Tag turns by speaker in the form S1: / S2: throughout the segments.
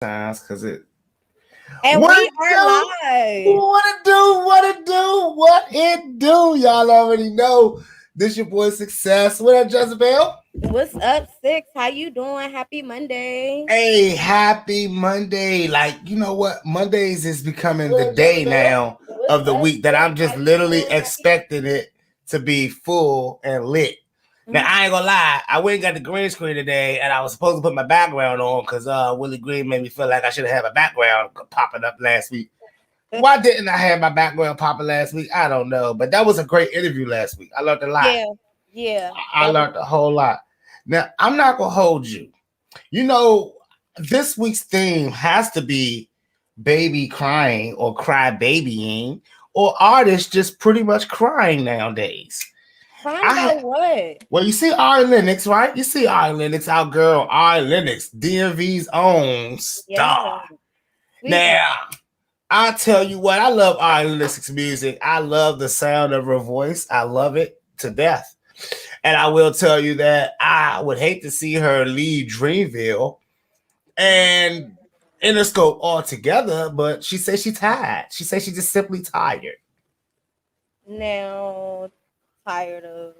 S1: times because it.
S2: And
S1: What
S2: we
S1: it
S2: are
S1: do?
S2: live.
S1: What it do? What it do? What it do? Y'all already know. This your boy Sixxcess. What up, Jezabel?
S2: What's up, Six? How you doing? Happy Monday.
S1: Hey, happy Monday. Like, you know what? Mondays is becoming the
S2: What up,
S1: day
S2: Jezebel?
S1: now
S2: What's
S1: of the
S2: up,
S1: week that
S2: Six?
S1: I'm
S2: How
S1: just
S2: you
S1: literally
S2: doing? Happy.
S1: expecting it to be full and lit. Now, I ain't gonna lie, I went and got the green screen today, and I was supposed to put my background on because Willie Green made me feel like I should have had a background popping up last week. Why didn't I have my background popping last week? I don't know, but that was a great interview last week. I learned a lot.
S2: Yeah, yeah.
S1: I learned a whole lot. Now, I'm not gonna hold you. You know, this week's theme has to be baby crying or cry babying or artists just pretty much crying nowadays.
S2: Crying about what?
S1: Well, you see Ari Lennox, right? You see Ari Lennox, our girl Ari Lennox, DMV's own star.
S2: Yeah.
S1: Now, I tell you what, I love Ari Lennox's music. I love the sound of her voice. I love it to death. And I will tell you that I would hate to see her leave Dreamville and Interscope altogether, but she says she's tired. She says she's just simply tired.
S2: Now, tired of.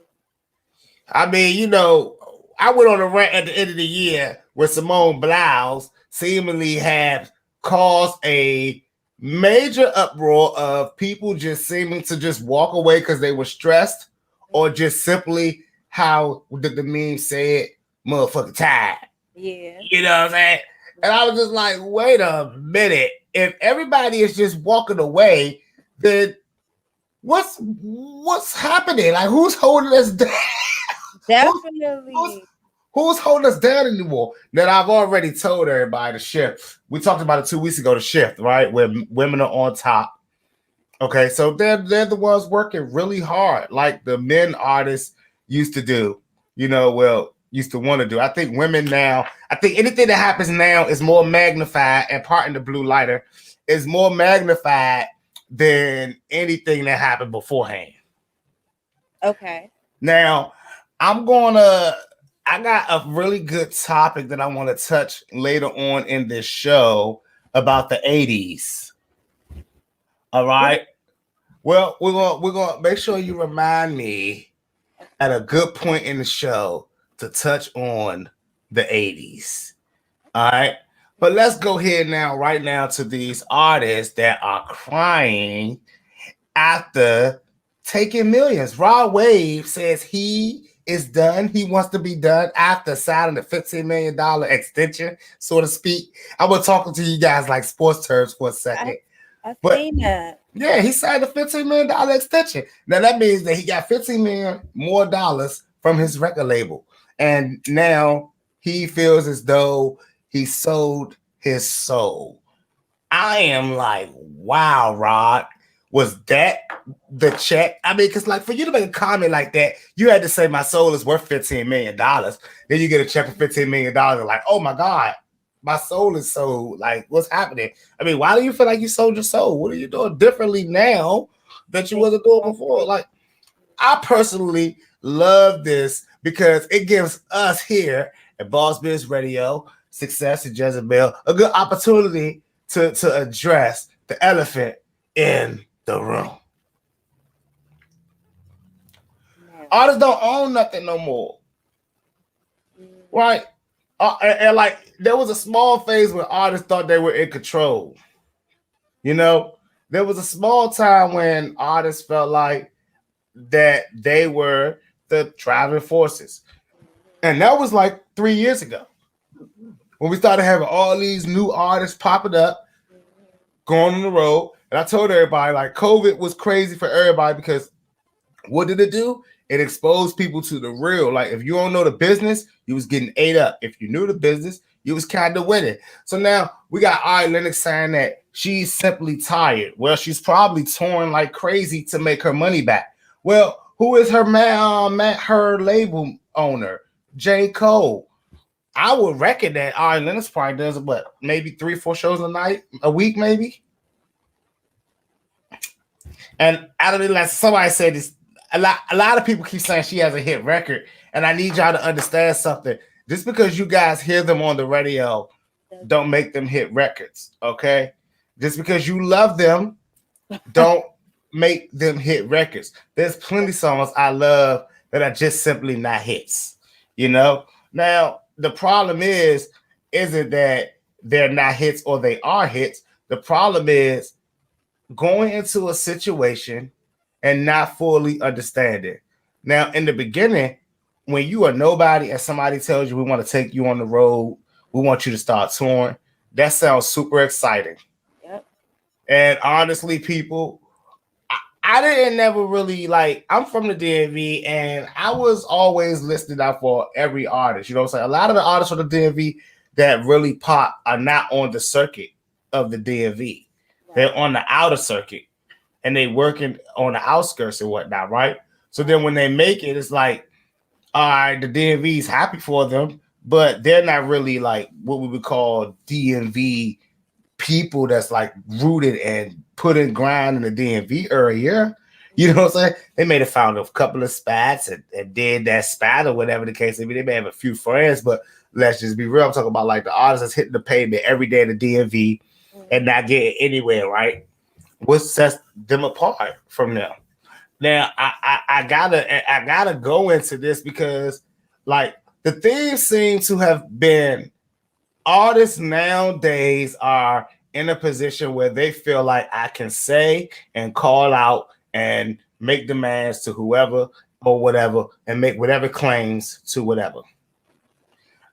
S1: I mean, you know, I went on a rant at the end of the year where Simone Biles seemingly had caused a major uproar of people just seeming to just walk away because they were stressed or just simply how the meme said, motherfucker tired.
S2: Yeah.
S1: You know what I'm saying? And I was just like, wait a minute. If everybody is just walking away, then what's happening? Like, who's holding us down?
S2: Definitely.
S1: Who's holding us down anymore? That I've already told everybody the shift. We talked about it 2 weeks ago, the shift, right? Where women are on top. Okay, so they're the ones working really hard, like the men artists used to do, used to want to do. I think women now, I think anything that happens now is more magnified, and Part in the Blue Lighter is more magnified than anything that happened beforehand.
S2: Okay.
S1: Now, I got a really good topic that I want to touch later on in this show about the 80s. All right. Well, we're gonna make sure you remind me at a good point in the show to touch on the 80s. All right. But let's go here right now to these artists that are crying after taking millions. Rod Wave says he is done. He wants to be done after signing a $15 million extension, so to speak. I was talking to you guys like sports terms for a second.
S2: I've seen that.
S1: Yeah, he signed a $15 million extension. Now that means that he got $15 million more dollars from his record label. And now he feels as though he sold his soul. I am like, wow, Rod. Was that the check? I mean, because like for you to make a comment like that, you had to say my soul is worth $15 million. Then you get a check for $15 million. Like, oh my God, my soul is sold. Like, what's happening? I mean, why do you feel like you sold your soul? What are you doing differently now that you wasn't doing before? Like, I personally love this because it gives us here at Boss Biz Radio, Sixxcess and Jezabel, a good opportunity to address the elephant in the room. Artists don't own nothing no more. Right? And like there was a small phase where artists thought they were in control. You know, there was a small time when artists felt like that they were the driving forces. And that was like 3 years ago. When we started having all these new artists popping up, going on the road. And I told everybody, like, COVID was crazy for everybody because what did it do? It exposed people to the real. Like, if you don't know the business, you was getting ate up. If you knew the business, you was kind of winning. So now we got Ari Lennox saying that she's simply tired. Well, she's probably torn like crazy to make her money back. Well, who is her her label owner? J. Cole. I would reckon that Ari Lennox probably does what, maybe 3-4 shows a week, maybe. And out of the somebody said this, a lot of people keep saying she has a hit record, and I need y'all to understand something. Just because you guys hear them on the radio don't make them hit records. Okay, just because you love them, don't make them hit records. There's plenty of songs I love that are just simply not hits. You know. Now the problem isn't that they're not hits or they are hits. The problem is going into a situation and not fully understanding. Now, in the beginning, when you are nobody and somebody tells you we want to take you on the road, we want you to start touring, that sounds super exciting.
S2: Yep.
S1: And honestly, people, I didn't never really like. I'm from the DMV, and I was always listening out for every artist. You know what I'm saying? A lot of the artists from the DMV that really pop are not on the circuit of the DMV.
S2: Right.
S1: They're on the outer circuit, and they working on the outskirts and whatnot, right? So then when they make it, it's like, all right, the DMV is happy for them, but they're not really like what we would call DMV people that's like rooted and put in grind in the DMV area. You know what I'm saying? They may have found a couple of spats and did that spat or whatever the case may be. They may have a few friends, but let's just be real. I'm talking about like the artists that's hitting the pavement every day in the DMV and not getting anywhere, right? What sets them apart from them? Now I gotta go into this because like the theme seems to have been artists nowadays are in a position where they feel like I can say and call out and make demands to whoever or whatever and make whatever claims to whatever.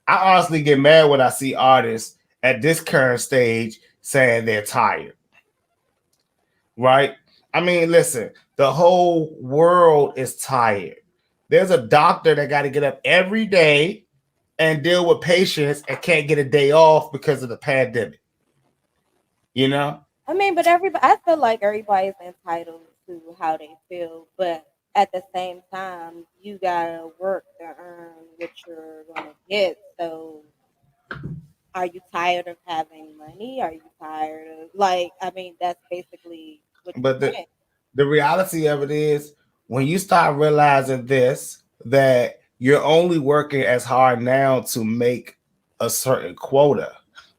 S1: I honestly get mad when I see artists at this current stage saying they're tired, right? I mean, listen, the whole world is tired. There's a doctor that got to get up every day and deal with patients and can't get a day off because of the pandemic. You know?
S2: I mean, but everybody, I feel like everybody's entitled to how they feel, but at the same time, you gotta work to earn what you're gonna get. So, are you tired of having money? Are you tired of like? I mean, that's basically what
S1: But
S2: you're saying.
S1: the reality of it is when you start realizing this, that you're only working as hard now to make a certain quota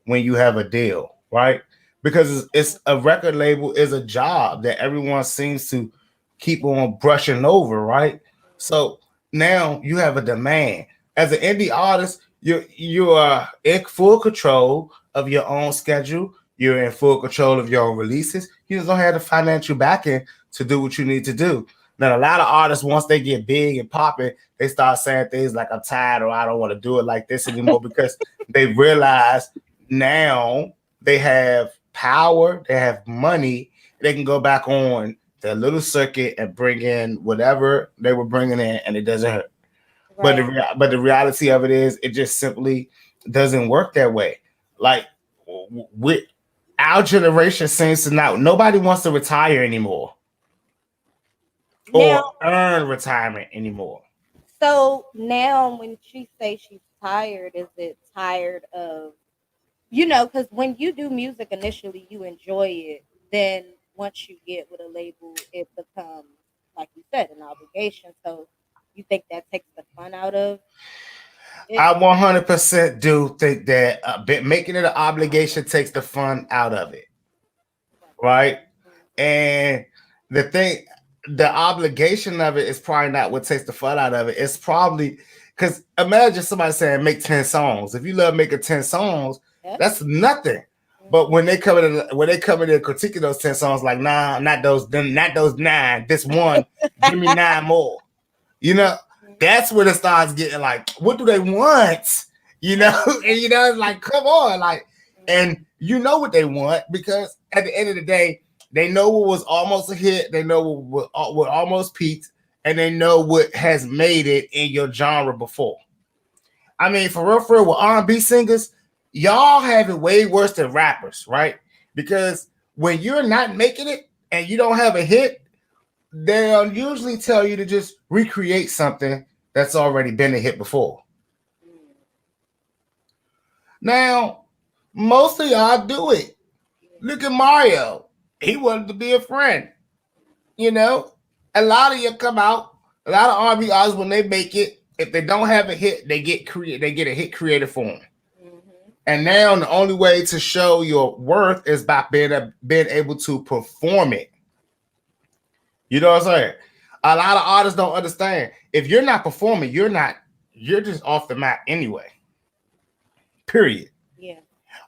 S1: when you have a deal, right? Because it's a record label is a job that everyone seems to keep on brushing over, right? So now you have a demand. As an indie artist, you are in full control of your own schedule. You're in full control of your own releases. You just don't have the financial backing to do what you need to do. Now, a lot of artists, once they get big and popping, they start saying things like, I'm tired or I don't want to do it like this anymore because they realize now they have power, they have money, they can go back on their little circuit and bring in whatever they were bringing in, and it doesn't hurt. But
S2: Right.
S1: but the reality of it is, it just simply doesn't work that way. Like with our generation seems to not. Nobody wants to retire anymore or
S2: Now,
S1: earn retirement anymore.
S2: so now when she says she's tired, is it tired of because when you do music initially, you enjoy it. Then once you get with a label, it becomes, like you said, an obligation. So you think that takes the fun out of it?
S1: I 100% do think that making it an obligation takes the fun out of it, right? And the thing, the obligation of it is probably not what takes the fun out of it. It's probably because imagine somebody saying make 10 songs. If you love making 10 songs,
S2: Yep.
S1: that's nothing. But when they come in, critiquing those 10 songs, like nah, not those nine, this one, give me nine more. You know, that's when it starts getting like, what do they want? You know, and it's like, come on, like, and you know what they want because at the end of the day, they know what was almost a hit, they know what almost peaked, and they know what has made it in your genre before. I mean, for real, with R&B singers, y'all have it way worse than rappers, right? Because when you're not making it and you don't have a hit, they'll usually tell you to just recreate something that's already been a hit before. Now, most of y'all do it. Look at Mario. He wanted to be a friend. You know, a lot of you come out. A lot of R&B artists when they make it, if they don't have a hit, they get a hit created for them.
S2: Mm-hmm.
S1: And now the only way to show your worth is by being able to perform it. You know what I'm saying? A lot of artists don't understand. If you're not performing, you're just off the map anyway. Period.
S2: Yeah.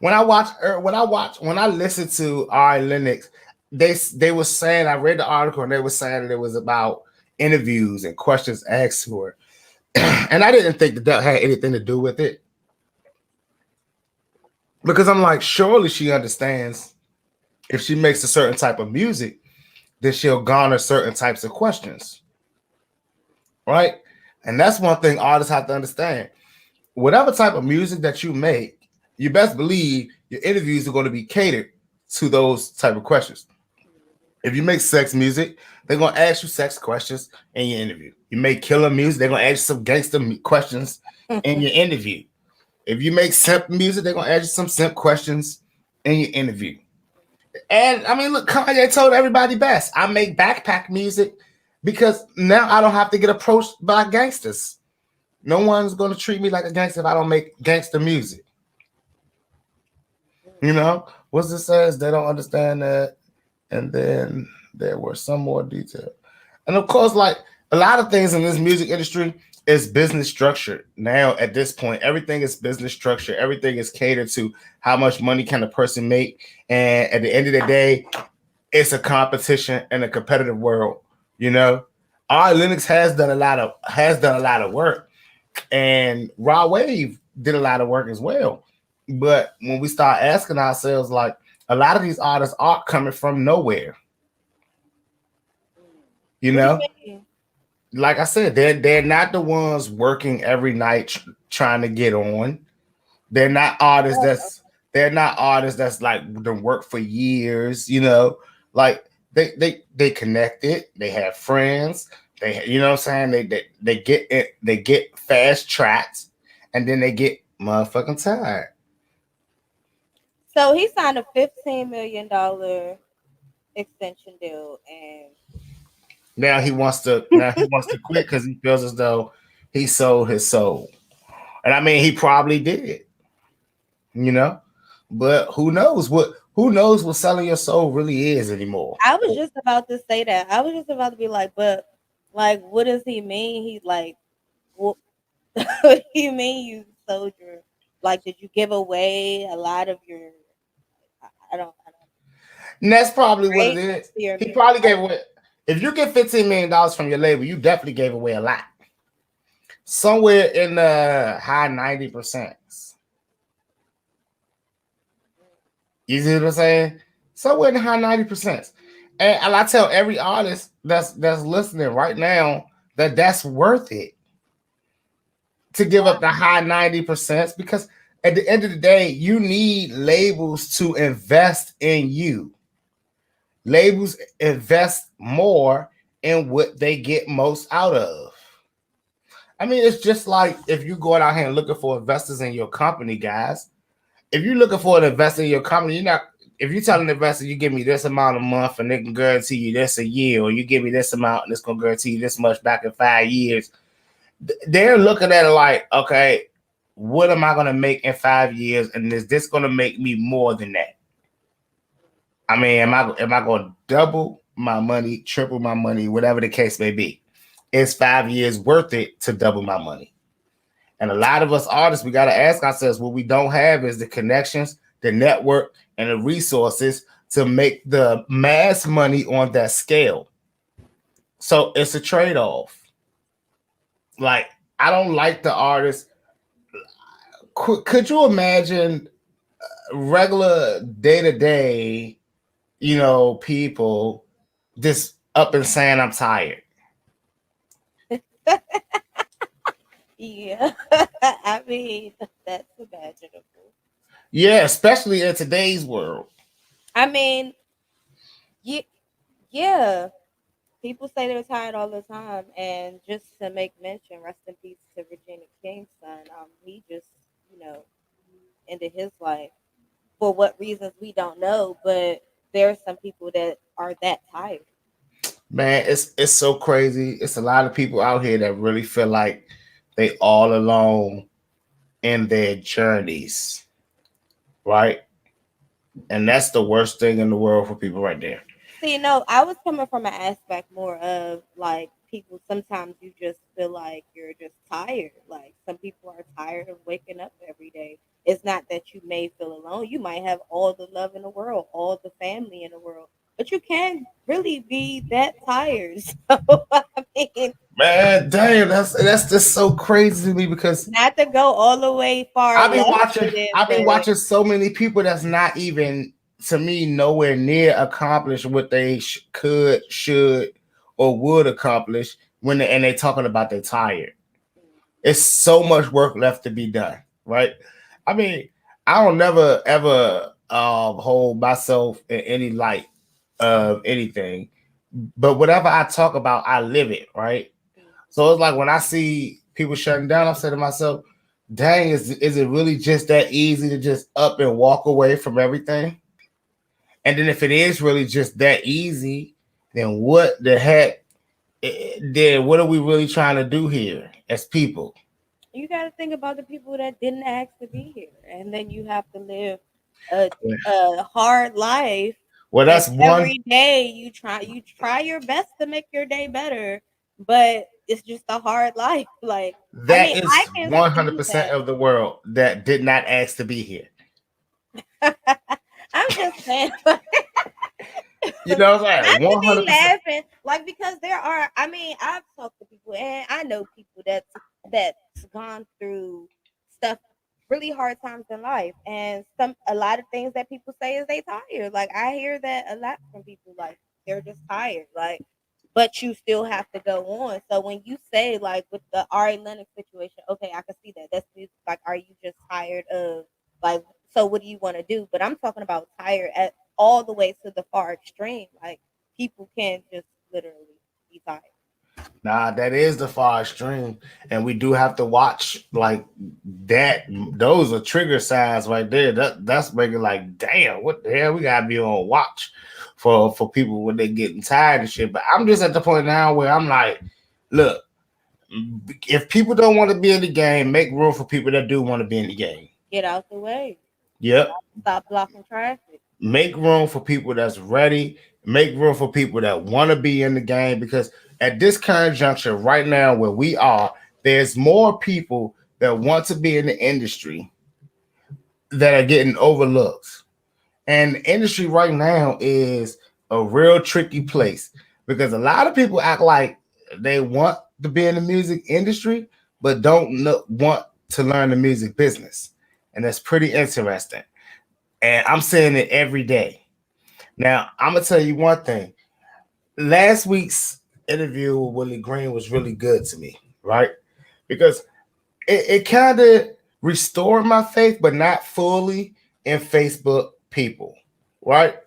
S1: When I listened to R. Lennox, they were saying, I read the article and they were saying that it was about interviews and questions asked to her. And I didn't think that had anything to do with it. Because I'm like, surely she understands if she makes a certain type of music, then she'll garner certain types of questions. Right? And that's one thing artists have to understand. Whatever type of music that you make, you best believe your interviews are going to be catered to those type of questions. If you make sex music, they're going to ask you sex questions in your interview. You make killer music, they're going to ask you some gangster questions in your interview. If you make simp music, they're going to ask you some simp questions in your interview. And I mean, look, Kanye told everybody best. I make backpack music because now I don't have to get approached by gangsters. No one's going to treat me like a gangster if I don't make gangster music. You know, what's it says? They don't understand that. And then there were some more detail. And of course, like a lot of things in this music industry is business structure. Now, at this point, everything is business structure. Everything is catered to how much money can a person make. And at the end of the day, it's a competition in a competitive world. You know, R. Lennox has done a lot of work, and Raw Wave did a lot of work as well. But when we start asking ourselves, like, a lot of these artists are coming from nowhere. You know, like I said, they're not the ones working every night trying to get on. They're not artists that's like the work for years. You know, like they connected. They have friends. They, you know what I'm saying, they get fast tracked, and then they get motherfucking tired.
S2: So he signed a $15 million extension deal, and
S1: Now he wants to quit because he feels as though he sold his soul. And I mean, he probably did, you know. But who knows what selling your soul really is anymore?
S2: I was just about to say that. I was just about to be like, but like, what does he mean? He's like, what, what do you mean you sold your? Like, did you give away a lot of your? I don't.
S1: And that's probably what it
S2: Right?
S1: is.
S2: Your
S1: He
S2: music.
S1: probably gave away. If you get $15 million from your label, you definitely gave away a lot. Somewhere in the high 90%. You see what I'm saying? Somewhere in the high 90%. And I tell every artist that's listening right now that that's worth it to give up the high 90% because at the end of the day, you need labels to invest in you. Labels invest more in what they get most out of. I mean, it's just like if you going out here and looking for investors in your company, guys. If you're looking for an investor in your company, you're not. If you tell an investor you give me this amount a month and they can guarantee you this a year, or you give me this amount and it's gonna guarantee you this much back in 5 years, they're looking at it like, okay, what am I gonna make in 5 years, and is this gonna make me more than that? I mean, am I gonna double my money, triple my money, whatever the case may be? Is 5 years worth it to double my money? And a lot of us artists, we got to ask ourselves, what we don't have is the connections, the network, and the resources to make the mass money on that scale. So it's a trade off. Like, I don't like the artists. Could you imagine regular day to day, people just up and saying, I'm tired?
S2: Yeah, I mean that's imaginable.
S1: Yeah, especially in today's world.
S2: I mean, yeah, yeah. People say they're tired all the time, and just to make mention, rest in peace to Regina King's son. He just, you know, ended his life for what reasons we don't know, but there are some people that are that tired.
S1: Man, it's so crazy. It's a lot of people out here that really feel like they all alone in their journeys. right? And that's the worst thing in the world for people right there.
S2: See, no, I was coming from an aspect more of like people. Sometimes you just feel like you're just tired. Like some people are tired of waking up every day. It's not that you may feel alone. You might have all the love in the world, all the family in the world, but you can't really be that tired. So I mean,
S1: Man, damn, that's just so crazy to me because
S2: not to go all the way far left with it,
S1: I be
S2: but
S1: watching so many people that's not even to me nowhere near accomplish what they could, should, or would accomplish when and they talking about they're tired. It's so much work left to be done, right? I mean, I don't never ever hold myself in any light of anything, but whatever I talk about, I live it, right? So it's like when I see people shutting down, I say to myself, dang, is it really just that easy to just up and walk away from everything? And then if it is really just that easy, then what the heck? Then what are we really trying to do here as people?
S2: you got to think about the people that didn't ask to be here, and then you have to live a a hard life.
S1: Well,
S2: And
S1: that's one.
S2: every day you try your best to make your day better, but it's just a hard life. Like I
S1: That
S2: mean, I
S1: is
S2: can see
S1: 100%
S2: that.
S1: of the world that did not ask to be here.
S2: I'm just saying, like,
S1: You know what I'm
S2: not
S1: saying?
S2: to be
S1: 100%.
S2: laughing, like because there are. I mean, I've talked to people, and I know people that's gone through stuff, really hard times in life, and a lot of things that people say is they tired. Like I hear that a lot from people, like they're just tired. Like, but you still have to go on. So when you say like with the Ari Lennox situation, okay, I can see that. That's like, are you just tired of like? So what do you want to do? But I'm talking about tired at all the way to the far extreme. Like people can't just literally be tired.
S1: Nah, that is the far extreme, and we do have to watch like that. Those are trigger signs right there. That's making like, damn, what the hell? We gotta be on watch for people when they getting tired of shit. But I'm just at the point now where I'm like, look, if people don't want to be in the game, make room for people that do want to be in the game.
S2: Get out the way.
S1: Yep.
S2: Stop blocking traffic.
S1: Make room for people that's ready. Make room for people that want to be in the game because at this current juncture, right now where we are, there's more people that want to be in the industry that are getting overlooked. And the industry right now is a real tricky place because a lot of people act like they want to be in the music industry, but don't want to learn the music business. And that's pretty interesting. And I'm saying it every day. Now, I'm gonna tell you one thing. Last week's interview with Willie Green was really good to me, right? Because it kind of restored my faith, but not fully in Facebook people, right?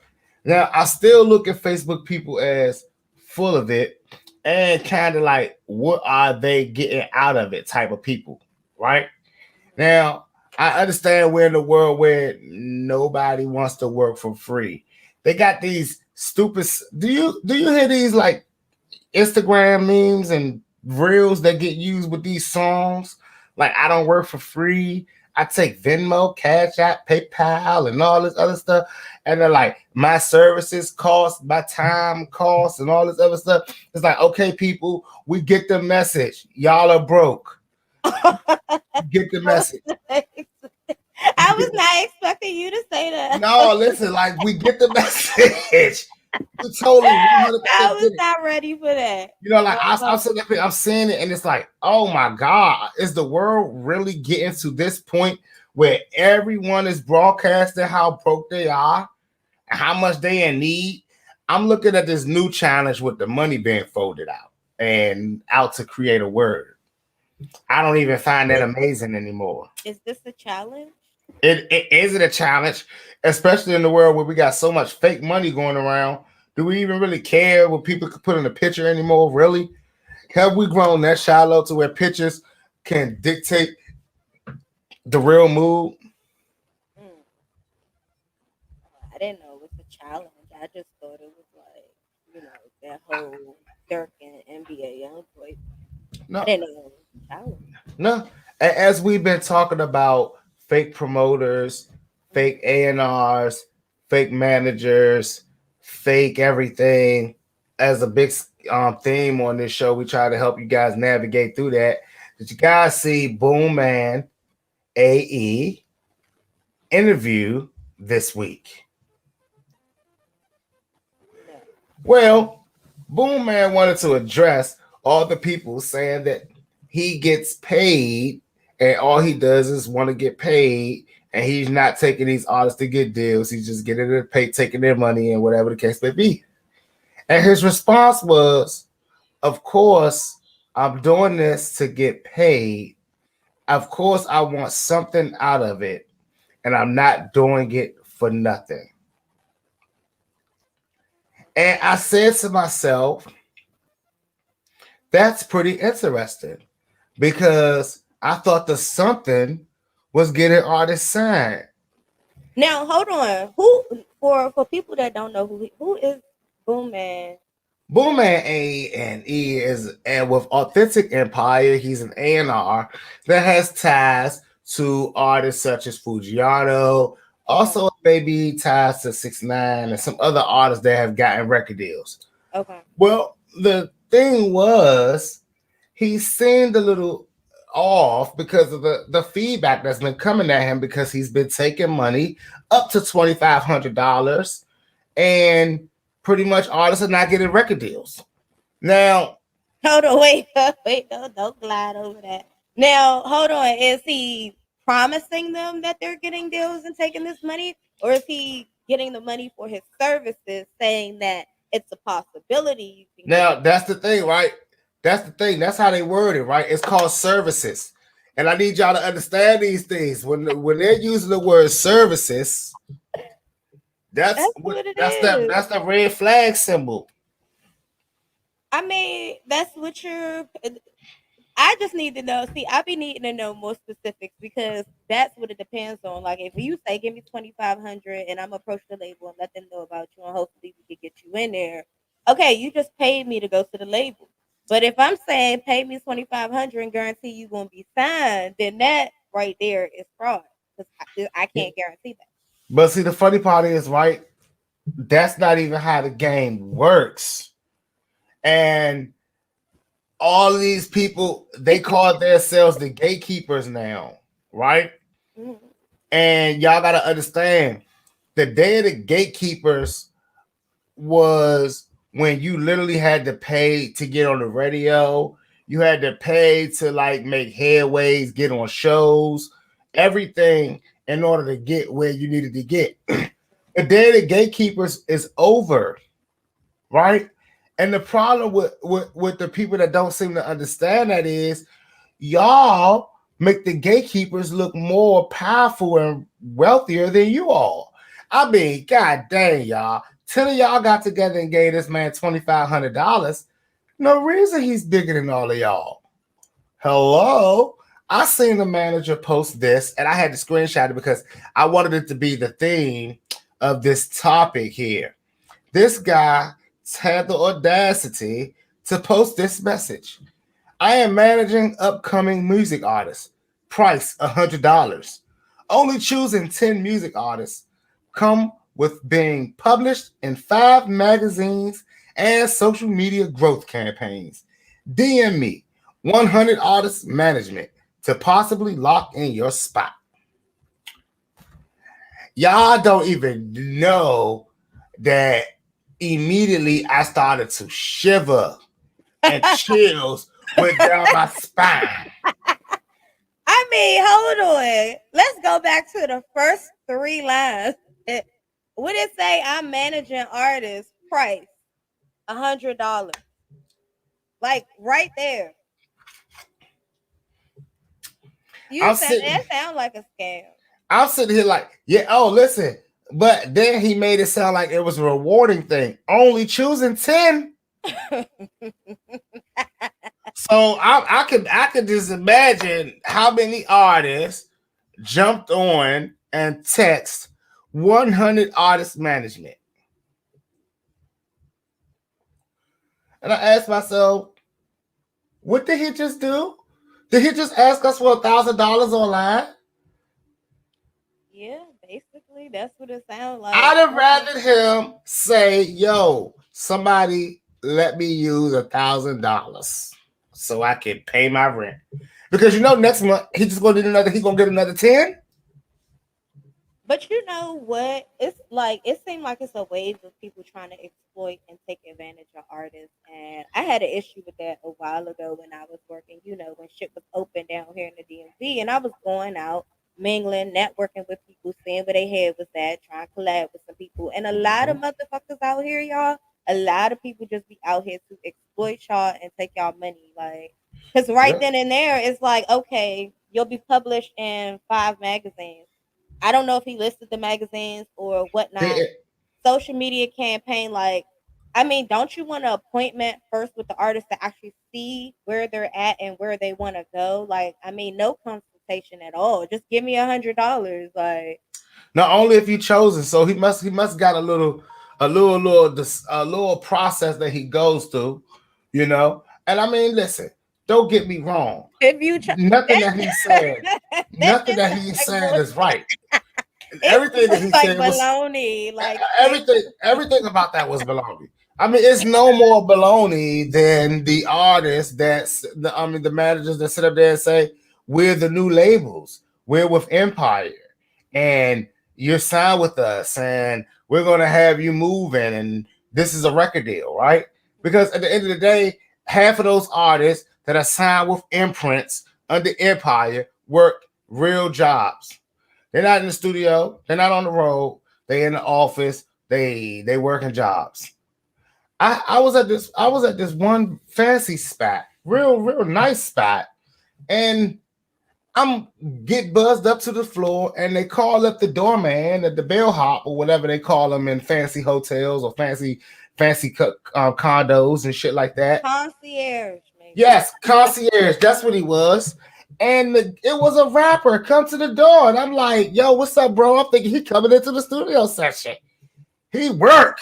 S1: Now, I still look at Facebook people as full of it and kind of like, what are they getting out of it type of people, right? Now, I understand we're in a world where nobody wants to work for free. They got these stupid. Do you hear these like Instagram memes and reels that get used with these songs? Like I don't work for free. I take Venmo, Cash App, PayPal, and all this other stuff. And they're like, my services cost, my time cost, and all this other stuff. It's like, okay, people, we get the message. Y'all are broke. Get the
S2: I was
S1: message.
S2: not I was not expecting you to say that.
S1: No, listen, like we get the message. You totally 100%
S2: I
S1: get
S2: was
S1: it.
S2: not ready for that.
S1: You know, like I'm
S2: Uh,
S1: sitting up here, I'm seeing it, and it's like, oh my God, is the world really getting to this point where everyone is broadcasting how broke they are and how much they in need? I'm looking at this new challenge with the money being folded out and out to create a word. I don't even find that
S2: Is,
S1: amazing anymore.
S2: is this a challenge?
S1: It is it a challenge, especially in the world where we got so much fake money going around. Do we even really care what people can put in a picture anymore? Really? Have we grown that shallow to where pictures can dictate the real mood?
S2: Mm, I didn't know it was a challenge. I just thought it was like, that whole Dirk and NBA Youngboy. I
S1: No,
S2: didn't know it was a challenge.
S1: no. As we've been talking about fake promoters, fake A&Rs, fake managers, fake everything. As a big theme on this show, we try to help you guys navigate through that. Did you guys see Boom Man AE interview this week?
S2: No.
S1: Well, Boom Man wanted to address all the people saying that he gets paid and all he does is want to get paid and he's not taking these artists to get deals. He's just getting their pay, taking their money and whatever the case may be. And his response was, of course, I'm doing this to get paid. Of course, I want something out of it, and I'm not doing it for nothing. And I said to myself, that's pretty interesting because I thought the something was getting artists signed.
S2: Now hold on. Who for people that don't know who is Boom Man?
S1: Boom Man A&E is and with Authentic Empire, he's an A&R that has ties to artists such as Fujiano, also maybe ties to 6ix9ine and some other artists that have gotten record deals.
S2: Okay.
S1: Well, the thing was, he seemed a little off because of the feedback that's been coming at him because he's been taking money up to $2,500 and pretty much artists are not getting record deals. Now,
S2: hold on, wait, don't glide over that. Now, hold on, is he promising them that they're getting deals and taking this money, or is he getting the money for his services, saying that it's a possibility? You can
S1: now that's the thing, right? That's the thing. That's how they word it, right? It's called services, and I need y'all to understand these things when they're using the word services. That's
S2: what it
S1: that's
S2: is.
S1: that's the red flag symbol.
S2: I mean, that's what you're. I just need to know. See, I be needing to know more specifics because that's what it depends on. Like, if you say give me 2,500 and I'm approach the label and let them know about you, and hopefully we can get you in there. Okay, you just paid me to go to the label. But if I'm saying pay me 2,500 and guarantee you gonna be signed, then that right there is fraud because I can't guarantee that.
S1: But see, the funny part is, right? That's not even how the game works. And all of these people, they call themselves the gatekeepers now, right?
S2: Mhm.
S1: And y'all got to understand the day of the gatekeepers was when you literally had to pay to get on the radio. You had to pay to like make headways, get on shows, everything in order to get where you needed to get. The day of the gatekeepers is over, right? And the problem with the people that don't seem to understand that is y'all make the gatekeepers look more powerful and wealthier than you all. I mean, god dang, y'all. 10 of y'all got together and gave this man $2,500. No reason he's bigger than all of y'all. Hello? I seen the manager post this and I had to screenshot it because I wanted it to be the theme of this topic here. This guy had the audacity to post this message. I am managing upcoming music artists. Price $100. Only choosing 10 music artists. Come with being published in 5 magazines and social media growth campaigns. DM me 100 Artist Management to possibly lock in your spot. Y'all don't even know that immediately I started to shiver and chills went down my spine.
S2: I mean, hold on. Let's go back to the first 3 lines. What it say? I'm managing artists. Price $100. Like right there. You said that sound like a scam.
S1: I'm sitting here like, yeah, oh, listen. But then he made it sound like it was a rewarding thing. Only choosing 10. So I could just imagine how many artists jumped on and text 100 Artist Management. And I asked myself, what did he just do? Did he just ask us for $1,000 online?
S2: Yeah, basically. Honestly, that's what it sounds like.
S1: I'd have rather him say, "Yo, somebody let me use $1,000 so I can pay my rent." Because next month he just gonna need another. He gonna get another 10.
S2: But you know what? It's like it seemed like it's a wave of people trying to exploit and take advantage of artists. And I had an issue with that a while ago when I was working, when shit was open down here in the DMV and I was going out, mingling, networking with people, seeing where they head was at, trying to collab with some people. And a lot of motherfuckers out here, y'all, a lot of people just be out here to exploit y'all and take y'all money. Like, because right
S1: Yeah.
S2: then and there, it's like, okay, you'll be published in 5 magazines. I don't know if he listed the magazines or whatnot.
S1: They-
S2: Social media campaign, like, I mean, don't you want an appointment first with the artist to actually see where they're at and where they want to go? Like, I mean, no consultation at all. Just give me $100. Like,
S1: Not only if you chosen, so he must got a little process that he goes through, you know. And I mean, listen, don't get me wrong.
S2: if you
S1: Nothing
S2: that
S1: that he said,
S2: that
S1: nothing
S2: just
S1: that
S2: sounds
S1: he's
S2: like
S1: saying is
S2: bullshit.
S1: right.
S2: It
S1: Everything that
S2: looks
S1: he
S2: like
S1: said was
S2: baloney. Like,
S1: everything about that was baloney. I mean, it's no more baloney than the artists the managers that sit up there and say, "We're the new labels. We're with Empire, and you're signed with us, and we're gonna have you moving, and this is a record deal, right?" Because at the end of the day, half of those artists that are signed with imprints under Empire work real jobs. They're not in the studio. They're not on the road. They in the office. They working jobs. I was at this one fancy spot, real nice spot, and I'm get buzzed up to the floor, and they call up the doorman at the bellhop or whatever they call them in fancy hotels or fancy condos and shit like that.
S2: concierge, maybe.
S1: Yes, concierge. That's what he was. And it was a rapper come to the door, and I'm like, "Yo, what's up, bro?" I'm thinking he coming into the studio session. He work.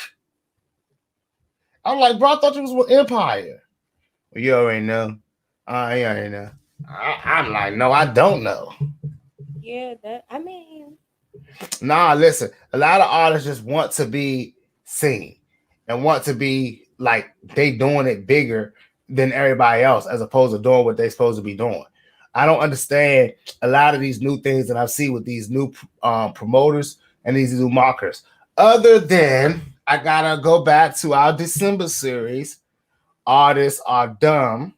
S1: I'm like, "Bro, I thought you was with Empire." Well, you already know. You already know. I'm like, "No, I don't know."
S2: Yeah, I mean,
S1: Nah, listen. A lot of artists just want to be seen and want to be like they doing it bigger than everybody else, as opposed to doing what they supposed to be doing. I don't understand a lot of these new things that I see with these new promoters and these new marketers. Other than I gotta go back to our December series, artists are dumb,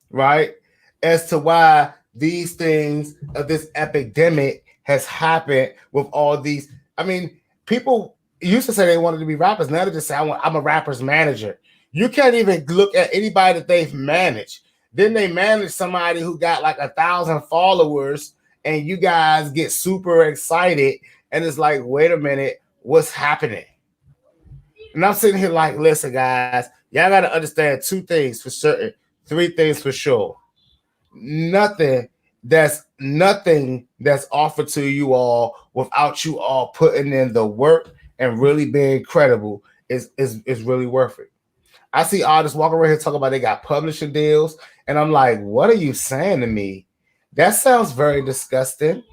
S1: right? As to why these things of this epidemic has happened with all these. I mean, people used to say they wanted to be rappers. Now they just say, I'm a rapper's manager. You can't even look at anybody that they've managed. Then they manage somebody who got like 1,000 followers, and you guys get super excited. And it's like, wait a minute, what's happening? And I'm sitting here like, listen, guys, y'all got to understand two things for certain, three things for sure. Nothing that's offered to you all without you all putting in the work and really being credible is really worth it. I see artists walking around here talking about they got publishing deals, and I'm like, what are you saying to me? That sounds very disgusting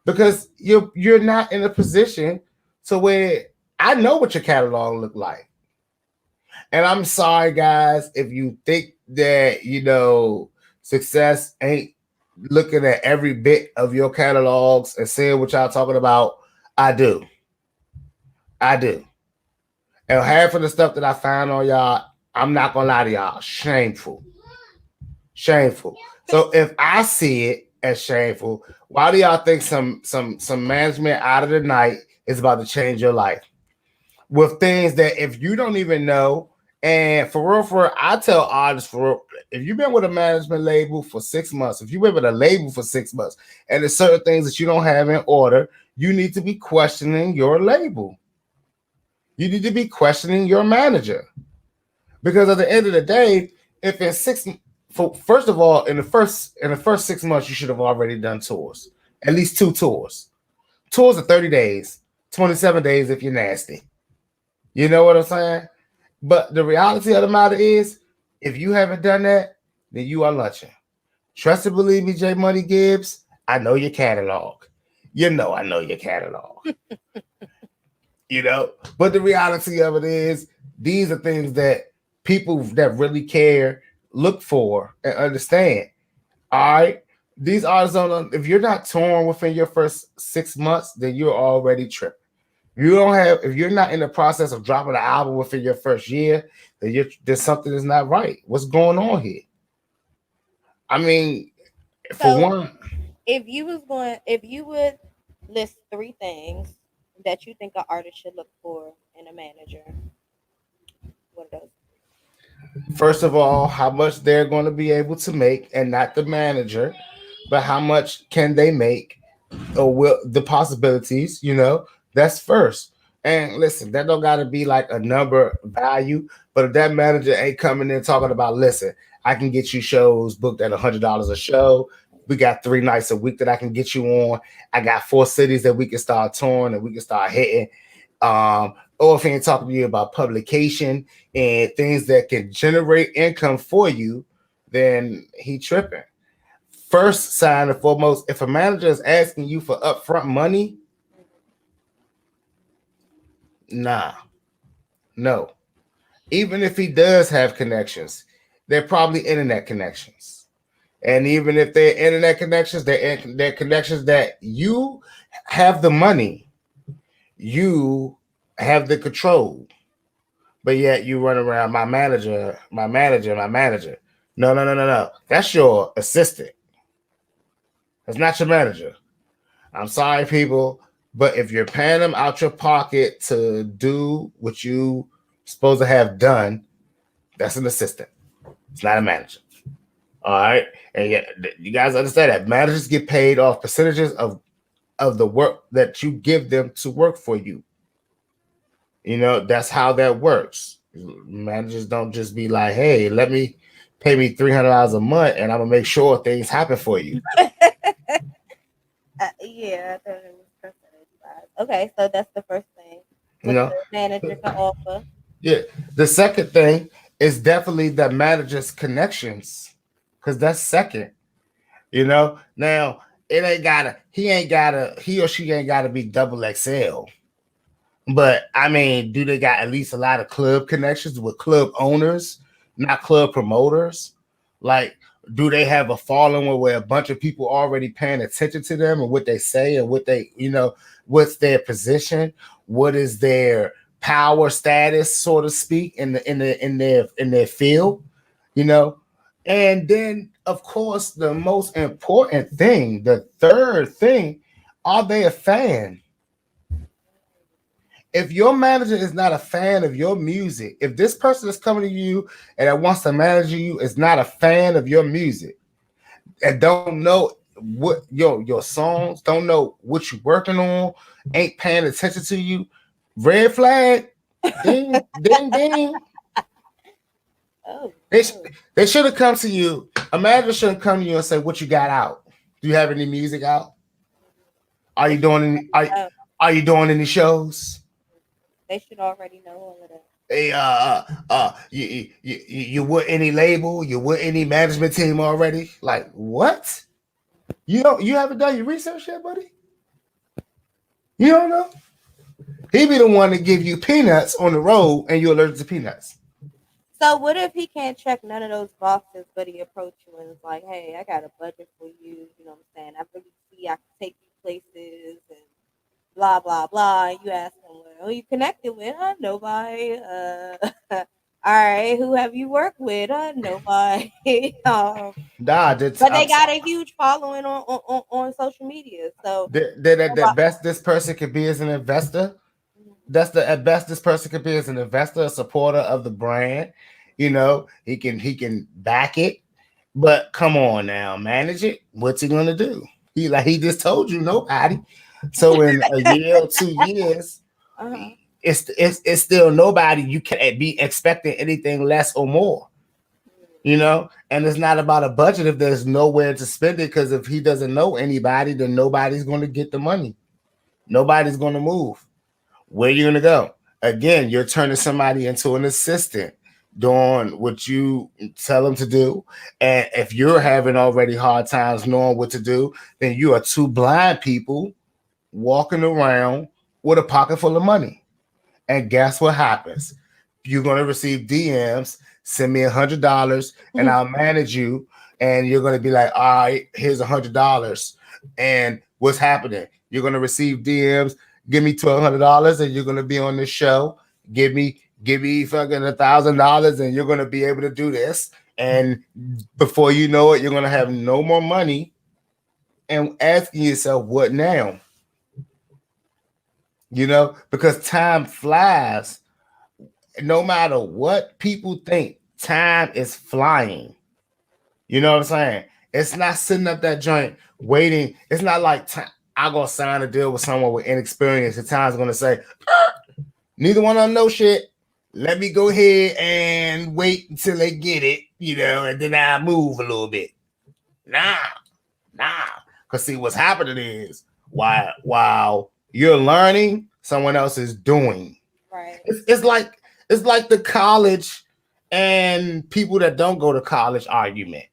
S1: because you're not in a position to where I know what your catalog look like. And I'm sorry, guys, if you think that success ain't looking at every bit of your catalogs and seeing what y'all talking about. I do. I do. And half of the stuff that I found on y'all, I'm not gonna lie to y'all, shameful. Shameful. So if I see it as shameful, why do y'all think some management out of the night is about to change your life? With things that if you don't even know, and for real, I tell artists for real, if you've been with a management label for 6 months, if you've been with a label for 6 months, and there's certain things that you don't have in order, you need to be questioning your label. You need to be questioning your manager. Because at the end of the day, if in first of all, in the first 6 months, you should have already done tours. At least 2 tours. Tours are 30 days, 27 days if you're nasty. You know what I'm saying? But the reality of the matter is, if you haven't done that, then you are lunching. Trust and believe me, J Money Gibbs, I know your catalog. You know, I know your catalog. You know, but the reality of it is, these are things that people that really care look for and understand. All right. These artists don't, if you're not torn within your first 6 months, then you're already tripping. You don't have, if you're not in the process of dropping an album within your first year, then there's something that's not right. What's going on here? I mean, for
S2: So
S1: one,
S2: if you would list three things that you think an artist should look for in a manager, what are those?
S1: first of all, how much they're going to be able to make, and not the manager, but how much can they make, or will the possibilities, that's first. And listen, that don't gotta be like a number value, but if that manager ain't coming in talking about, listen, I can get you shows booked at $100 a show. We got 3 nights a week that I can get you on. I got 4 cities that we can start touring and we can start hitting. Or if he ain't talking to you about publication and things that can generate income for you, then he tripping. First sign and foremost, if a manager is asking you for upfront money, nah, no. Even if he does have connections, they're probably internet connections. And even if they're internet connections, they're connections that you have the money, you have the control, but yet you run around, my manager, my manager, my manager. No, no, no, no, no. That's your assistant. That's not your manager. I'm sorry, people, but if you're paying them out your pocket to do what you supposed to have done, that's an assistant. It's not a manager. All right, and yeah, you guys understand that managers get paid off percentages of the work that you give them to work for you. That's how that works. Managers don't just be like, "Hey, let me pay me $300 a month, and I'm gonna make sure things happen for you."
S2: Yeah, I thought it was percentage wise. Okay, so that's the first thing.
S1: You
S2: What
S1: know,
S2: the manager can offer.
S1: yeah. The second thing is definitely the manager's connections, because that's second. Now he or she ain't gotta be double XL. But I mean, do they got at least a lot of club connections with club owners, not club promoters? Like, do they have a following where a bunch of people already paying attention to them and what they say and what's their position? What is their power status, so to speak, in their field? You know, and then of course the most important thing, the third thing, are they a fan? If your manager is not a fan of your music, if this person that's coming to you and that wants to manage you is not a fan of your music and don't know what your songs, don't know what you're working on, ain't paying attention to you, red flag, ding, ding, ding.
S2: Oh,
S1: They, sh-
S2: oh.
S1: they should have come to you. A manager shouldn't come to you and say, "What you got out? Do you have any music out? Are
S2: They
S1: you
S2: should
S1: doing any?
S2: know.
S1: Are you doing any shows?
S2: They should already know all of that.
S1: Hey, you with any label? You with any management team already? Like what? You haven't done your research yet, buddy? You don't know? He be the one to give you peanuts on the road, and you're allergic to peanuts.
S2: So what if he can't check none of those boxes, but he approach you and is like, "Hey, I got a budget for you. You know what I'm saying? I really see I can take you places and blah blah blah." And you ask him, "Well, who you connected with? Nobody. All right, who have you worked with? Nobody."
S1: Nah, that's
S2: But they got a huge following on social media. So
S1: the
S2: nobody.
S1: best this person could be as an investor. That's the at best this person could be as an investor, a supporter of the brand. He can back it, but come on now, manage it. What's he gonna do? He just told you nobody. So in a year or 2 years,
S2: Uh-huh.
S1: it's still nobody. You can't be expecting anything less or more. And it's not about a budget if there's nowhere to spend it. Because if he doesn't know anybody, then nobody's going to get the money. Nobody's going to move. Where are you going to go? Again, you're turning somebody into an assistant, doing what you tell them to do. And if you're having already hard times knowing what to do, then you are two blind people walking around with a pocket full of money. And guess what happens? You're going to receive DMs, send me $100 and I'll manage you. And you're going to be like, all right, here's $100. And what's happening? You're going to receive DMs, give me $1,200 and you're going to be on this show. Give me fucking $1,000 and you're going to be able to do this. And before you know it, you're going to have no more money and asking yourself, what now? Because time flies. No matter what people think, time is flying. You know what I'm saying? It's not sitting up that joint waiting. It's not like I go sign a deal with someone with inexperience. The time's gonna say, neither one of them know shit. Let me go ahead and wait until they get it, and then I move a little bit. Nah. Cause see, what's happening is while you're learning, someone else is doing.
S2: Right.
S1: It's like the college and people that don't go to college argument.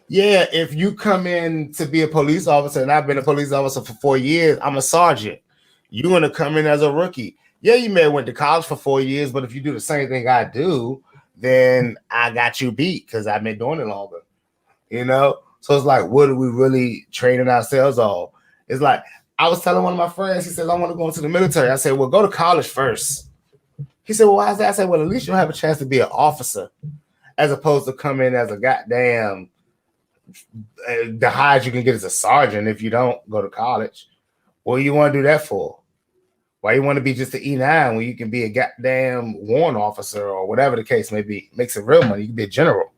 S1: Yeah, if you come in to be a police officer, and I've been a police officer for 4 years, I'm a sergeant. You're gonna come in as a rookie. Yeah, you may have went to college for 4 years, but if you do the same thing I do, then I got you beat because I've been doing it longer. So it's like, what are we really training ourselves on? It's like I was telling one of my friends, he says, I want to go into the military. I said, well, go to college first. He said, well, why is that? I said, well, at least you'll have a chance to be an officer as opposed to come in as a goddamn, the highest you can get is a sergeant if you don't go to college. What do you want to do that for? Why you want to be just an E9 when you can be a goddamn warrant officer or whatever the case may be? Make some real money. You can be a general.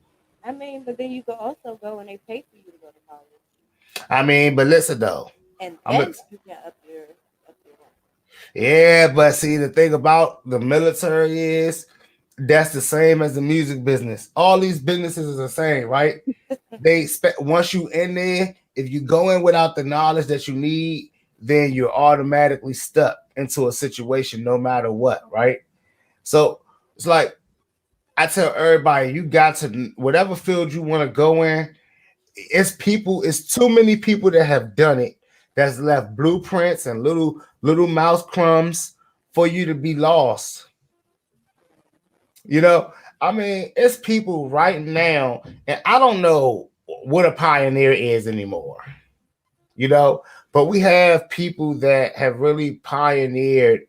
S2: I mean, but then you could also go and they pay for you to go to college.
S1: I mean, but listen though.
S2: And then you can up your rank.
S1: Yeah, but see, the thing about the military is that's the same as the music business. All these businesses is the same, right? They expect once you in there, if you go in without the knowledge that you need, then you're automatically stuck into a situation no matter what, right? So it's like I tell everybody, you got to whatever field you want to go in. It's too many people that have done it that's left blueprints and little mouse crumbs for you to be lost. I mean, it's people right now, and I don't know what a pioneer is anymore. But we have people that have really pioneered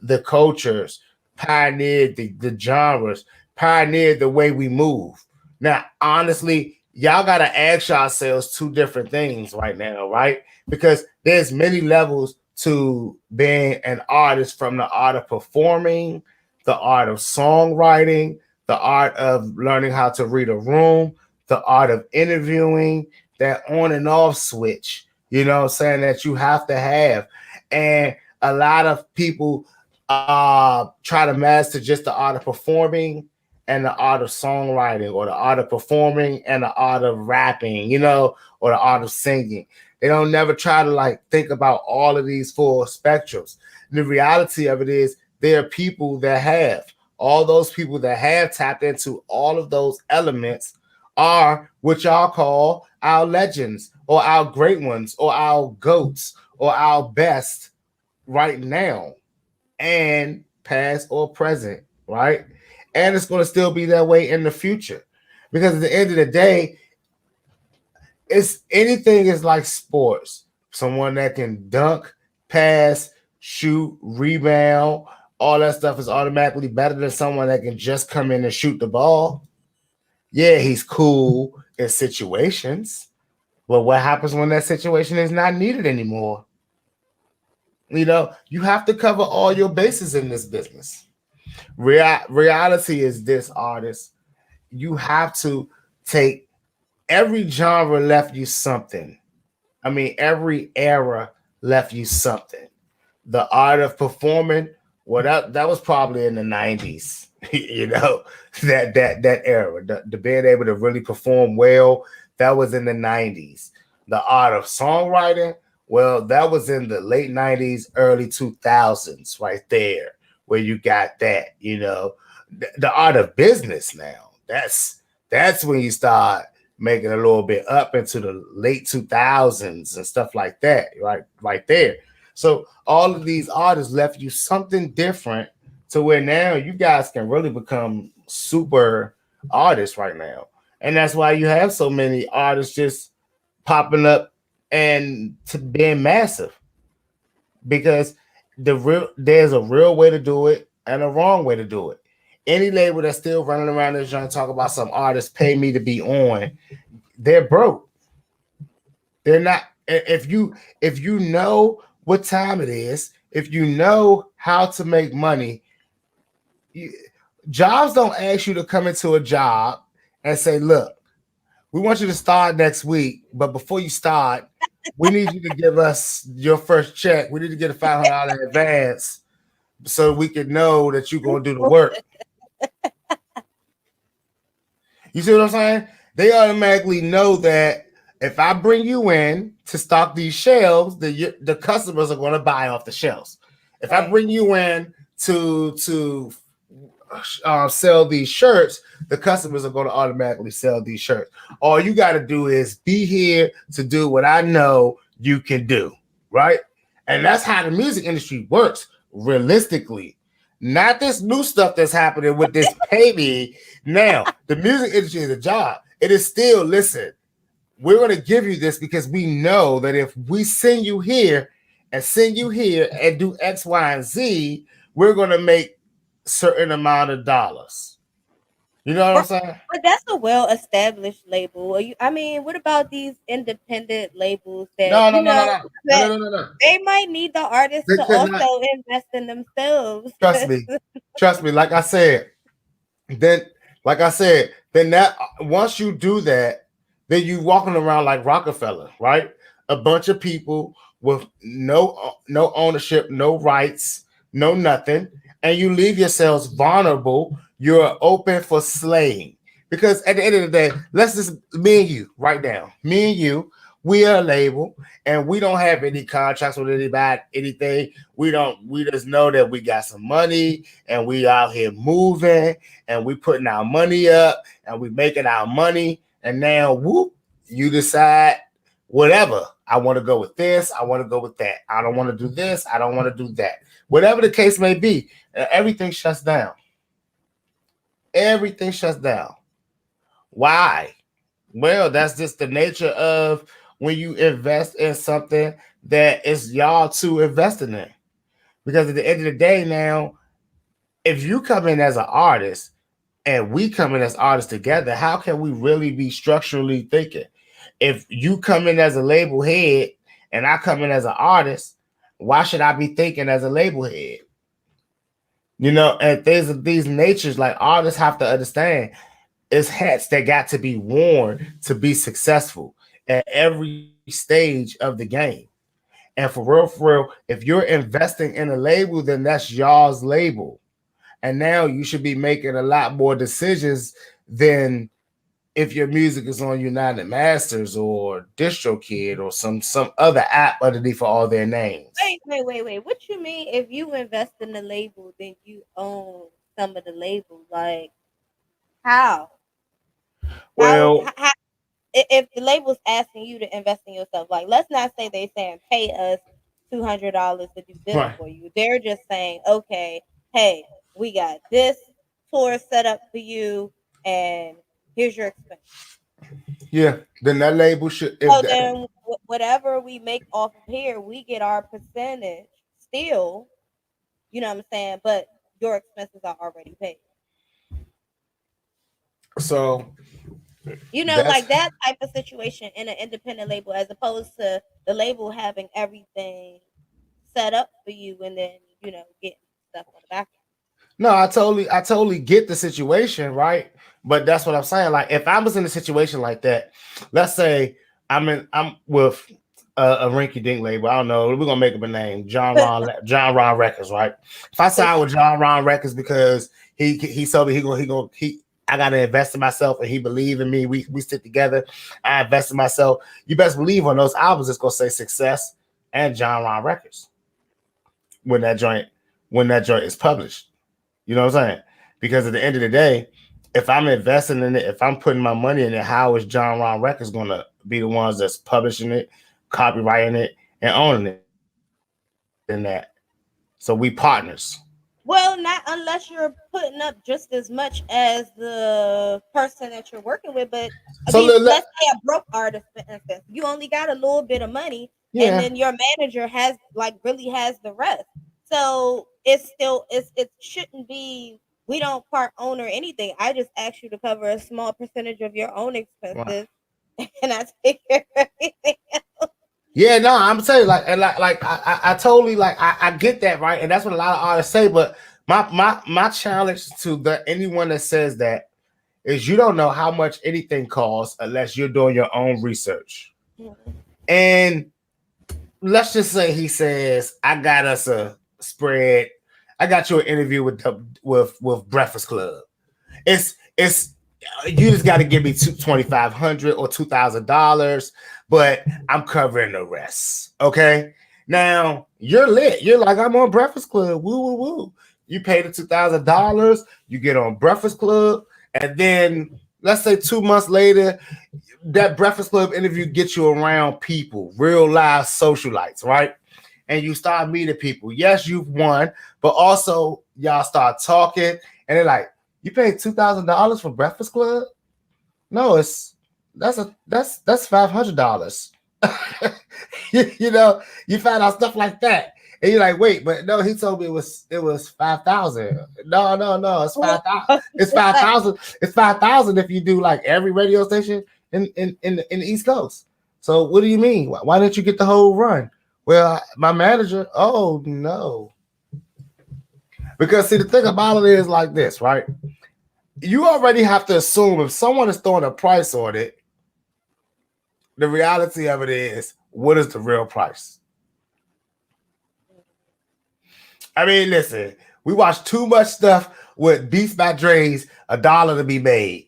S1: the cultures, pioneered the genres, pioneered the way we move. Now, honestly, y'all got to ask yourselves two different things right now, right? Because there's many levels to being an artist, from the art of performing, the art of songwriting, the art of learning how to read a room, the art of interviewing, that on and off switch, saying that you have to have. And a lot of people try to master just the art of performing and the art of songwriting, or the art of performing and the art of rapping, or the art of singing. They don't never try to think about all of these full spectrums. And the reality of it is there are people that have. All those people that have tapped into all of those elements are what y'all call our legends, or our great ones, or our goats, or our best right now, and past or present, right? And it's going to still be that way in the future. Because at the end of the day, anything is like sports. Someone that can dunk, pass, shoot, rebound, all that stuff is automatically better than someone that can just come in and shoot the ball. Yeah, he's cool in situations, but what happens when that situation is not needed anymore? You have to cover all your bases in this business. Reality is this, artist. You have to take every genre left you something. I mean, every era left you something. The art of performing, well, that was probably in the 90s, that era. The being able to really perform well, that was in the 90s. The art of songwriting, well, that was in the late 90s, early 2000s, right there, where you got that, The art of business now, that's when you start making a little bit up into the late 2000s and stuff like that, right there. So all of these artists left you something different to where now you guys can really become super artists right now. And that's why you have so many artists just popping up and to being massive, because there's a real way to do it and a wrong way to do it. Any label that's still running around this trying to talk about some artists pay me to be on, they're broke. They're not. If you know what time it is, if you know how to make money, you, jobs don't ask you to come into a job and say, "Look, we want you to start next week, but before you start, we need you to give us your first check. We need to get a $500 advance so we can know that you're gonna do the work." You see what I'm saying? They automatically know that if I bring you in to stock these shelves, the customers are going to buy off the shelves. If I bring you in to sell these shirts, the customers are going to automatically sell these shirts. All you got to do is be here to do what I know you can do, right? And that's how the music industry works realistically. Not this new stuff that's happening with this pay me. Now, the music industry is a job. It is still, listen, we're going to give you this because we know that if we send you here and do X, Y, and Z, we're going to make certain amount of dollars. You know what I'm saying?
S2: But that's a well-established label. I mean, what about these independent labels that
S1: No.
S2: they might need the artists
S1: They
S2: to
S1: could not.
S2: also invest in themselves?
S1: Trust me. Then, then that once you do that, then you walking around like Rockefeller, right? A bunch of people with no ownership, no rights, no nothing, and you leave yourselves vulnerable. You're open for slaying. Because at the end of the day, let's just me and you right now. Me and you, we are a label and we don't have any contracts with anybody, anything. We just know that we got some money and we out here moving and we putting our money up and we making our money. And now whoop, you decide whatever. I want to go with this, I want to go with that. I don't want to do this, I don't want to do that. Whatever the case may be, everything shuts down. Everything shuts down. Why? Well, that's just the nature of when you invest in something that is y'all two investing in. Because at the end of the day, now, if you come in as an artist and we come in as artists together, how can we really be structurally thinking? If you come in as a label head and I come in as an artist, why should I be thinking as a label head? You know, and things of these natures, like artists have to understand, it's hats that got to be worn to be successful at every stage of the game. And for real, if you're investing in a label, then that's y'all's label. And now you should be making a lot more decisions than if your music is on United Masters or DistroKid or some other app underneath all their names.
S2: Wait. What you mean if you invest in the label, then you own some of the label? Like how?
S1: Well,
S2: How if the label's asking you to invest in yourself, like let's not say they saying pay us $200 to do this
S1: right.
S2: for you. They're just saying, okay, hey, we got this tour set up for you, and here's your expense.
S1: Yeah, then that label should
S2: So then, whatever we make off of here, we get our percentage still. You know what I'm saying? But your expenses are already paid.
S1: so
S2: You know,
S1: that's
S2: like that type of situation in an independent label, as opposed to the label having everything set up for you and then, getting stuff on the back end.
S1: no, I totally get the situation, right? But that's what I'm saying. Like if I was in a situation like that, let's say I'm with a rinky dink label. I don't know. We're gonna make up a name, John Ron Records, right? If I sign with John Ron Records because he told me he I gotta invest in myself and he believe in me. We stick together. I invest in myself. You best believe on those albums it's gonna say Sixxcess and John Ron Records when that joint is published. You know what I'm saying? Because at the end of the day, if I'm investing in it, if I'm putting my money in it, how is John Ron Records going to be the ones that's publishing it, copywriting it, and owning it in that? So we partners.
S2: Well, not unless you're putting up just as much as the person that you're working with. But I
S1: So
S2: mean, let's say a broke artist, for instance, you only got a little bit of money, and
S1: yeah,
S2: then your manager has like really has the rest. So it's still it shouldn't be. We don't part own or anything. I just ask you to cover a small percentage of your own
S1: right.
S2: expenses, and I take care of everything.
S1: Yeah, no, I'm saying like, and like I totally like I get that, right, and that's what a lot of artists say. But my challenge to anyone that says that is you don't know how much anything costs unless you're doing your own research. And let's just say he says, "I got us a spread. I got you an interview with Breakfast Club. It's you just got to give me $2,500 or $2,000, but I'm covering the rest. Okay, now you're lit. You're like, I'm on Breakfast Club. Woo woo woo. You pay the $2,000. You get on Breakfast Club, and then let's say 2 months later, that Breakfast Club interview gets you around people, real live socialites, right? And you start meeting people. Yes, you've won, but also y'all start talking, and they're like, "You paid $2,000 for Breakfast Club? No, that's $500." You know, you find out stuff like that, and you're like, "Wait, but no, he told me it was 5,000. No, it's 5,000. It's 5,000. It's 5,000 if you do like every radio station in the East Coast. So what do you mean? Why didn't you get the whole run?" Well, my manager. Oh no, because see the thing about it is like this, right? You already have to assume if someone is throwing a price on it, the reality of it is, what is the real price? I mean, listen, we watch too much stuff with Beats by Dre's $1 to be made.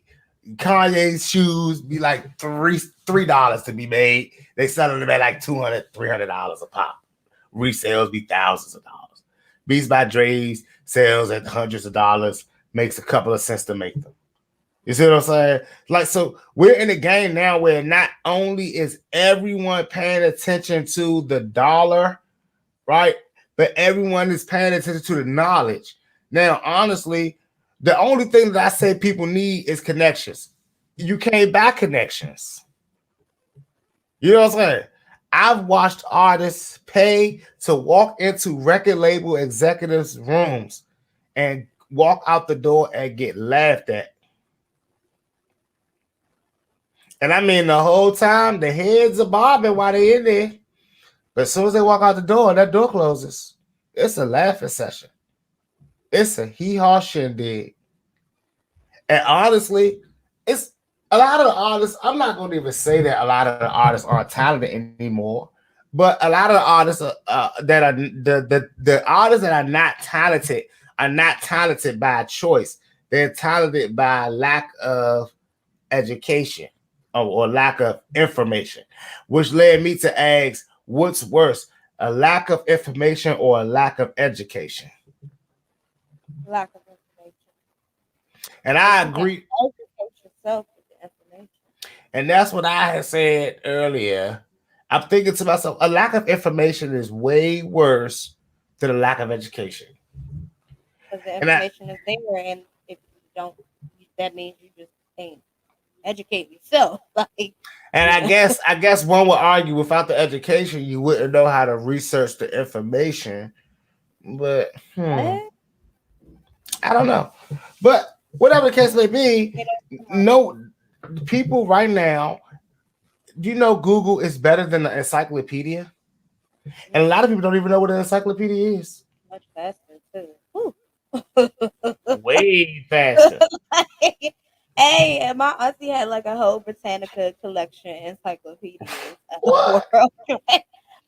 S1: Kanye's shoes be like $3 to be made. They selling them at like $200, $300 a pop. Resales be thousands of dollars. Beats by Dre's sales at hundreds of dollars, makes a couple of cents to make them. You see what I'm saying? Like, so we're in a game now where not only is everyone paying attention to the dollar, right? But everyone is paying attention to the knowledge. Now, honestly, the only thing that I say people need is connections. You can't buy connections. You know what I'm saying? I've watched artists pay to walk into record label executives' rooms and walk out the door and get laughed at. And I mean, the whole time, the heads are bobbing while they're in there. But as soon as they walk out the door, that door closes. It's a laughing session. It's a hee-haw shindig. And honestly, it's a lot of the artists, I'm not going to even say that a lot of the artists aren't talented anymore, but a lot of the artists that are the artists that are not talented by choice. They're talented by lack of education or lack of information, which led me to ask, what's worse, a lack of information or a lack of education?
S2: Lack of information.
S1: And I agree.
S2: Educate yourself with the information.
S1: And that's what I had said earlier. I'm thinking to myself, a lack of information is way worse than a lack of education.
S2: Because the information is there, and if you don't, that means you just can't educate yourself. Like,
S1: and I guess one would argue without the education, you wouldn't know how to research the information. But I don't know. But whatever the case may be, no people right now, you know, Google is better than the encyclopedia. And a lot of people don't even know what an encyclopedia is.
S2: Much faster too.
S1: Way faster.
S2: Hey, my auntie had like a whole Britannica collection encyclopedias.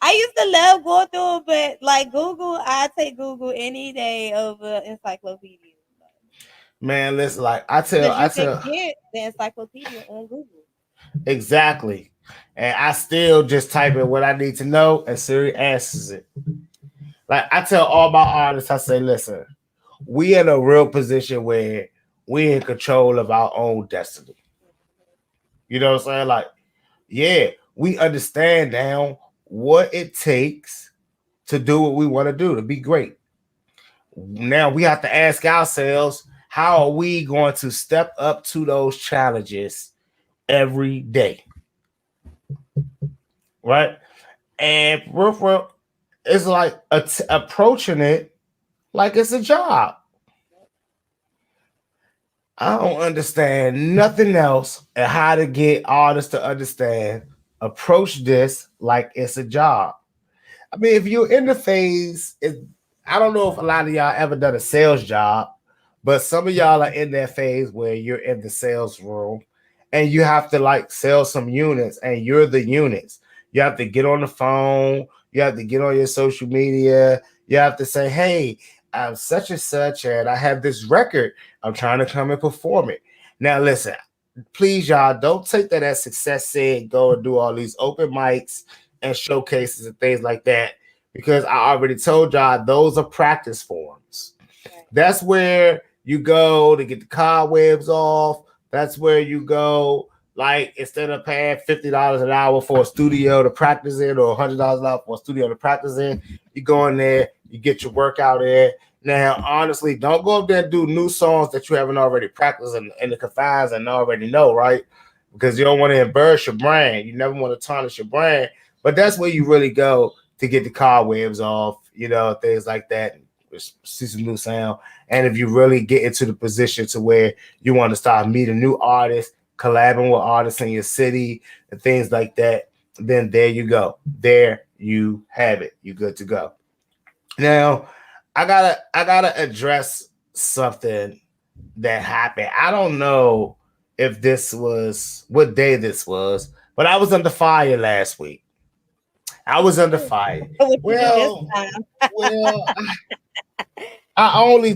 S2: I used to love going through it, but like Google, I take Google any day over encyclopedias.
S1: Man, listen, like I tell
S2: get the encyclopedia on Google.
S1: Exactly. And I still just type in what I need to know and Siri answers it. Like I tell all my artists, I say, listen, we in a real position where we're in control of our own destiny. You know what I'm saying? Like, yeah, we understand now what it takes to do what we want to do, to be great. Now we have to ask ourselves, how are we going to step up to those challenges every day? Right? And it's like approaching it like it's a job. I don't understand nothing else and how to get artists to understand. Approach this like it's a job. I mean, if you're in the phase, I don't know if a lot of y'all ever done a sales job, but some of y'all are in that phase where you're in the sales room and you have to like sell some units and you're the units. You have to get on the phone, you have to get on your social media, you have to say, hey, I'm such and such, and I have this record. I'm trying to come and perform it. Now, listen, please, y'all, don't take that as Sixxcess said, go and do all these open mics and showcases and things like that, because I already told y'all those are practice forums.
S2: Right.
S1: That's where you go to get the cobwebs off. That's where you go, like, instead of paying $50 an hour for a studio to practice in, or $100 an hour for a studio to practice in, you go in there, you get your workout in. Now, honestly, don't go up there and do new songs that you haven't already practiced in the confines and already know, right? Because you don't want to embarrass your brand. You never want to tarnish your brand. But that's where you really go to get the cobwebs off, things like that. See some new sound. And if you really get into the position to where you want to start meeting new artists, collabing with artists in your city and things like that, then there you go. There you have it. You're good to go. Now, I gotta address something that happened. I don't know if this was what day this was, but I was under fire last week. I was under fire.
S2: What you do this
S1: Well,
S2: time?
S1: well, I only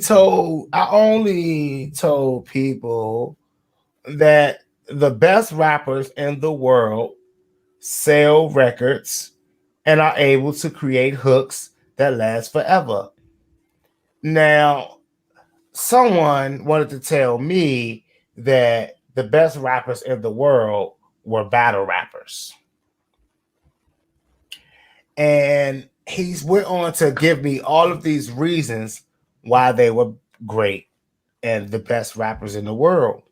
S1: told people that the best rappers in the world sell records and are able to create hooks that last forever. Now, someone wanted to tell me that the best rappers in the world were battle rappers. And he's went on to give me all of these reasons why they were great and the best rappers in the world.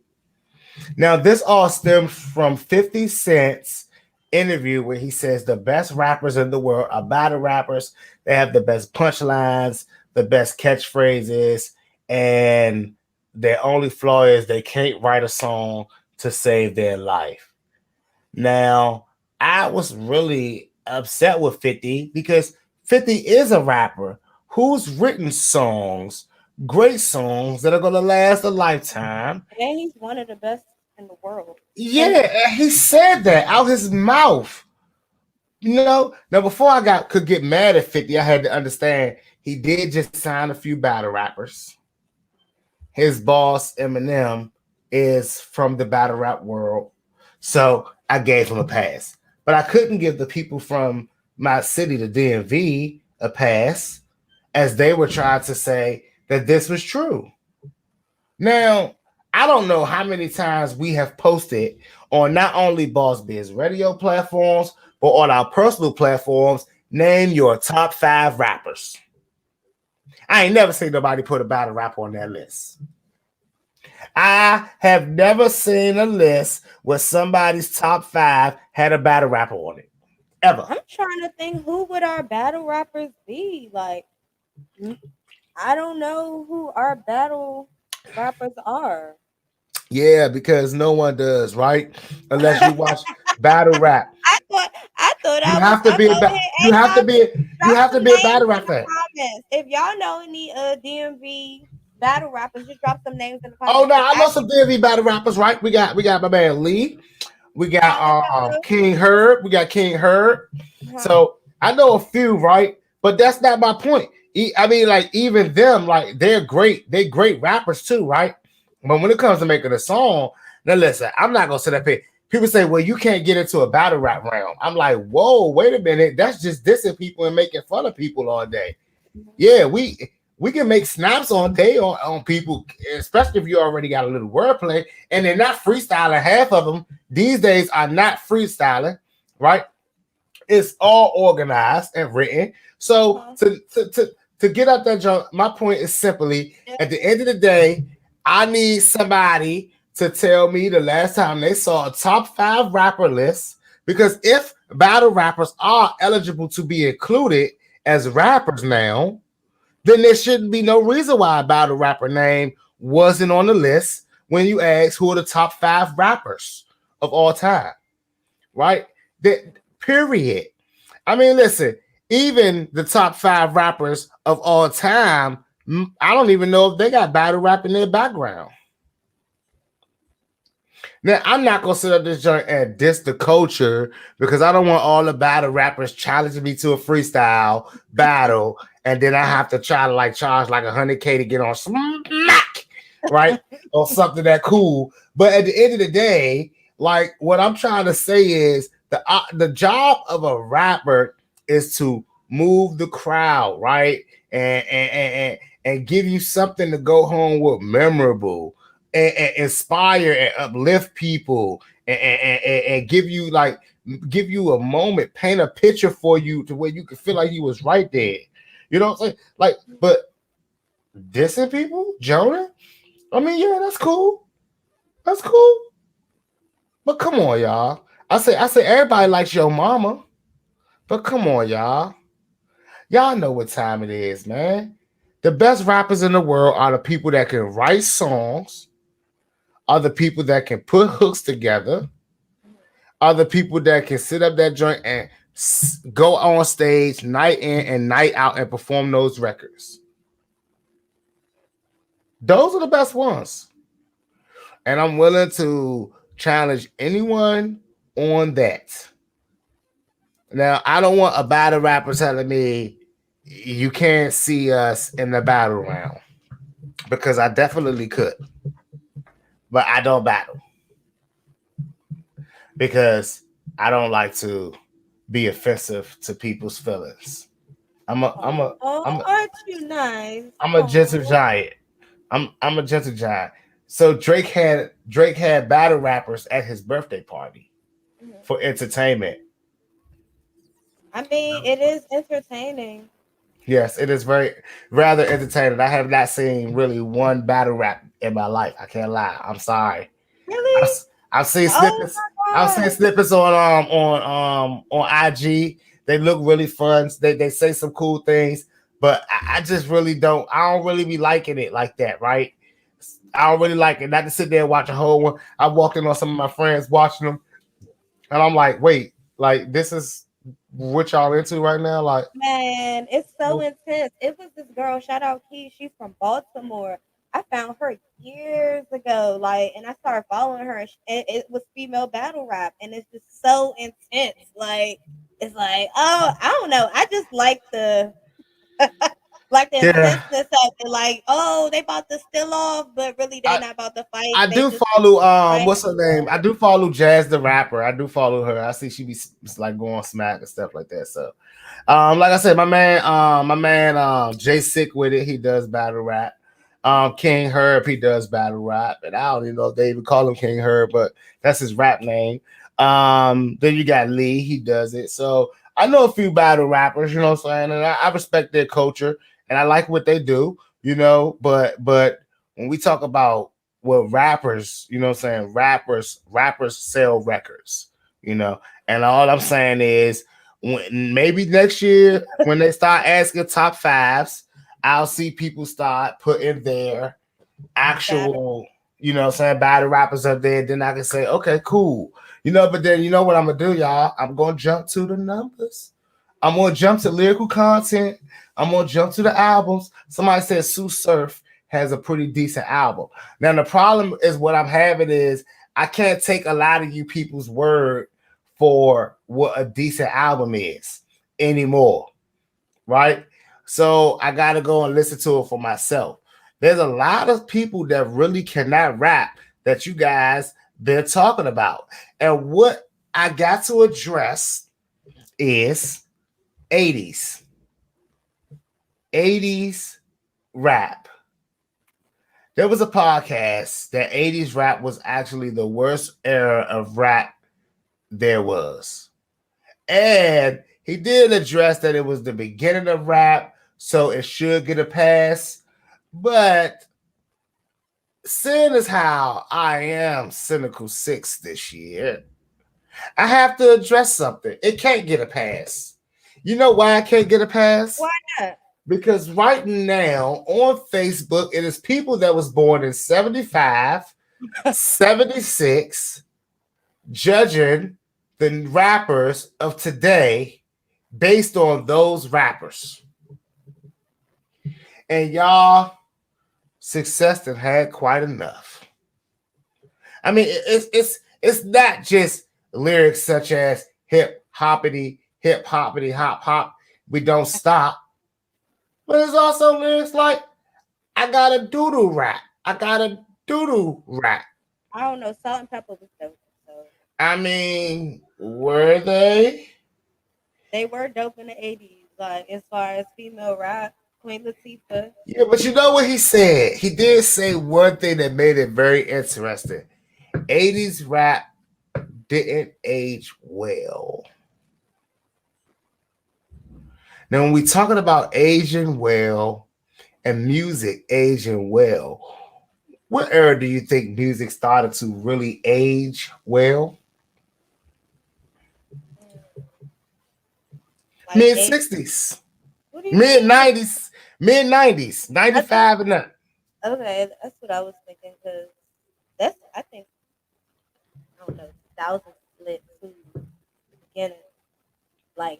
S1: Now, this all stems from 50 Cent's interview where he says the best rappers in the world are battle rappers. They have the best punchlines, the best catchphrases, and their only flaw is they can't write a song to save their life. Now, I was really upset with 50 because 50 is a rapper who's written songs, great songs that are going to last a lifetime.
S2: And he's one of the best in the world.
S1: Yeah, he said that out his mouth. Now before I could get mad at 50, I had to understand he did just sign a few battle rappers. His boss, Eminem, is from the battle rap world. So I gave him a pass. But I couldn't give the people from my city, the DMV, a pass, as they were trying to say that this was true. Now, I don't know how many times we have posted on not only Boss Biz radio platforms, but on our personal platforms, name your top 5 rappers. I ain't never seen nobody put a battle rapper on that list. I have never seen a list where somebody's top 5 had a battle rapper on it. Ever.
S2: I'm trying to think, who would our battle rappers be? Like, I don't know who our battle rappers are.
S1: Yeah, because no one does, right? Unless you watch battle rap.
S2: I thought
S1: You have to be a battle rapper.
S2: If y'all know any DMV battle rappers, just drop some names in the
S1: Oh
S2: comments.
S1: no, I know some DMV battle rappers, right? We got my man Lee. We got King Herb. We got King Herb. So I know a few, right? But that's not my point. I mean, like, even them, like, they're great. They're great rappers too, right? But when it comes to making a song, now listen, I'm not gonna sit up here. People say, well, you can't get into a battle rap realm. I'm like, whoa, wait a minute. That's just dissing people and making fun of people all day. Yeah, We can make snaps on day on people, especially if you already got a little wordplay, and they're not freestyling. Half of them these days are not freestyling, right? It's all organized and written. So
S2: Uh-huh.
S1: to get out that junk, my point is simply at the end of the day, I need somebody to tell me the last time they saw a top 5 rapper list. Because if battle rappers are eligible to be included as rappers now, then there shouldn't be no reason why a battle rapper name wasn't on the list when you ask who are the top 5 rappers of all time, right? That period. I mean, listen, even the top 5 rappers of all time, I don't even know if they got battle rap in their background. Now, I'm not gonna sit up this joint and diss the culture because I don't want all the battle rappers challenging me to a freestyle battle, and then I have to try to like charge like 100K to get on smack, right? Or something that cool. But at the end of the day, like what I'm trying to say is the job of a rapper is to move the crowd, right? And give you something to go home with memorable and inspire and uplift people and give you like give you a moment, paint a picture for you to where you can feel like you was right there. You know what I'm saying? Like, but dissing people, Jonah. I mean, yeah, that's cool. That's cool. But come on, y'all. I say everybody likes your mama. But come on, y'all. Y'all know what time it is, man. The best rappers in the world are the people that can write songs, are the people that can put hooks together, are the people that can sit up that joint and go on stage night in and night out and perform those records. Those are the best ones. And I'm willing to challenge anyone on that. Now, I don't want a battle rapper telling me you can't see us in the battle round because I definitely could, but I don't battle because I don't like to be offensive to people's feelings. I'm a I'm a
S2: Oh,
S1: I'm a,
S2: aren't you nice?
S1: I'm a gentle
S2: Oh.
S1: giant. I'm a gentle giant. So Drake had battle rappers at his birthday party
S2: Mhm.
S1: for entertainment.
S2: I mean, it is entertaining.
S1: Yes, it is very rather entertaining. I have not seen really one battle rap in my life. I can't lie. I'm sorry. I've,
S2: Really?
S1: I've seen
S2: Oh
S1: snippets. I've
S2: my
S1: seen
S2: god.
S1: snippets on IG. They look really fun. They say some cool things, but I just really don't. I don't really be liking it like that, right? I don't really like it. Not to sit there and watch a whole one. I walked in on some of my friends watching them, and I'm like, wait, like this is what y'all into right now? Like,
S2: Man, it's so intense. It was this girl, shout out Key, she's from Baltimore. I found her years ago, like, and I started following her. And it was female battle rap, and it's just so intense. Like, it's like, oh, I don't know. I just like the
S1: yeah,
S2: intenseness of it. Like, oh, they about to still off, but really they
S1: I
S2: not about to fight.
S1: I
S2: They
S1: do
S2: just
S1: follow
S2: fight.
S1: what's her name? I do follow Jazz the rapper. I do follow her. I see she be like going smack and stuff like that. So like I said, my man, Jay Sick with it. He does battle rap. King Herb, he does battle rap, and I don't even know if they even call him King Herb, but that's his rap name. Then you got Lee, he does it. So I know a few battle rappers, you know what I'm saying, and I respect their culture and I like what they do, you know. But when we talk about what rappers, you know what I'm saying, rappers sell records, you know, and all I'm saying is when maybe next year when they start asking top fives, I'll see people start putting their
S2: Battle.
S1: actual, you know what I'm saying, battle rappers up there. Then I can say, okay, cool. You know, but then you know what I'm gonna do, y'all? I'm gonna jump to the numbers. I'm gonna jump to lyrical content. I'm gonna jump to the albums. Somebody said Sue Surf has a pretty decent album. Now the problem is what I'm having is I can't take a lot of you people's word for what a decent album is anymore, right? So I gotta go and listen to it for myself. There's a lot of people that really cannot rap that you guys been talking about. And what I got to address is 80s. 80s rap. There was a podcast that 80s rap was actually the worst era of rap there was. And he did address that it was the beginning of rap, so it should get a pass. But seeing as how I am cynical six this year, I have to address something. It can't get a pass. You know why I can't get a pass?
S2: Why not?
S1: Because right now on Facebook, it is people that was born in 75, 76, judging the rappers of today based on those rappers. And y'all, Sixxcess have had quite enough. I mean, it's not just lyrics such as hip hoppity, hop hop, we don't stop. But it's also lyrics like I got a doodle rap. I got a doodle rap.
S2: I don't know. Salt and Pepper was dope. So
S1: I mean, were they?
S2: they were dope in the 80s. Like as far as female rap, Queen Latifah.
S1: Yeah, but you know what he said? He did say one thing that made it very interesting. 80s rap didn't age well. Now, when we talking about aging well and music aging well, what era do you think music started to really age well?
S2: Like
S1: Mid
S2: eight.
S1: 60s,
S2: What do you
S1: mid
S2: mean?
S1: 90s, mid 90s,
S2: I think
S1: 95 and up.
S2: okay, that's what I was thinking because that's I think I don't know 2000 split to the beginning like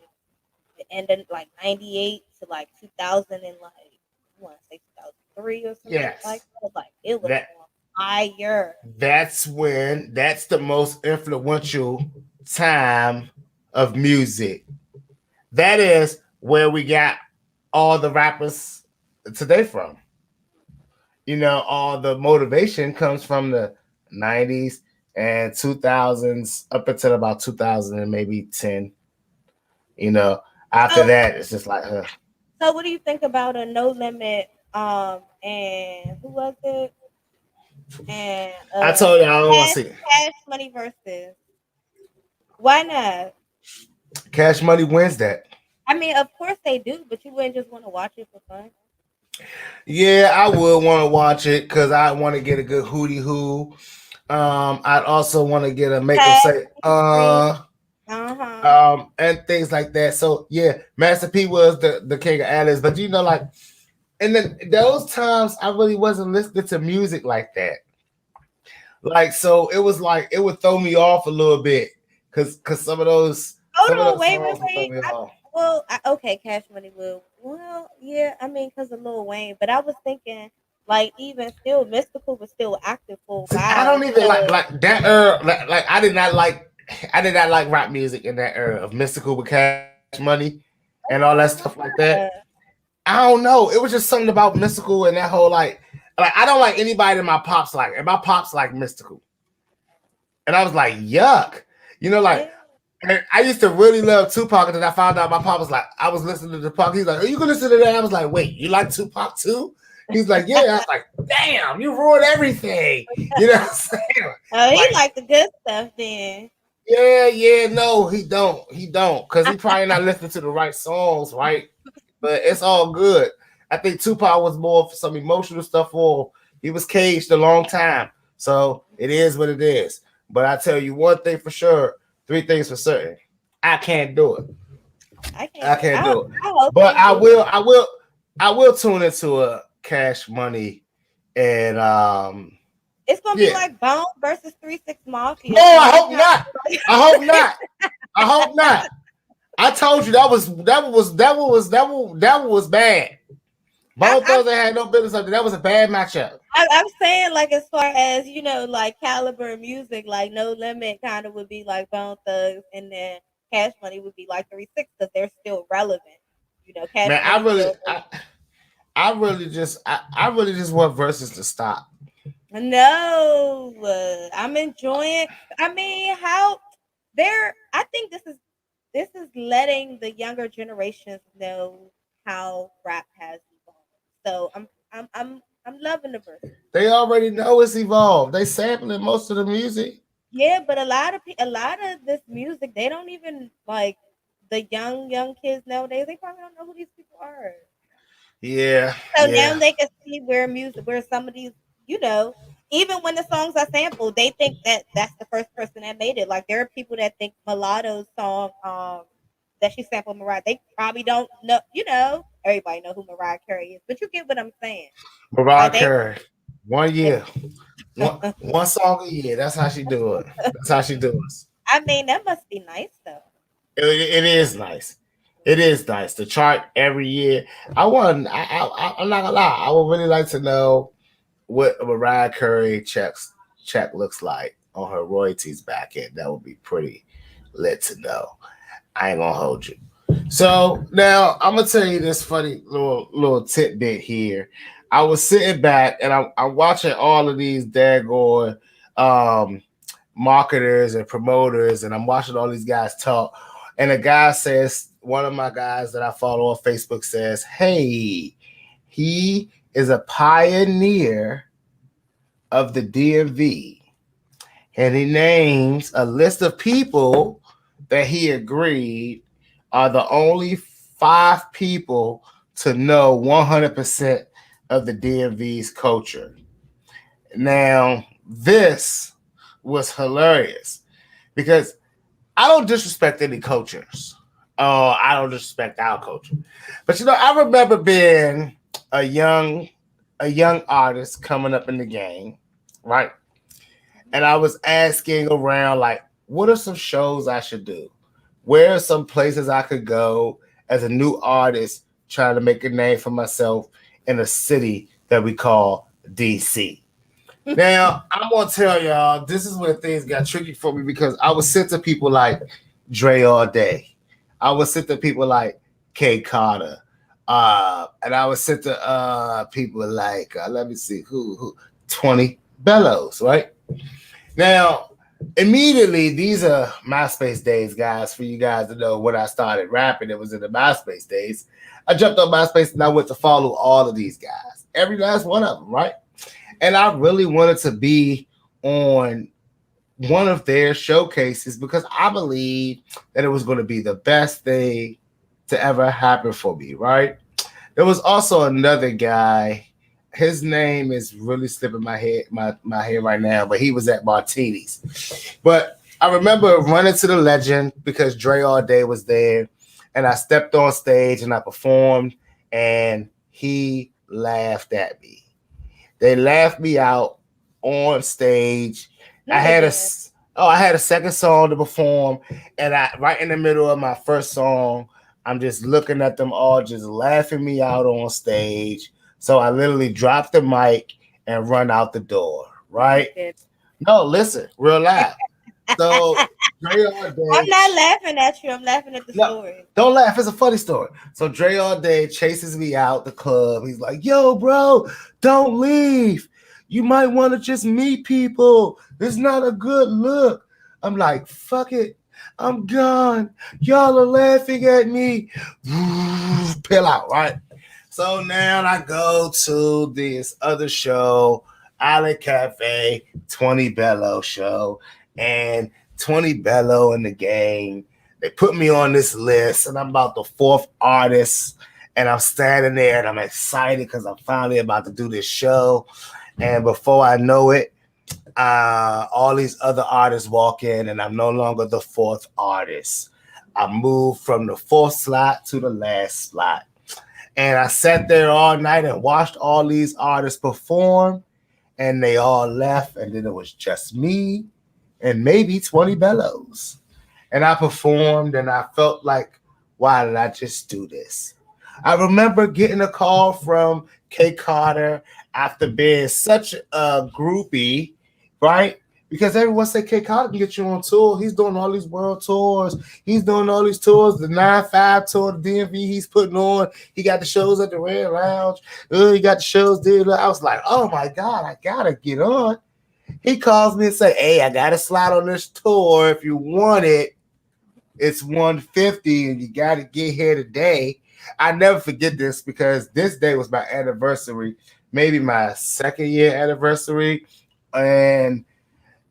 S2: the ending like 98 to like 2000 and like I want to say 2003 or some shit like
S1: Yes.
S2: that. Like it was
S1: That
S2: on fire.
S1: that's the most influential time of music. That is where we got all the rappers today from. You know, all the motivation comes from the 90s and 2000s up until about 2000 and maybe 10. You know, after
S2: So
S1: that, it's just like,
S2: so what do you think about a No Limit and who was it? And
S1: I told you I don't want
S2: Cash
S1: to see it.
S2: Cash Money versus why not?
S1: Cash Money wins that.
S2: I mean, of course they do, but you wouldn't just want to watch it for fun.
S1: Yeah, I would want to watch it because I want to get a good hootie hoo. I'd also want to get a make them
S2: Cash
S1: say
S2: Money, uh-huh.
S1: and things like that. So yeah, Master P was the king of Alice, but you know, like, and then those times I really wasn't listening to music like that. Like, so it was like it would throw me off a little bit because some of
S2: Hold on,
S1: those
S2: wait, wait,
S1: songs would throw
S2: wait.
S1: me off.
S2: Okay, Cash Money will. Well, yeah, I mean, because of Lil Wayne, but I was thinking, like, even still, Mystical was still active for a
S1: See, I don't
S2: while.
S1: even
S2: So,
S1: like that era. Like I did not like rap music in that era of Mystical with Cash Money and all that stuff like that.
S2: uh,
S1: I don't know. It was just something about Mystical and that whole like I don't like anybody in my pops like, and my pops like Mystical, and I was like, yuck. You know, like
S2: yeah,
S1: and I used to really love Tupac, and then I found out my pop was like, I was listening to Tupac. He's like, are you gonna listen to that? I was like, wait, you like Tupac too? He's like, yeah. I was like, damn, you ruined everything. You know what I'm saying?
S2: oh, he
S1: Like,
S2: liked the good stuff then.
S1: yeah, no, he don't, because he probably not listening to the right songs, right? But it's all good. I think Tupac was more for some emotional stuff, or he was caged a long time, so it is what it is. But I tell you one thing for sure, three things for certain: I can't do it.
S2: I can't
S1: I
S2: do it.
S1: can't do it.
S2: I hope
S1: But
S2: they
S1: I
S2: do.
S1: will, I will, I will tune into a Cash Money and
S2: It's gonna be
S1: yeah.
S2: like Bone versus 3 6 Mafia.
S1: No,
S2: So
S1: I
S2: it's
S1: hope
S2: not.
S1: not. I hope not. I hope not. I told you that was bad.
S2: I'm,
S1: Both
S2: I'm
S1: those that had no business up there. That was a bad matchup.
S2: I'm saying like as far as like caliber of music, like No Limit kind of would be like Bone Thugs, and then Cash Money would be like 3 6 because they're still relevant. Cash
S1: Man, I
S2: Money
S1: really
S2: still.
S1: I really just want verses to stop.
S2: No, I'm enjoying. I mean, how they're. I think this is letting the younger generations know how rap has evolved. So I'm loving the verse.
S1: They already know it's evolved. They sampling most of the music.
S2: Yeah, but a lot of this music, they don't even like the young kids nowadays. They probably don't know who these people are.
S1: Yeah,
S2: So now
S1: yeah.
S2: they can see where some of these, you know, even when the songs are sampled, they think that that's the first person that made it. Like there are people that think Mulatto's song, that she sampled Mariah. They probably don't know. You know, everybody know who Mariah Carey is, but you get what I'm saying.
S1: Mariah
S2: Like they,
S1: Carey, 1 year, one song a year. That's how she do it. That's how she do it.
S2: I mean, that must be nice though.
S1: It is nice. It is nice to chart every year. I'm not gonna lie. I would really like to know what Mariah Carey check looks like on her royalties back end. That would be pretty lit to know. I ain't gonna hold you. So now I'm gonna tell you this funny little tidbit here. I was sitting back and I'm watching all of these daggone um, marketers and promoters, and I'm watching all these guys talk. And a guy says, one of my guys that I follow on Facebook says, "Hey, he is a pioneer of the DMV." And he names a list of people that he agreed are the only 5 people to know 100% of the DMV's culture. Now, this was hilarious because I don't disrespect any cultures. I don't disrespect our culture. But I remember being a young artist coming up in the game, right? And I was asking around, like, what are some shows I should do? Where are some places I could go as a new artist trying to make a name for myself in a city that we call DC? Now, I'm going to tell y'all, this is where things got tricky for me because I would sit to people like Dre all day. I would sit to people like K Carter. And I would sit to people like, let me see, who 20 Bellows, right? Now, immediately, these are MySpace days, guys. For you guys to know, when I started rapping, it was in the MySpace days. I jumped on MySpace and I went to follow all of these guys, every last one of them, right? And I really wanted to be on one of their showcases because I believed that it was going to be the best thing to ever happen for me, right? There was also another guy. His name is really slipping my head right now, but he was at Martini's. But I remember running to the legend because Dre All Day was there, and I stepped on stage and I performed, and he laughed at me. They laughed me out on stage.
S2: No, they didn't.
S1: I had a second song to perform, and I right in the middle of my first song, I'm just looking at them all just laughing me out on stage. So I literally dropped the mic and run out the door.
S2: No, you
S1: Right?
S2: did.
S1: No, listen, real loud. So Dre All
S2: I'm
S1: Day.
S2: not laughing at you. I'm laughing at the
S1: No,
S2: story.
S1: don't laugh. It's a funny story. So Dre All Day chases me out the club. He's like, "Yo, bro, don't leave. You might want to just meet people. It's not a good look." I'm like, "Fuck it. I'm gone. Y'all are laughing at me." Pill out, right? So now I go to this other show, Island Cafe, 20 Bello show, and 20 Bello in the game. They put me on this list, and I'm about the 4th artist, and I'm standing there, and I'm excited because I'm finally about to do this show. And before I know it, all these other artists walk in, and I'm no longer the 4th artist. I moved from the 4th slot to the last slot. And I sat there all night and watched all these artists perform, and they all left, and then it was just me and maybe 20 Bellows. And I performed, and I felt like, why did I just do this? I remember getting a call from K Carter after being such a groupie, right? Because everyone said K Carter can get you on tour. He's doing all these world tours. He's doing all these tours. The 9-5 tour, the DMV he's putting on. He got the shows at the Red Lounge. He got the shows there. I was like, oh my God, I gotta get on. He calls me and say, "Hey, I got a slot on this tour. If you want it, it's 150 and you got to get here today." I never forget this because this day was my anniversary maybe my second year anniversary. And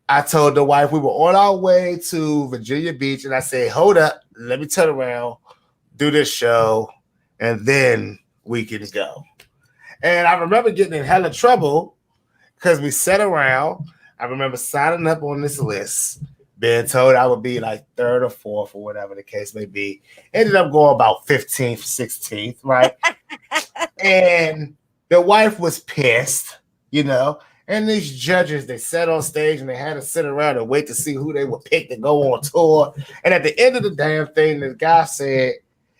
S1: I told the wife we were on our way to Virginia Beach, and I said, "Hold up, let me turn around, do this show, and then we can go." And I remember getting in hella trouble because we sat around. I remember signing up on this list, being told I would be like third or fourth or whatever the case may be. Ended up going about 15th, 16th, right? And the wife was pissed, you know. And these judges, they sat on stage and they had to sit around and wait to see who they would pick to go on tour. And at the end of the damn thing, the guy said,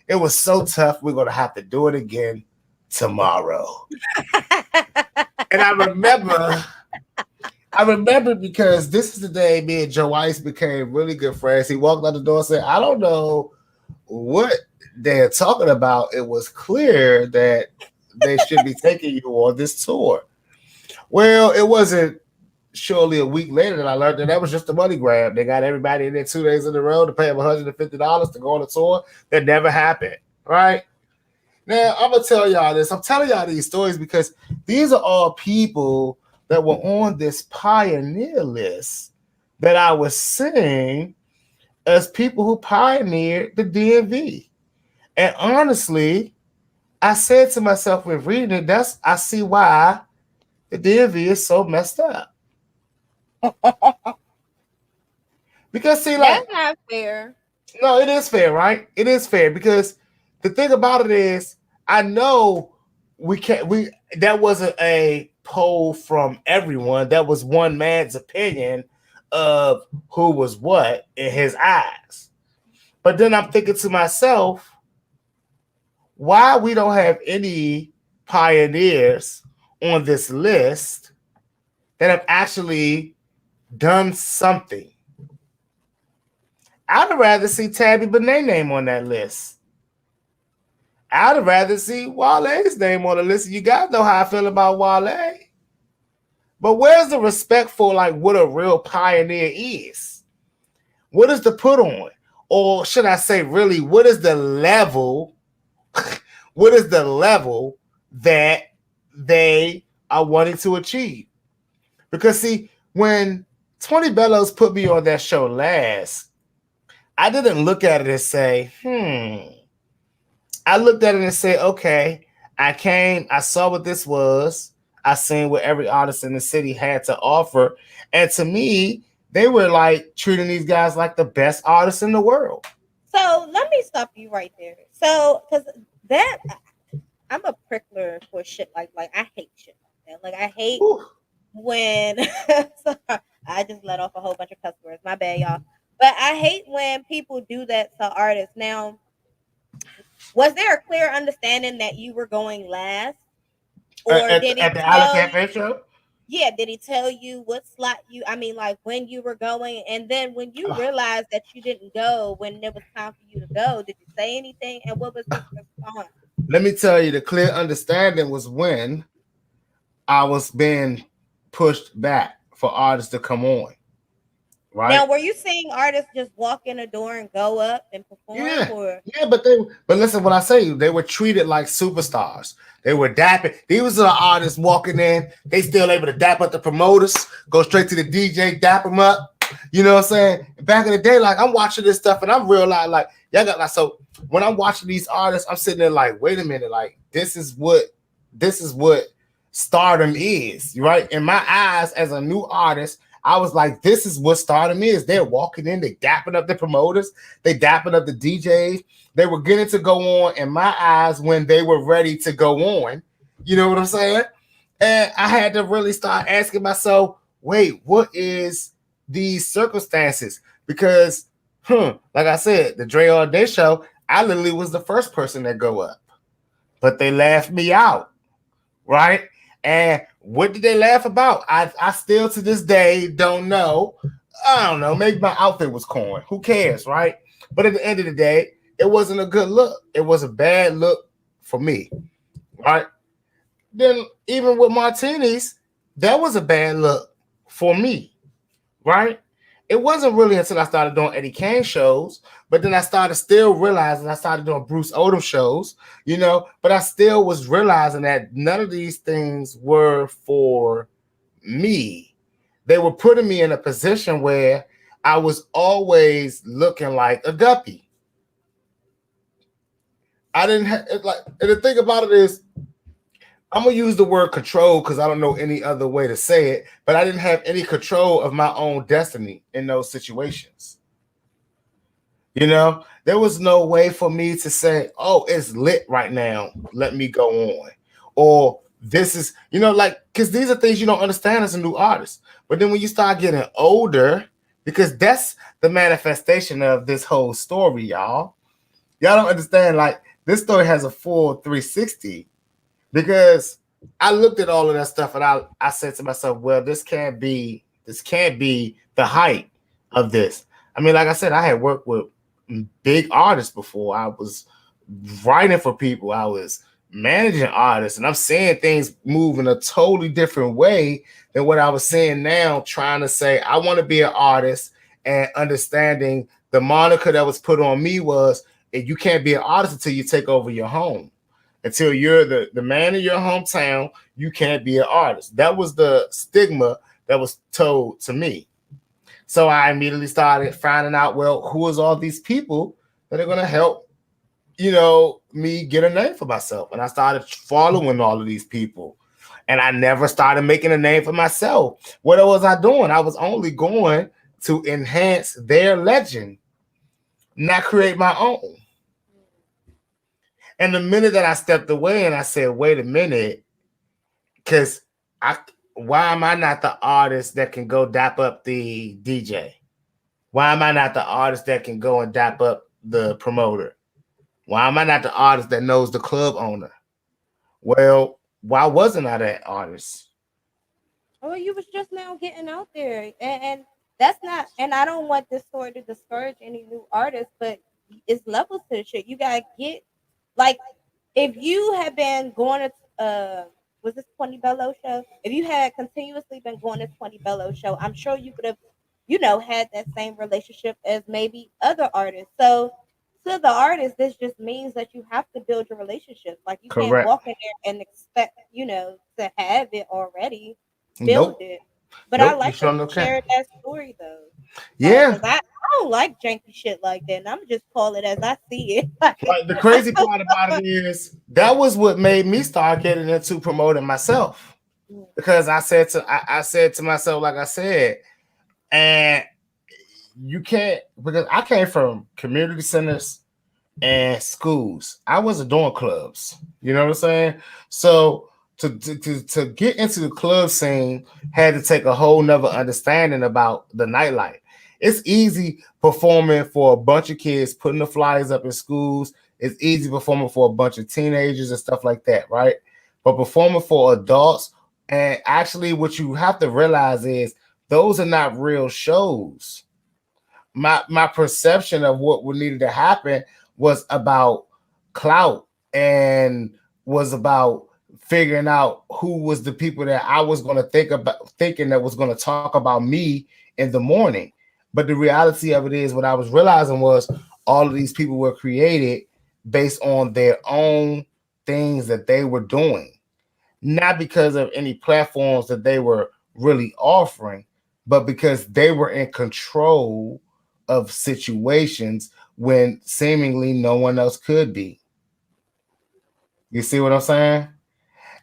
S1: "It was so tough, we're going to have to do it again tomorrow." And I remember because this is the day me and Joe Ice became really good friends. He walked out the door and said, "I don't know what they're talking about. It was clear that they should be taking you on this tour." Well, it wasn't surely a week later that I learned that was just a money grab. They got everybody in there 2 days in a row to pay them $150 to go on a tour. That never happened, right? Now, I'm going to tell y'all this. I'm telling y'all these stories because these are all people that were on this pioneer list that I was seeing as people who pioneered the DMV. And honestly, I said to myself when reading it, I see why the DMV is so messed up. Because see, like,
S2: That's not fair.
S1: no, it is fair, right? It is fair because the thing about it is, I know we can't. That wasn't a poll from everyone. That was one man's opinion of who was what in his eyes. But then I'm thinking to myself, why we don't have any pioneers on this list that have actually done something. I'd rather see Tabby Benet name on that list. I'd rather see Wale's name on the list. You guys know how I feel about Wale. But where's the respect for like what a real pioneer is? What is the put on? Or should I say really, what is the level? What is the level that they are wanting to achieve? Because see, when Tony Bellows put me on that show last, I didn't look at it and say, I looked at it and said, okay, I saw what this was. I seen what every artist in the city had to offer. And to me, they were like treating these guys like the best artists in the world.
S2: So let me stop you right there. So, because that, I'm a prickler for shit like I hate shit like that. Like I hate when sorry, I just let off a whole bunch of cuss words. My bad, y'all. But I hate when people do that to artists. Now, was there a clear understanding that you were going last, or did he
S1: at the Island
S2: tell
S1: Cafe show?
S2: Yeah, did he tell you what slot you? I mean, like when you were going, and then when you realized that you didn't go when it was time for you to go, did you say anything? And what was his response?
S1: Let me tell you, the clear understanding was when I was being pushed back for artists to come on. Right.
S2: Now, were you seeing artists just walk in the door and go up and perform?
S1: Yeah, but listen, when I say they were treated like superstars. They were dapping. These are the artists walking in. They still able to dap up the promoters, go straight to the DJ, dap them up. You know what I'm saying? Back in the day, like I'm watching this stuff and I'm realizing like y'all got like so when I'm watching these artists, I'm sitting there like, wait a minute, like this is what stardom is, right? In my eyes, as a new artist, I was like, this is what stardom is. They're walking in, they dapping up the promoters, they dapping up the DJs. They were getting to go on in my eyes when they were ready to go on. You know what I'm saying? And I had to really start asking myself, wait, what is these circumstances? Because, like I said, the Dre All Day show, I literally was the first person that go up. But they laughed me out, right? And what did they laugh about? I still to this day don't know. I don't know. Maybe my outfit was corn. Who cares, right? But at the end of the day, it wasn't a good look. It was a bad look for me, right? Then even with Martinis, that was a bad look for me, right? it wasn't really until I started doing Eddie Kane shows, but then I started still realizing I started doing Bruce Odom shows, but I still was realizing that none of these things were for me. They were putting me in a position where I was always looking like a guppy. I didn't have like, and the thing about it is, I'm gonna use the word control because I don't know any other way to say it, but I didn't have any control of my own destiny in those situations. There was no way for me to say, "Oh, it's lit right now. Let me go on," or this is, like, because these are things you don't understand as a new artist. But then when you start getting older, because that's the manifestation of this whole story, y'all. Y'all don't understand. Like, this story has a full 360 because I looked at all of that stuff and I said to myself, well, this can't be the height of this. I mean, like I said, I had worked with big artists before. I was writing for people. I was managing artists, and I'm seeing things move in a totally different way than what I was seeing now, trying to say I want to be an artist and understanding the moniker that was put on me was, you can't be an artist until you take over your home. Until you're the man in your hometown, you can't be an artist. That was the stigma that was told to me. So I immediately started finding out, well, who is all these people that are going to help, me get a name for myself? And I started following all of these people. And I never started making a name for myself. What was I doing? I was only going to enhance their legend, not create my own. And the minute that I stepped away and I said, wait a minute, because why am I not the artist that can go dap up the DJ? Why am I not the artist that can go and dap up the promoter? Why am I not the artist that knows the club owner? Well, why wasn't I that artist?
S2: Oh, you was just now getting out there, and that's not. And I don't want this story to discourage any new artists, but it's levels to the shit. You gotta get like if you had been going to was this 20 Bello show? If you had continuously been going to 20 Bello show, I'm sure you could have, had that same relationship as maybe other artists. So to the artist, this just means that you have to build your relationships. Like you can't
S1: Correct.
S2: walk in there and expect, to have it already. Build
S1: Nope.
S2: it. But I
S1: Nope. You
S2: like that
S1: sure no
S2: you
S1: can.
S2: shared that story though. Like,
S1: Yeah.
S2: cause I don't like janky shit like that. And I'm just call it as I see it. Like,
S1: Like, the crazy part about it is that was what made me start getting into promoting myself. Because I said to myself, like I said, and you can't, because I came from community centers and schools. I wasn't doing clubs. You know what I'm saying? So to get into the club scene had to take a whole nother understanding about the nightlife. It's easy performing for a bunch of kids, putting the flyers up in schools. It's easy performing for a bunch of teenagers and stuff like that, right? But performing for adults, and actually what you have to realize is those are not real shows. My perception of what would needed to happen was about clout, and was about figuring out who was the people that I was going to thinking that was going to talk about me in the morning. But the reality of it is, what I was realizing was all of these people were created based on their own things that they were doing, not because of any platforms that they were really offering, but because they were in control of situations when seemingly no one else could be. You see what I'm saying?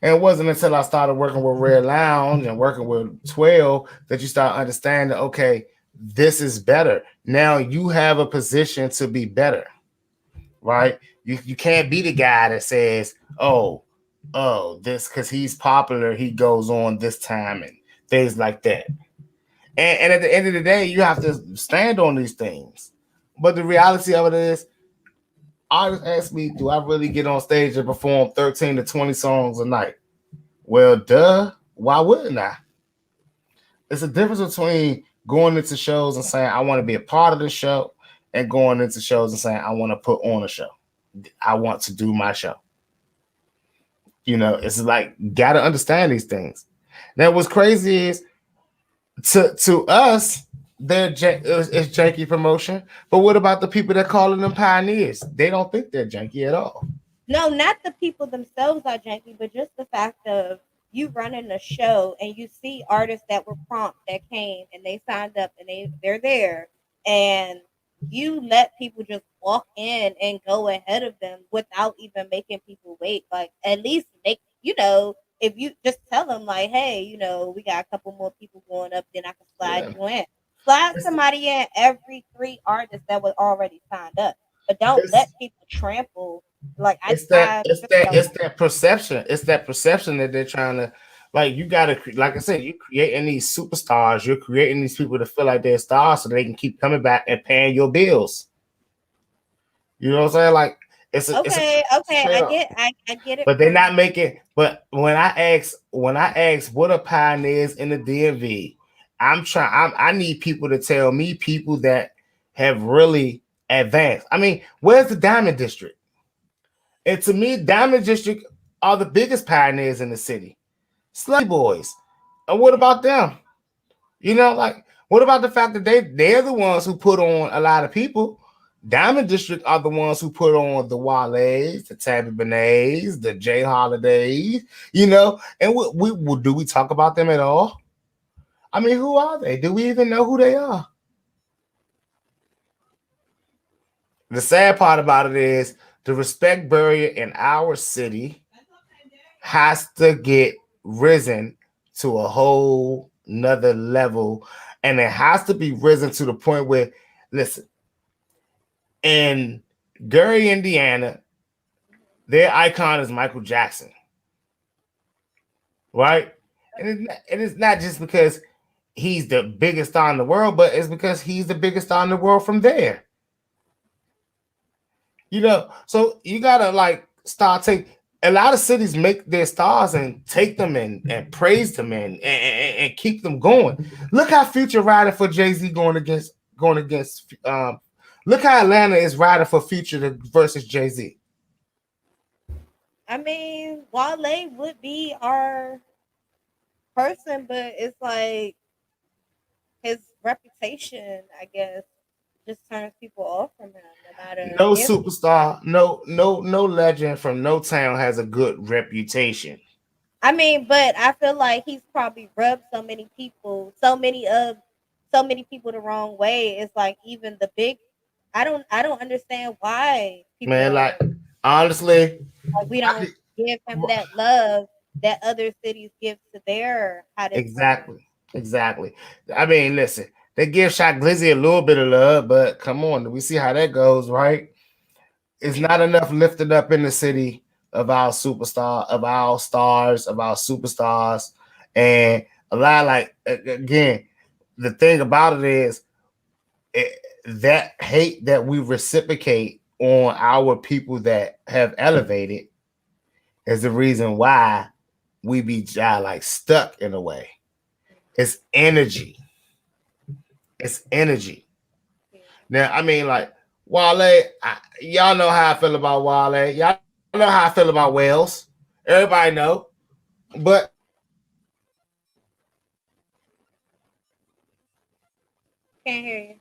S1: And it wasn't until I started working with Red Lounge and working with 12 that you start understanding, okay, this is better. Now you have a position to be better, right? You can't be the guy that says, this because he's popular, he goes on this time and things like that. And at the end of the day, you have to stand on these things. But the reality of it is, artists ask me, do I really get on stage and perform 13 to 20 songs a night? Well, duh. Why wouldn't I? It's a difference between going into shows and saying, I want to be a part of the show, and going into shows and saying, I want to put on a show. I want to do my show. It's like, gotta understand these things. Now, what's crazy is to us, it's janky promotion. But what about the people that calling them pioneers? They don't think they're janky at all.
S2: No, not the people themselves are janky, but just the fact of you running a show and you see artists that were prompt that came and they signed up and they're there, and you let people just walk in and go ahead of them without even making people wait. Like, at least make, if you just tell them like, hey, we got a couple more people going up, then I can slide
S1: Yeah.
S2: you in. Slide
S1: It's,
S2: somebody in every three artists that was already signed up, but don't let
S1: it's
S2: people trample. Like,
S1: it's that
S2: I
S1: it's
S2: just
S1: that
S2: don't.
S1: it's that perception. It's that perception that they're trying to, like, you gotta, like I said, you're creating these superstars, you're creating these people to feel like they're stars so they can keep coming back and paying your bills. You know what I'm saying? Like, it's a
S2: Okay, okay,
S1: straight up.
S2: I get it
S1: But they're
S2: from.
S1: not making. But when I ask what are pioneers in the DMV, I need people to tell me people that have really advanced. I mean, where's the Diamond District? And to me, Diamond District are the biggest pioneers in the city. Slutty Boys. And what about them? Like, what about the fact that they're the ones who put on a lot of people? Diamond District are the ones who put on the Wale's, the Tabby Benets, the Jay Holidays, and do we talk about them at all? I mean, who are they? Do we even know who they are? The sad part about it is the respect barrier in our city has to get risen to a whole nother level. And it has to be risen to the point where, listen, in Gary, Indiana, their icon is Michael Jackson, right? And it's not just because he's the biggest star in the world, but it's because he's the biggest star in the world from there. So you gotta like start take a lot of cities make their stars and take them and praise them and keep them going. Look how Future riding for Jay-Z going against look how Atlanta is riding for Future versus Jay-Z.
S2: I mean, Wale would be our person, but it's like his reputation, I guess, just turns people off from him, no matter
S1: No
S2: if.
S1: superstar, no legend from no town has a good reputation.
S2: I mean, but I feel like he's probably rubbed so many people the wrong way. It's like even the big. I don't understand why people
S1: Man,
S2: don't
S1: like, honestly,
S2: like we
S1: I
S2: don't
S1: could,
S2: give him that love that other cities give to their hottest rappers.
S1: exactly, exactly. I mean, listen, they give Shot Glizzy a little bit of love, but come on, we see how that goes, right? It's not enough lifted up in the city of our stars, of our superstars, and a lot, like, again, the thing about it is, it, that hate that we reciprocate on our people that have elevated is the reason why we be like stuck in a way. It's energy. It's energy. Now, I mean, like, Wale, y'all know how I feel about Wale. Y'all know how I feel about Wales. Everybody know. But
S2: Can't hear you.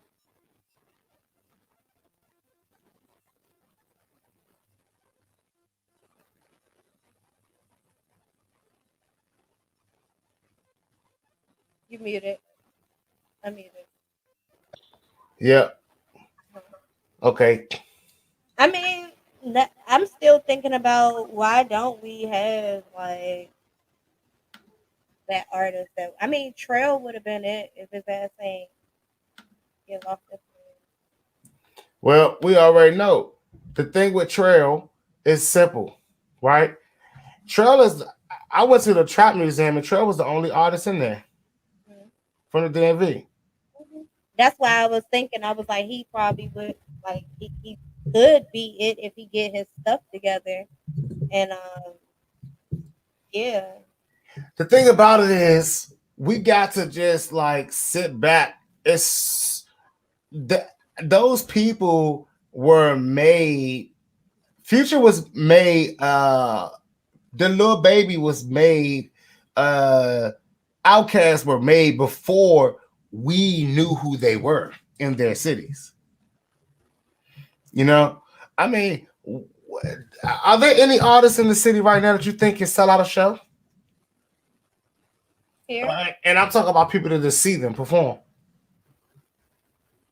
S2: You muted. Unmuted.
S1: yeah, okay.
S2: I mean, I'm still thinking about why don't we have like that artist that I mean Trail would have been it if his ass ain't get locked up.
S1: Well, we already know. The thing with Trail is simple, right? Trail is. I went to the trap museum and Trail was the only artist in there
S2: Mhm.
S1: from the DMV.
S2: Mhm. That's why I was thinking. I was like, he probably would like he could be it if he get his stuff together. And yeah,
S1: The thing about it is, we got to just like sit back. It's the, those people were made. Future was made. The little baby was made. Outcasts were made before we knew who they were in their cities. You know, I mean, are there any artists in the city right now that you think can sell out a show?
S2: Here.
S1: And I'm talking about people that just see them perform.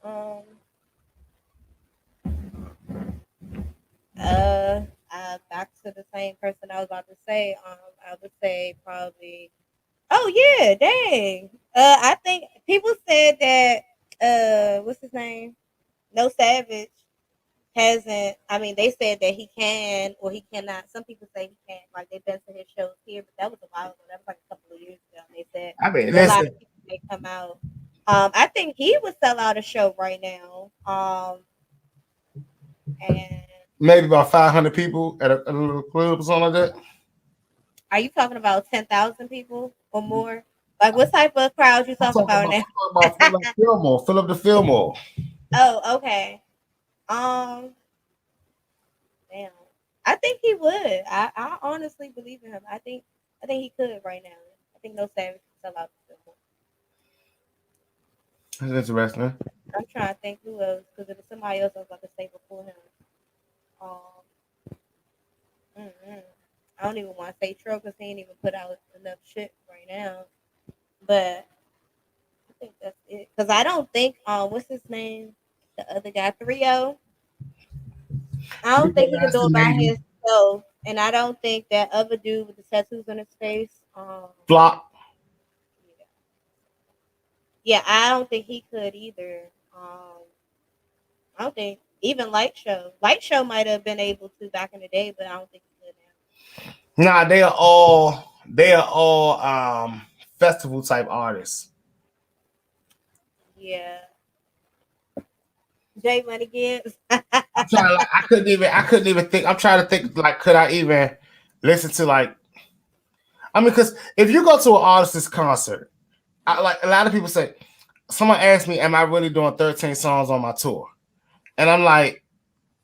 S2: Um. Uh. Back to the same person I was about to say. I would say probably. Oh yeah, dang. I think people said that. What's his name? No Savage hasn't. I mean, they said that he can or he cannot. Some people say he can. Like they've been to his shows here, but that was a while ago. That was like a couple of years ago. And they said
S1: I mean,
S2: that a lot
S1: listen,
S2: of people may come out. I think he would sell out a show right now. And
S1: maybe about 500 people at a little club or something like that.
S2: are you talking about 10,000 people or more? Like what type of crowd you talking about now?
S1: I'm talking about Philip Fillmore, Philip the Fillmore.
S2: Oh, okay. Um, damn. I think he would. I honestly believe in him. I think he could right now. I think No Savage can sell out the film.
S1: That's interesting.
S2: I'm trying to think who else because if it's somebody else, I was about to say before him. Um, mm-mm. I don't even want to say Tro because he ain't even put out enough shit right now. But I think that's it. Because I don't think what's his name? The other guy, 3O. I don't think he could
S1: That's
S2: do
S1: the
S2: it by
S1: lady.
S2: himself. And I don't think that other dude with the tattoos on his face,
S1: Flop.
S2: yeah, yeah, I don't think he could either. I don't think even Light Show might have been able to back in the day, but I don't think he could now.
S1: Nah, they are all festival type artists.
S2: Yeah, J Money Gibbs.
S1: I'm trying to like I couldn't even think. I'm trying to think like could I even listen to like I mean because if you go to an artist's concert, like a lot of people say, someone asked me, am I really doing 13 songs on my tour? And I'm like,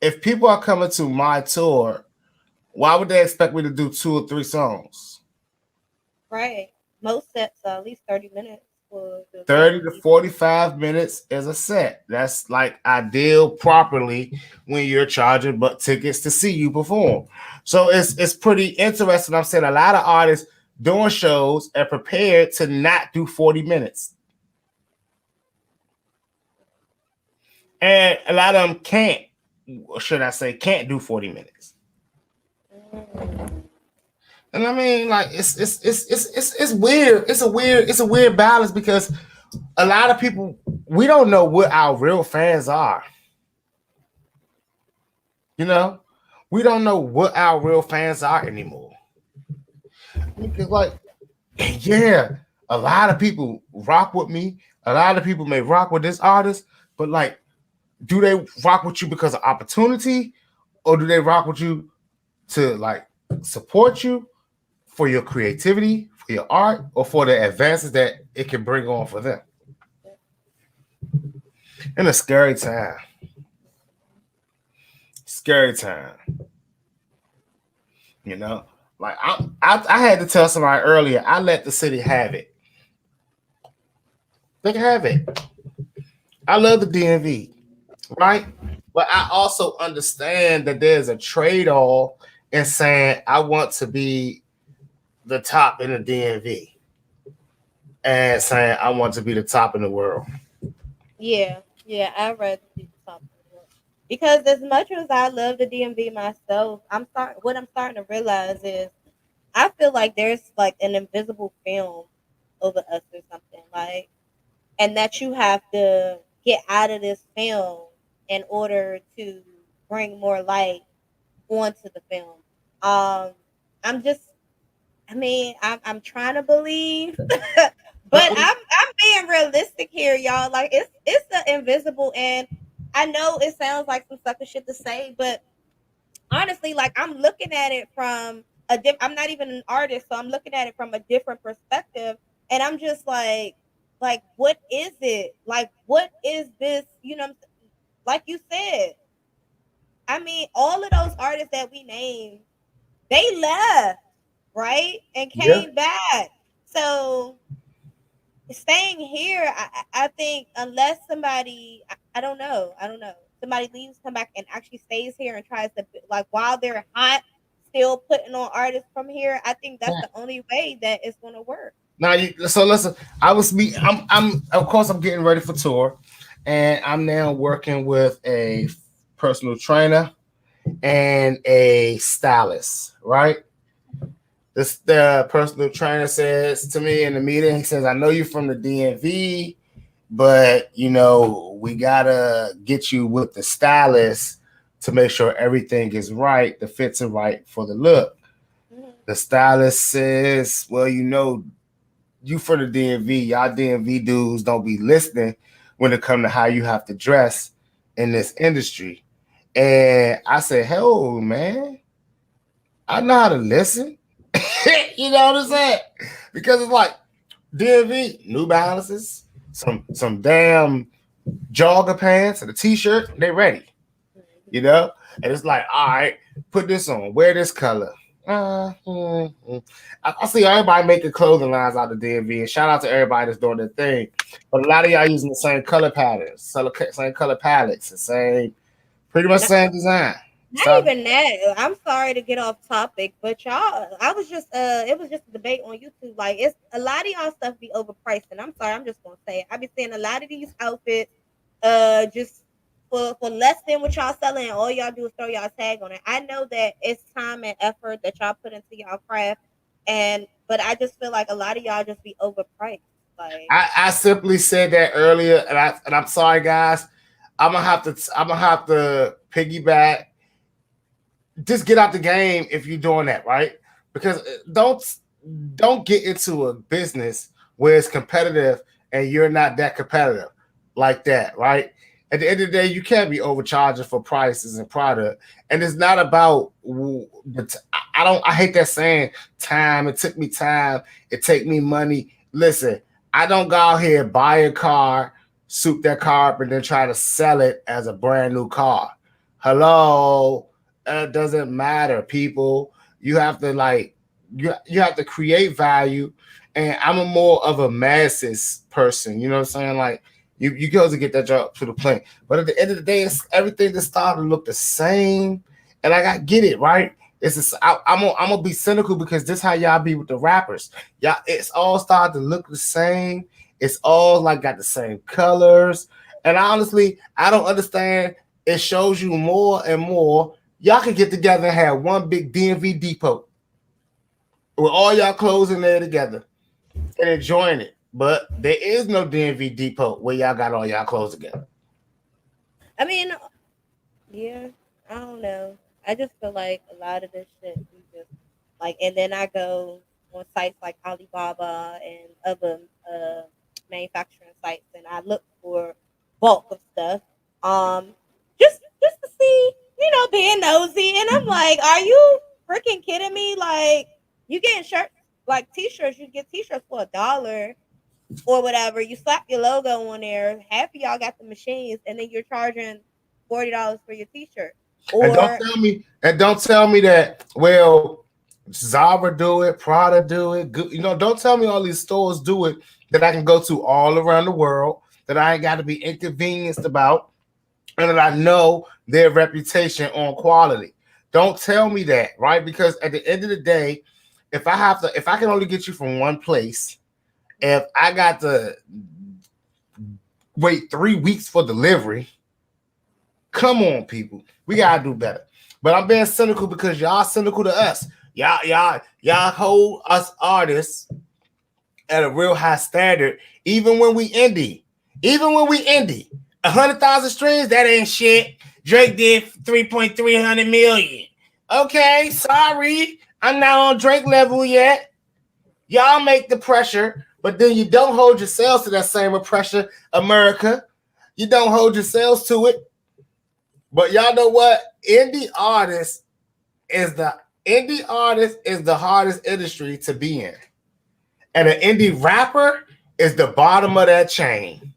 S1: if people are coming to my tour, why would they expect me to do 2 or 3 songs?
S2: Right. Most sets are at least 30 minutes for the
S1: 30 to
S2: VIP.
S1: 45 minutes is a set. That's like ideal properly when you're charging but tickets to see you perform. So it's pretty interesting. I'm saying a lot of artists doing shows are prepared to not do 40 minutes. And a lot of them can't, or should I say, can't do 40 minutes.
S2: Mm.
S1: And I mean, like it's weird. It's a weird balance because a lot of people we don't know what our real fans are. You know, we don't know what our real fans are anymore. Because like, yeah, a lot of people rock with me. A lot of people may rock with this artist, but like, do they rock with you because of opportunity, or do they rock with you to like support you for your creativity, for your art, or for the advances that it can bring on for them? In a scary time, scary time. You know, like I had to tell somebody earlier. I let the city have it. They can have it. I love the DMV, right? But I also understand that there's a trade off in saying I want to be the top in the DMV and saying I want to be the top in the world.
S2: Yeah, yeah, I'd rather be the top of the world. Because as much as I love the DMV myself, what I'm starting to realize is I feel like there's like an invisible film over us or something. Like and that you have to get out of this film in order to bring more light onto the film. Um I'm just I mean, I'm trying to believe, but I'm being realistic here, y'all. Like it's the invisible, and I know it sounds like some sucker shit to say, but honestly, like I'm looking at it from I'm not even an artist, so I'm looking at it from a different perspective, and I'm just like what is it? Like what is this? Like you said. I mean, all of those artists that we named, they left, right? And
S1: Yeah.
S2: came back. So staying here, I think unless somebody, I don't know, somebody leaves, come back and actually stays here and tries to like while they're hot, still putting on artists from here. I think that's the only way that it's gonna work.
S1: Now, so listen. I'm. Of course, I'm getting ready for tour, and I'm now working with a personal trainer and a stylist. Right. This the personal trainer says to me in the meeting. He says, "I know you're from the DMV, but we gotta get you with the stylist to make sure everything is right, the fits are right for the look."
S2: Mm-hmm.
S1: The stylist says, "Well, you from the DMV, y'all DMV dudes don't be listening when it come to how you have to dress in this industry." And I said, "Hell, man, I know how to listen." You know what I'm saying? Because it's like DMV, New Balances, some damn jogger pants and a t-shirt, they ready. And it's like, all right, put this on, wear this color. I see everybody making clothing lines out of DMV, and shout out to everybody that's doing their thing. But a lot of y'all using the same color patterns, same color palettes, the same, pretty much
S2: Not,
S1: same design.
S2: not
S1: Stop.
S2: even that. I'm sorry to get off topic, but y'all, I was just it was just a debate on YouTube. Like it's a lot of y'all stuff be overpriced, and I'm sorry, I'm just gonna say it. I be seeing a lot of these outfits just for less than what y'all selling, and all y'all do is throw y'all tag on it. I know that it's time and effort that y'all put into y'all craft, and but I just feel like a lot of y'all just be overpriced. Like
S1: I simply said that earlier, and I'm sorry, guys. I'm gonna have to piggyback. Just get out the game if you're doing that, right? Because don't get into a business where it's competitive and you're not that competitive like that, right? At the end of the day, you can't be overcharging for prices and product, and it's not about I don't. I hate that saying. Time. It took me time. It take me money. Listen, I don't go out here buy a car, soup that car up, and then try to sell it as a brand new car. Hello, it doesn't matter, people. You have to you have to create value, and I'm a more of a masses person. You know what I'm saying? Like you go to get that job to the plane, but at the end of the day, it's everything that started to look the same, and like I get it, right? It's just, I'm gonna be cynical because this how y'all be with the rappers. Y'all, it's all started to look the same. It's all like got the same colors, and honestly, I don't understand. It shows you more and more y'all can get together and have one big DMV depot with all y'all clothes in there together and enjoying it. But there is no DMV depot where y'all got all y'all clothes together.
S2: I mean, yeah, I don't know. I just feel like a lot of this shit we just like, and then I go on sites like Alibaba and other manufacturing sites, and I look for bulk of stuff. Um, just to see, being nosy, and I'm like, are you freaking kidding me? Like, you getting shirts like t-shirts, you get t-shirts for $1 or whatever. You slap your logo on there. Half of y'all got the machines, and then you're charging $40 for your t-shirt.
S1: And don't
S2: Or
S1: tell me and don't tell me that well Zara do it, Prada do it. Don't tell me all these stores do it that I can go to all around the world that I ain't got to be inconvenienced about and that I know their reputation on quality. Don't tell me that, right? Because at the end of the day, if I can only get you from one place, if I got to wait 3 weeks for delivery, come on, people, we gotta do better. But I'm being cynical because y'all cynical to us. Y'all hold us artists at a real high standard, even when we indie. Even when we indie. 100,000 streams, that ain't shit. Drake did 3.3 million. Okay, sorry. I'm not on Drake level yet. Y'all make the pressure, but then you don't hold yourselves to that same pressure, America. You don't hold yourselves to it. But y'all know what? Indie artist is the hardest industry to be in. And an indie rapper is the bottom of that chain.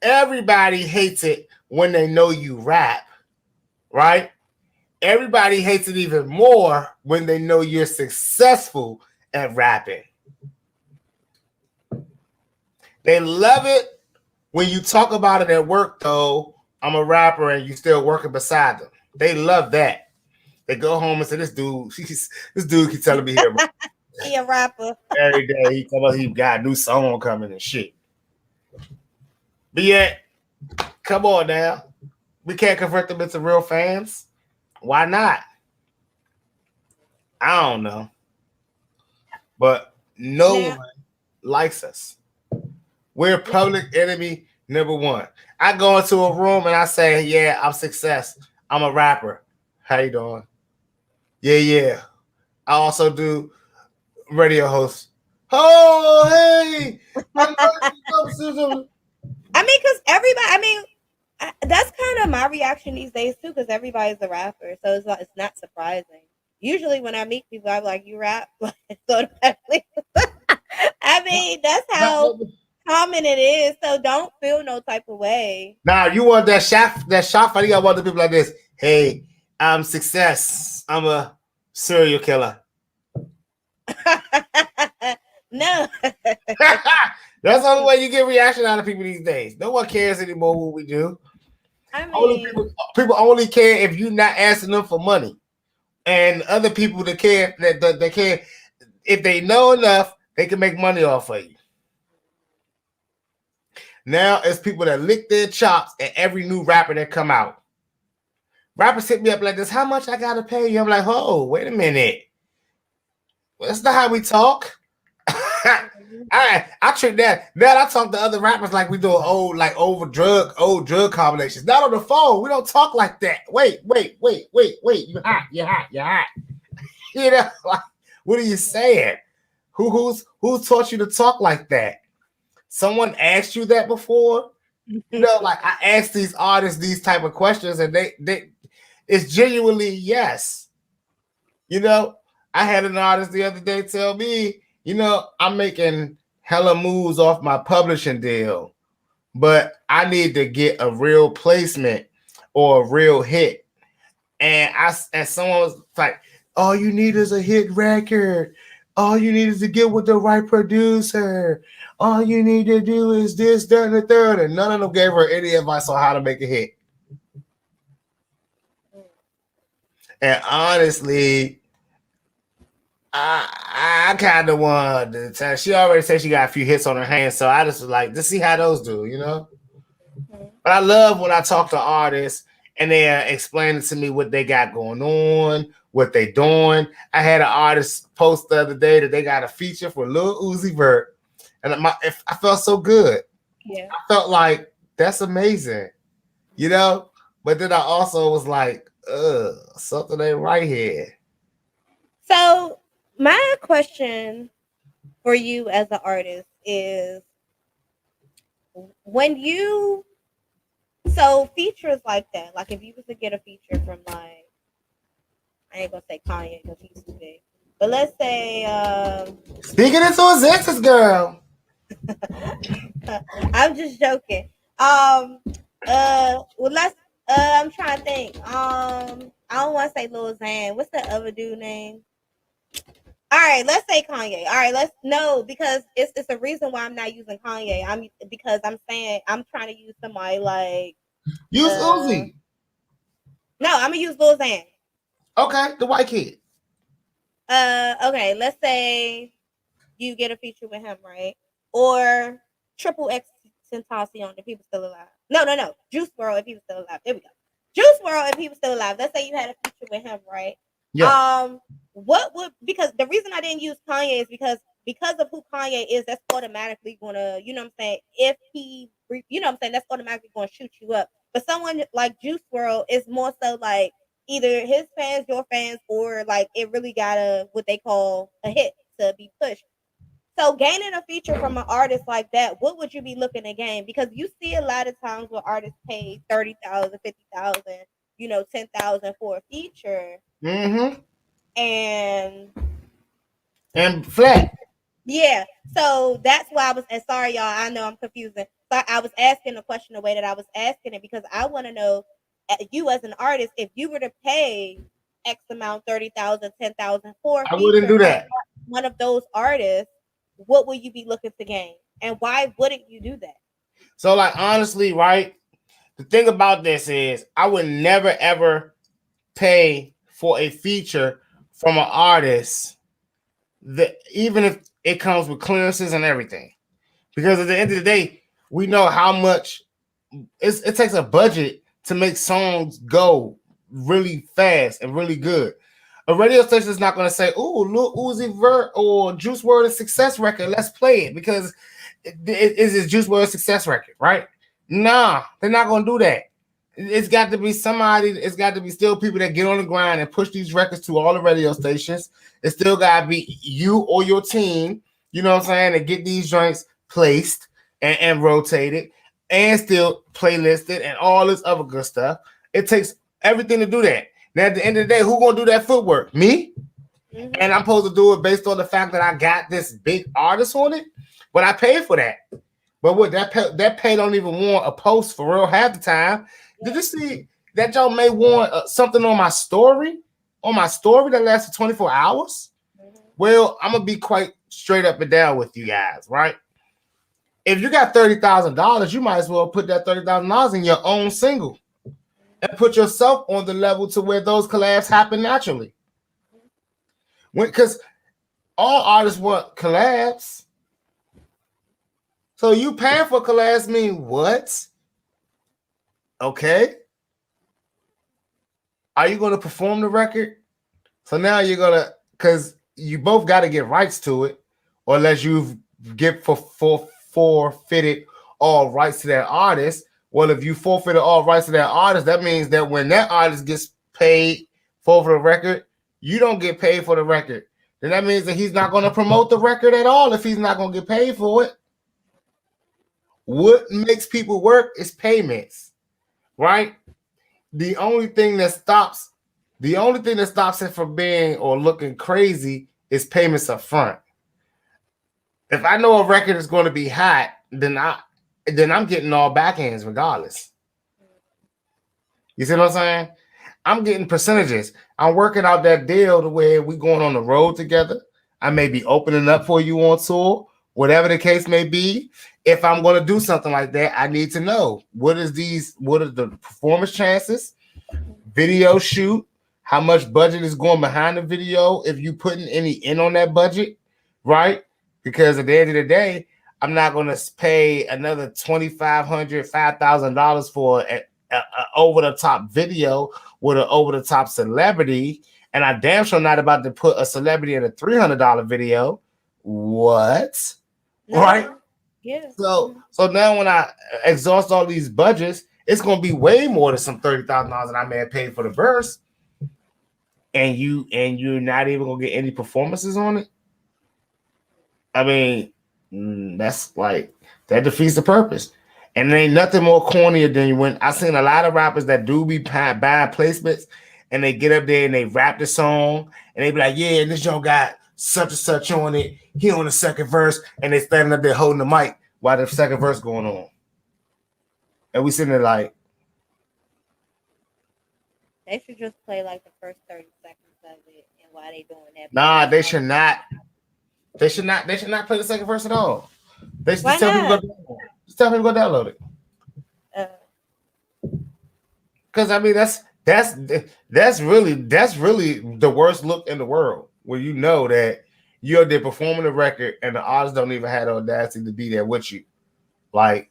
S1: Everybody hates it when they know you rap, right? Everybody hates it even more when they know you're successful at rapping. They love it when you talk about it at work, though. I'm a rapper and you still working beside them. They love that. They go home and say, this dude keeps telling me he
S2: He a rapper.
S1: every day. He tell me he got a new song coming and shit. But yet, come on now. We can't convert them into real fans. Why not? I don't know. But no
S2: Now,
S1: one likes us. We're public enemy number one. I go into a room and I say, yeah, I'm Sixxcess. I'm a rapper. How you doing? Yeah, yeah. I also do radio host. Oh, hey. I know
S2: I mean, because everybody, I mean, that's kind of my reaction these days too, because everybody's a rapper, so it's not surprising. Usually, when I meet people, I'm like, "You rap?" So I mean, that's how common it is. So don't feel no type of way.
S1: Now you want that shot fight, you got one of the people like this. Hey, I'm Sixxcess. I'm a serial killer.
S2: No.
S1: That's the only way you get reaction out of people these days. No one cares anymore what we do.
S2: I mean,
S1: Only people only care if you're not asking them for money. And other people that care that they care if they know enough, they can make money off of you. Now it's people that lick their chops at every new rapper that come out. Rappers hit me up like this. How much I gotta pay you? I'm like, oh, wait a minute. Well, that's not how we talk. I treat that. Now I talk to other rappers like we do old drug combinations. Not on the phone. We don't talk like that. Wait. You hot. You know, like, what are you saying? Who's taught you to talk like that? Someone asked you that before? You know, like I ask these artists these type of questions, and they it's genuinely yes. You know, I had an artist the other day tell me, you know, I'm making hella moves off my publishing deal, but I need to get a real placement or a real hit. And someone was like, all you need is a hit record. All you need is to get with the right producer. All you need to do is this, that, and the third. And none of them gave her any advice on how to make a hit. And honestly, I kind of wanted to tell. She already said she got a few hits on her hands, so I just was like, let's see how those do, you know. But I love when I talk to artists and they're explaining to me what they got going on, what they doing. I had an artist post the other day that they got a feature for Lil Uzi Vert, and I felt so good.
S2: Yeah.
S1: I felt like that's amazing, you know. But then I also was like, something ain't right here.
S2: So my question for you as an artist is when you features like that, like if you was to get a feature from like I ain't gonna say Kanye because he's too big, but let's say
S1: Speaking into existence, girl.
S2: I'm just joking. Well, let's. I'm trying to think. I don't want to say Lil Xan. What's that other dude name? All right, let's say Kanye. All right, let's no because it's a reason why I'm not using Kanye. I'm saying I'm trying to use somebody like
S1: Use Uzi.
S2: No, I'm gonna use Lil Xan.
S1: Okay, the white kid.
S2: Okay, let's say you get a feature with him, right? Or Triple X Tentacion if he was still alive. No. Juice WRLD if he was still alive. There we go. Juice WRLD if he was still alive. Let's say you had a feature with him, right?
S1: Yeah.
S2: What would because the reason I didn't use Kanye is because of who Kanye is, that's automatically gonna, you know what I'm saying? If he, you know what I'm saying, that's automatically gonna shoot you up. But someone like Juice WRLD is more so like either his fans, your fans, or like it really got what they call a hit to be pushed. So gaining a feature from an artist like that, what would you be looking to gain? Because you see a lot of times where artists pay 30,000, 50,000, 10,000 for a feature.
S1: Mm-hmm.
S2: And
S1: flat.
S2: Yeah. So that's why I was sorry, y'all. I know I'm confusing. But I was asking the question the way that I was asking it because I want to know you as an artist, if you were to pay X amount, 30,000, 10,000 for a
S1: I
S2: feature
S1: wouldn't do that.
S2: one of those artists, what would you be looking to gain? And why wouldn't you do that?
S1: So, like, honestly, right? The thing about this is, I would never ever pay for a feature from an artist that, even if it comes with clearances and everything, because at the end of the day, we know how much it takes a budget to make songs go really fast and really good. A radio station is not going to say, "Oh, look, Uzi Vert or Juice WRLD Success record. Let's play it because it is Juice WRLD Success record, right?" Nah, they're not going to do that. It's got to be somebody. It's got to be still people that get on the grind and push these records to all the radio stations. It still got to be you or your team. You know what I'm saying? And get these joints placed and rotated and still playlisted and all this other good stuff. It takes everything to do that. Now, at the end of the day, who gonna do that footwork? Me? Mm-hmm. And I'm supposed to do it based on the fact that I got this big artist on it, but I paid for that. But what that pay don't even want a post for real half the time. Did you see that y'all may want something on my story? On my story that lasted 24 hours? Mm-hmm. Well, I'm gonna be quite straight up and down with you guys, right? If you got $30,000, you might as well put that $30,000 in your own single and put yourself on the level to where those collabs happen naturally. Because all artists want collabs. So you paying for collabs mean what? Okay. Are you going to perform the record? So now you're going to, because you both got to get rights to it, or unless you've forfeited all rights to that artist. Well, if you forfeited all rights to that artist, that means that when that artist gets paid for the record, you don't get paid for the record. Then that means that he's not going to promote the record at all if he's not going to get paid for it. What makes people work is payments, right? The only thing that stops it from being or looking crazy is payments up front. If I know a record is going to be hot, then I'm getting all backhands regardless. You see what I'm saying? I'm getting percentages. I'm working out that deal to where we going on the road together. I may be opening up for you on tour, whatever the case may be. If I'm going to do something like that, I need to know what are the performance chances, video shoot, how much budget is going behind the video, if you putting any in on that budget, right? Because at the end of the day, I'm not going to pay another $2,500, $5,000 for an over-the-top video with an over-the-top celebrity, and I damn sure not about to put a celebrity in a $300 video. What? No. Right?
S2: Yeah.
S1: So now when I exhaust all these budgets, it's going to be way more than some $30,000 that I may have paid for the verse, and you're not even going to get any performances on it. I mean, that's like, that defeats the purpose. And there ain't nothing more cornier than when I seen a lot of rappers that do be buying placements, and they get up there and they rap the song and they be like, yeah, this joint got such and such on it. He on the second verse, and they standing up there holding the mic while the second verse going on. And we sitting there like,
S2: they should just play like the first 30 seconds of it, and why they doing that?
S1: Nah, they should not. They should not play the second verse at all. They should just tell people to go download it. Because I mean that's really the worst look in the world, where you know that you're there performing the record and the artists don't even have the audacity to be there with you. Like,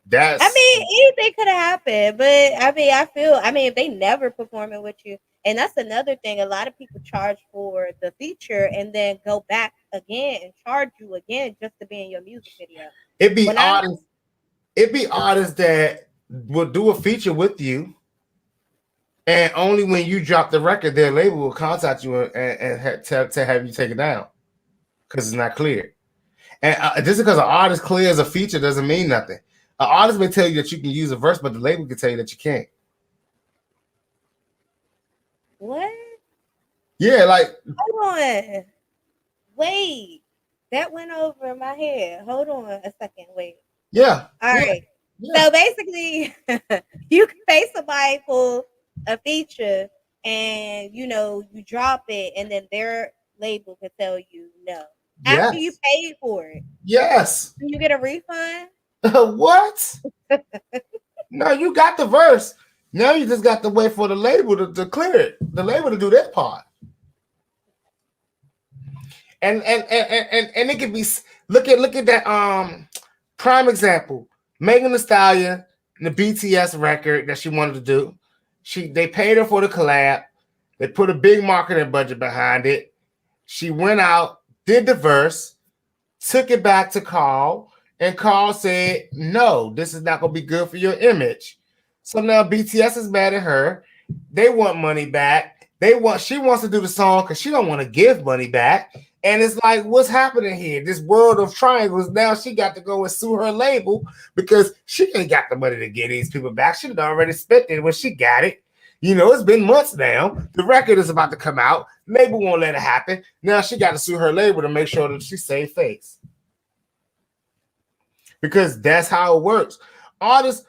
S1: that's,
S2: I mean, anything could have happened, but I mean if they never performing with you, and that's another thing. A lot of people charge for the feature and then go back again and charge you again just to be in your music video.
S1: It'd be artists that will do a feature with you, and only when you drop the record, their label will contact you and to have you take it down because it's not clear. And just because an artist clears a feature doesn't mean nothing. An artist may tell you that you can use a verse, but the label can tell you that you can't.
S2: What?
S1: Yeah, like,
S2: hold on. Wait. That went over my head. Hold on a second. Wait.
S1: Yeah.
S2: All right. Yeah. So basically, you can pay somebody for a feature and, you drop it, and then their label can tell you no. after you
S1: Yes.
S2: paid for it.
S1: Yes.
S2: You get a refund?
S1: What? No, you got the verse. Now you just got to wait for the label to clear it. The label to do their part. And it could be look at that prime example. Megan Thee Stallion, the BTS record that she wanted to do. They paid her for the collab. They put a big marketing budget behind it. She went out, did the verse, took it back to Carl, and Carl said, "No, this is not going to be good for your image." So now BTS is mad at her. They want money back. She wants to do the song because she don't want to give money back. And it's like, what's happening here? This world of triangles. Now she got to go and sue her label because she ain't got the money to get these people back. She had already spent it when she got it. It's been months now. The record is about to come out. Label won't let it happen. Now she got to sue her label to make sure that she saved face. Because that's how it works. Artists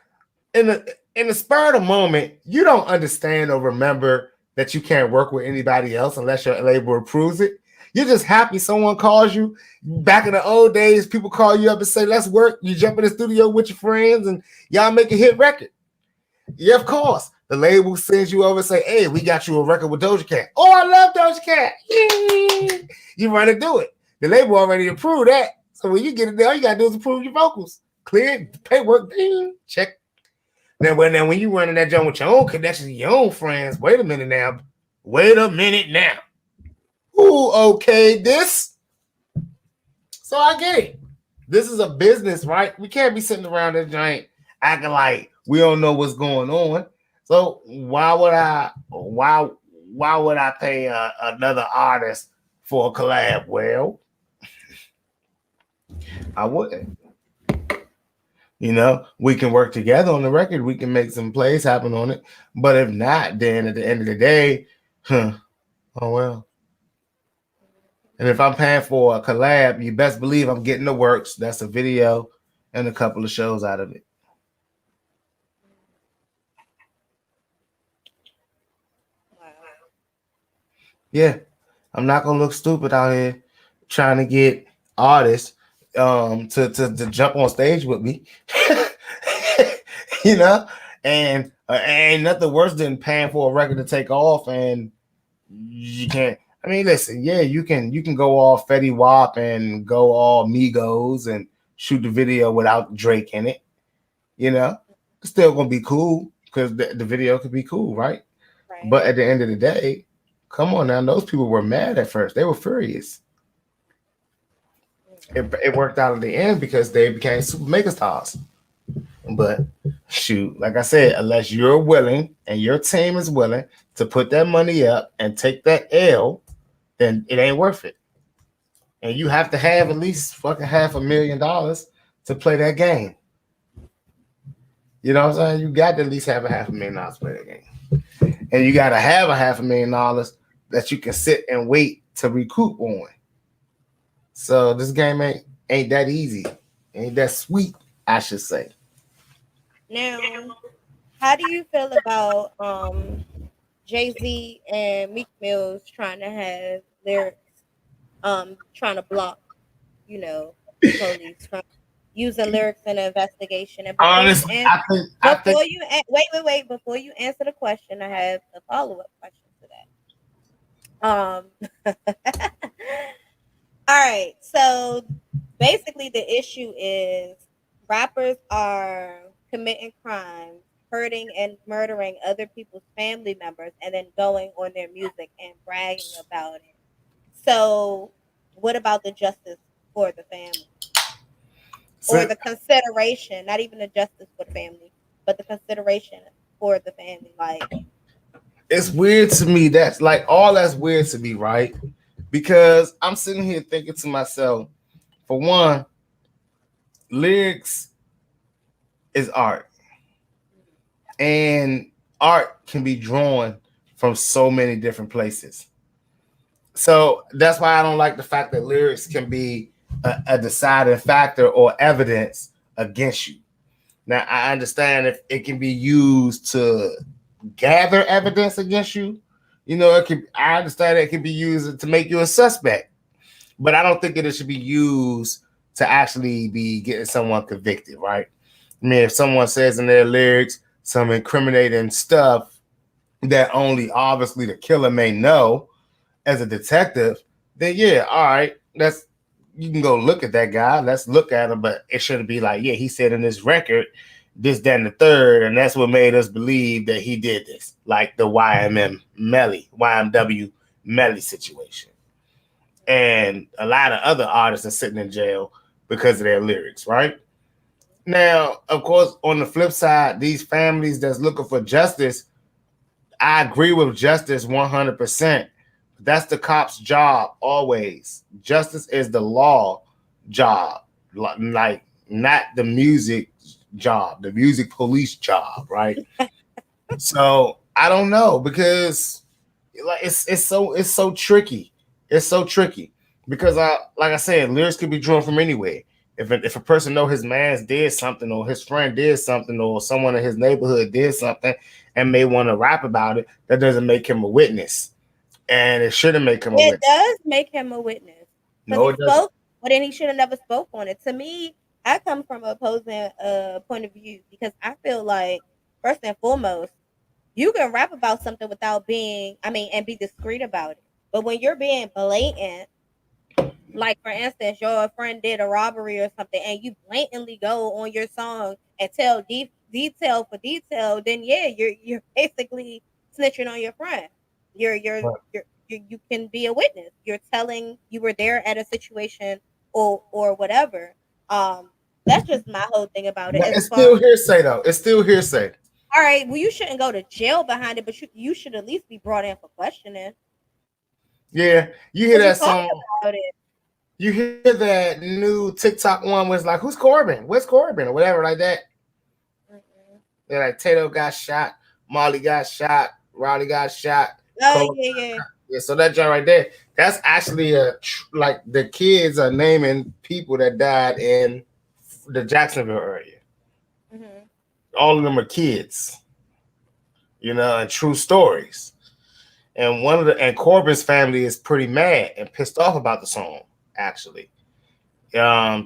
S1: in the spur of the moment, you don't understand or remember that you can't work with anybody else unless your label approves it. You're just happy someone calls you. Back in the old days, people call you up and say, "Let's work." You jump in the studio with your friends and y'all make a hit record. Yeah, of course. The label sends you over and say, "Hey, we got you a record with Doja Cat." "Oh, I love Doja Cat." Yay! You run and do it. The label already approved that. So when you get it there, all you got to do is approve your vocals. Clear paperwork, ding, check. Then when you running that joint with your own connections, your own friends, wait a minute now. Who okayed this? So I get it. This is a business, right? We can't be sitting around this joint acting like we don't know what's going on. So why would I pay another artist for a collab? Well, I wouldn't. We can work together on the record. We can make some plays happen on it. But if not, then at the end of the day, oh well. And if I'm paying for a collab, you best believe I'm getting the works. That's a video and a couple of shows out of it.
S2: Wow.
S1: Yeah. I'm not gonna look stupid out here trying to get artists to jump on stage with me. And ain't nothing worse than paying for a record to take off and you can't. I mean, listen, yeah, you can go all Fetty Wap and go all Migos and shoot the video without Drake in it. It's still gonna be cool because the video could be cool, right?
S2: Right.
S1: But at the end of the day, come on now, those people were mad at first. They were furious. It worked out in the end because they became super megastars. But shoot, like I said, unless you're willing and your team is willing to put that money up and take that L, then it ain't worth it. And you have to have at least fucking $500,000 to play that game. You know what I'm saying? You got to at least have $500,000 to play that game. And you got to have $500,000 that you can sit and wait to recoup on. So this game ain't that easy. Ain't that sweet, I should say.
S2: Now, how do you feel about Jay-Z and Meek Mills trying to have lyrics, trying to block, the police from using lyrics in an investigation? And before
S1: Honestly,
S2: you answer, wait, before you answer the question, I have a follow-up question to that. All right, so basically the issue is rappers are committing crimes, hurting and murdering other people's family members, and then going on their music and bragging about it. So, what about the justice for the family? Or the consideration, not even the justice for the family, but the consideration for the family? Like,
S1: it's weird to me. That's like all that's weird to me, right? Because I'm sitting here thinking to myself, for one, lyrics is art. And art can be drawn from so many different places. So that's why I don't like the fact that lyrics can be a deciding factor or evidence against you. Now, I understand if it can be used to gather evidence against you. I understand it can be used to make you a suspect. but I don't think that it should be used to actually be getting someone convicted, right? I mean, if someone says in their lyrics some incriminating stuff that only obviously the killer may know as a detective, then yeah, all right, that's you can go look at that guy. Let's look at him, but it shouldn't be like, yeah, he said in this record this, that, and the third, and that's what made us believe that he did this, like the YMW Melly situation. And a lot of other artists are sitting in jail because of their lyrics, right? Now, of course, on the flip side, these families that's looking for justice, I agree with justice 100%. That's the cop's job always. Justice is the law job, like not the music job, the music police job, right? So I don't know because like it's so tricky. It's so tricky because like I said, lyrics could be drawn from anywhere. If a person know his man's did something or his friend did something or someone in his neighborhood did something and may want to rap about it, that doesn't make him a witness, and it shouldn't make him a
S2: It
S1: witness.
S2: does make him a witness because
S1: No,
S2: he
S1: it doesn't.
S2: spoke, but then he should have never spoke on it. To me, I come from a opposing point of view because I feel like first and foremost, you can rap about something without being, I mean, and be discreet about it. But when you're being blatant, like for instance, your friend did a robbery or something, and you blatantly go on your song and tell detail for detail, then yeah, you're basically snitching on your friend. You can be a witness. You're telling you were there at a situation or whatever. Um, that's just my whole thing about it.
S1: But
S2: As
S1: it's
S2: far
S1: still hearsay though. It's still hearsay.
S2: all right, well, you shouldn't go to jail behind it, but you should at least be brought in for questioning
S1: Yeah, you hear
S2: because you
S1: that
S2: talked
S1: song.
S2: about it.
S1: You hear that new TikTok one was like, "Who's Corbin? Where's Corbin?" or whatever like that.
S2: Mm-mm.
S1: They're like, Tato got shot, Molly got shot, Riley got shot,
S2: Oh
S1: Cole.
S2: yeah, yeah.
S1: Yeah, so that joint right there, that's actually like the kids are naming people that died in the Jacksonville area.
S2: Mm-hmm.
S1: All of them are kids, and true stories. And and Corbin's family is pretty mad and pissed off about the song, actually.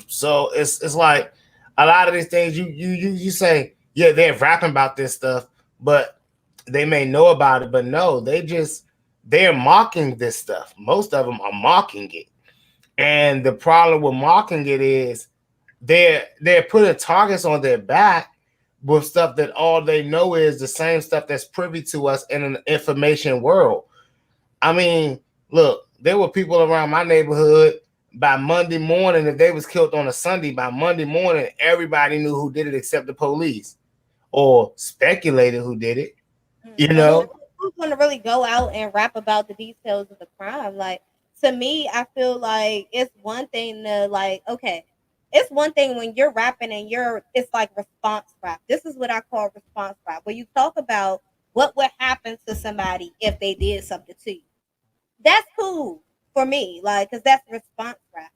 S1: So it's like a lot of these things you say, yeah, they're rapping about this stuff, but they may know about it, but no, they're mocking this stuff. Most of them are mocking it. And the problem with mocking it is they're putting targets on their back with stuff that all they know is the same stuff that's privy to us in an information world. I mean, look, there were people around my neighborhood by Monday morning. If they was killed on a Sunday, by Monday morning, everybody knew who did it except the police or speculated who did it. You
S2: But
S1: know,
S2: who's going to really go out and rap about the details of the crime? Like to me, I feel like it's one thing to like, okay, it's one thing when you're rapping and it's like response rap. This is what I call response rap, where you talk about what would happen to somebody if they did something to you. That's cool for me, like, cause that's response rap.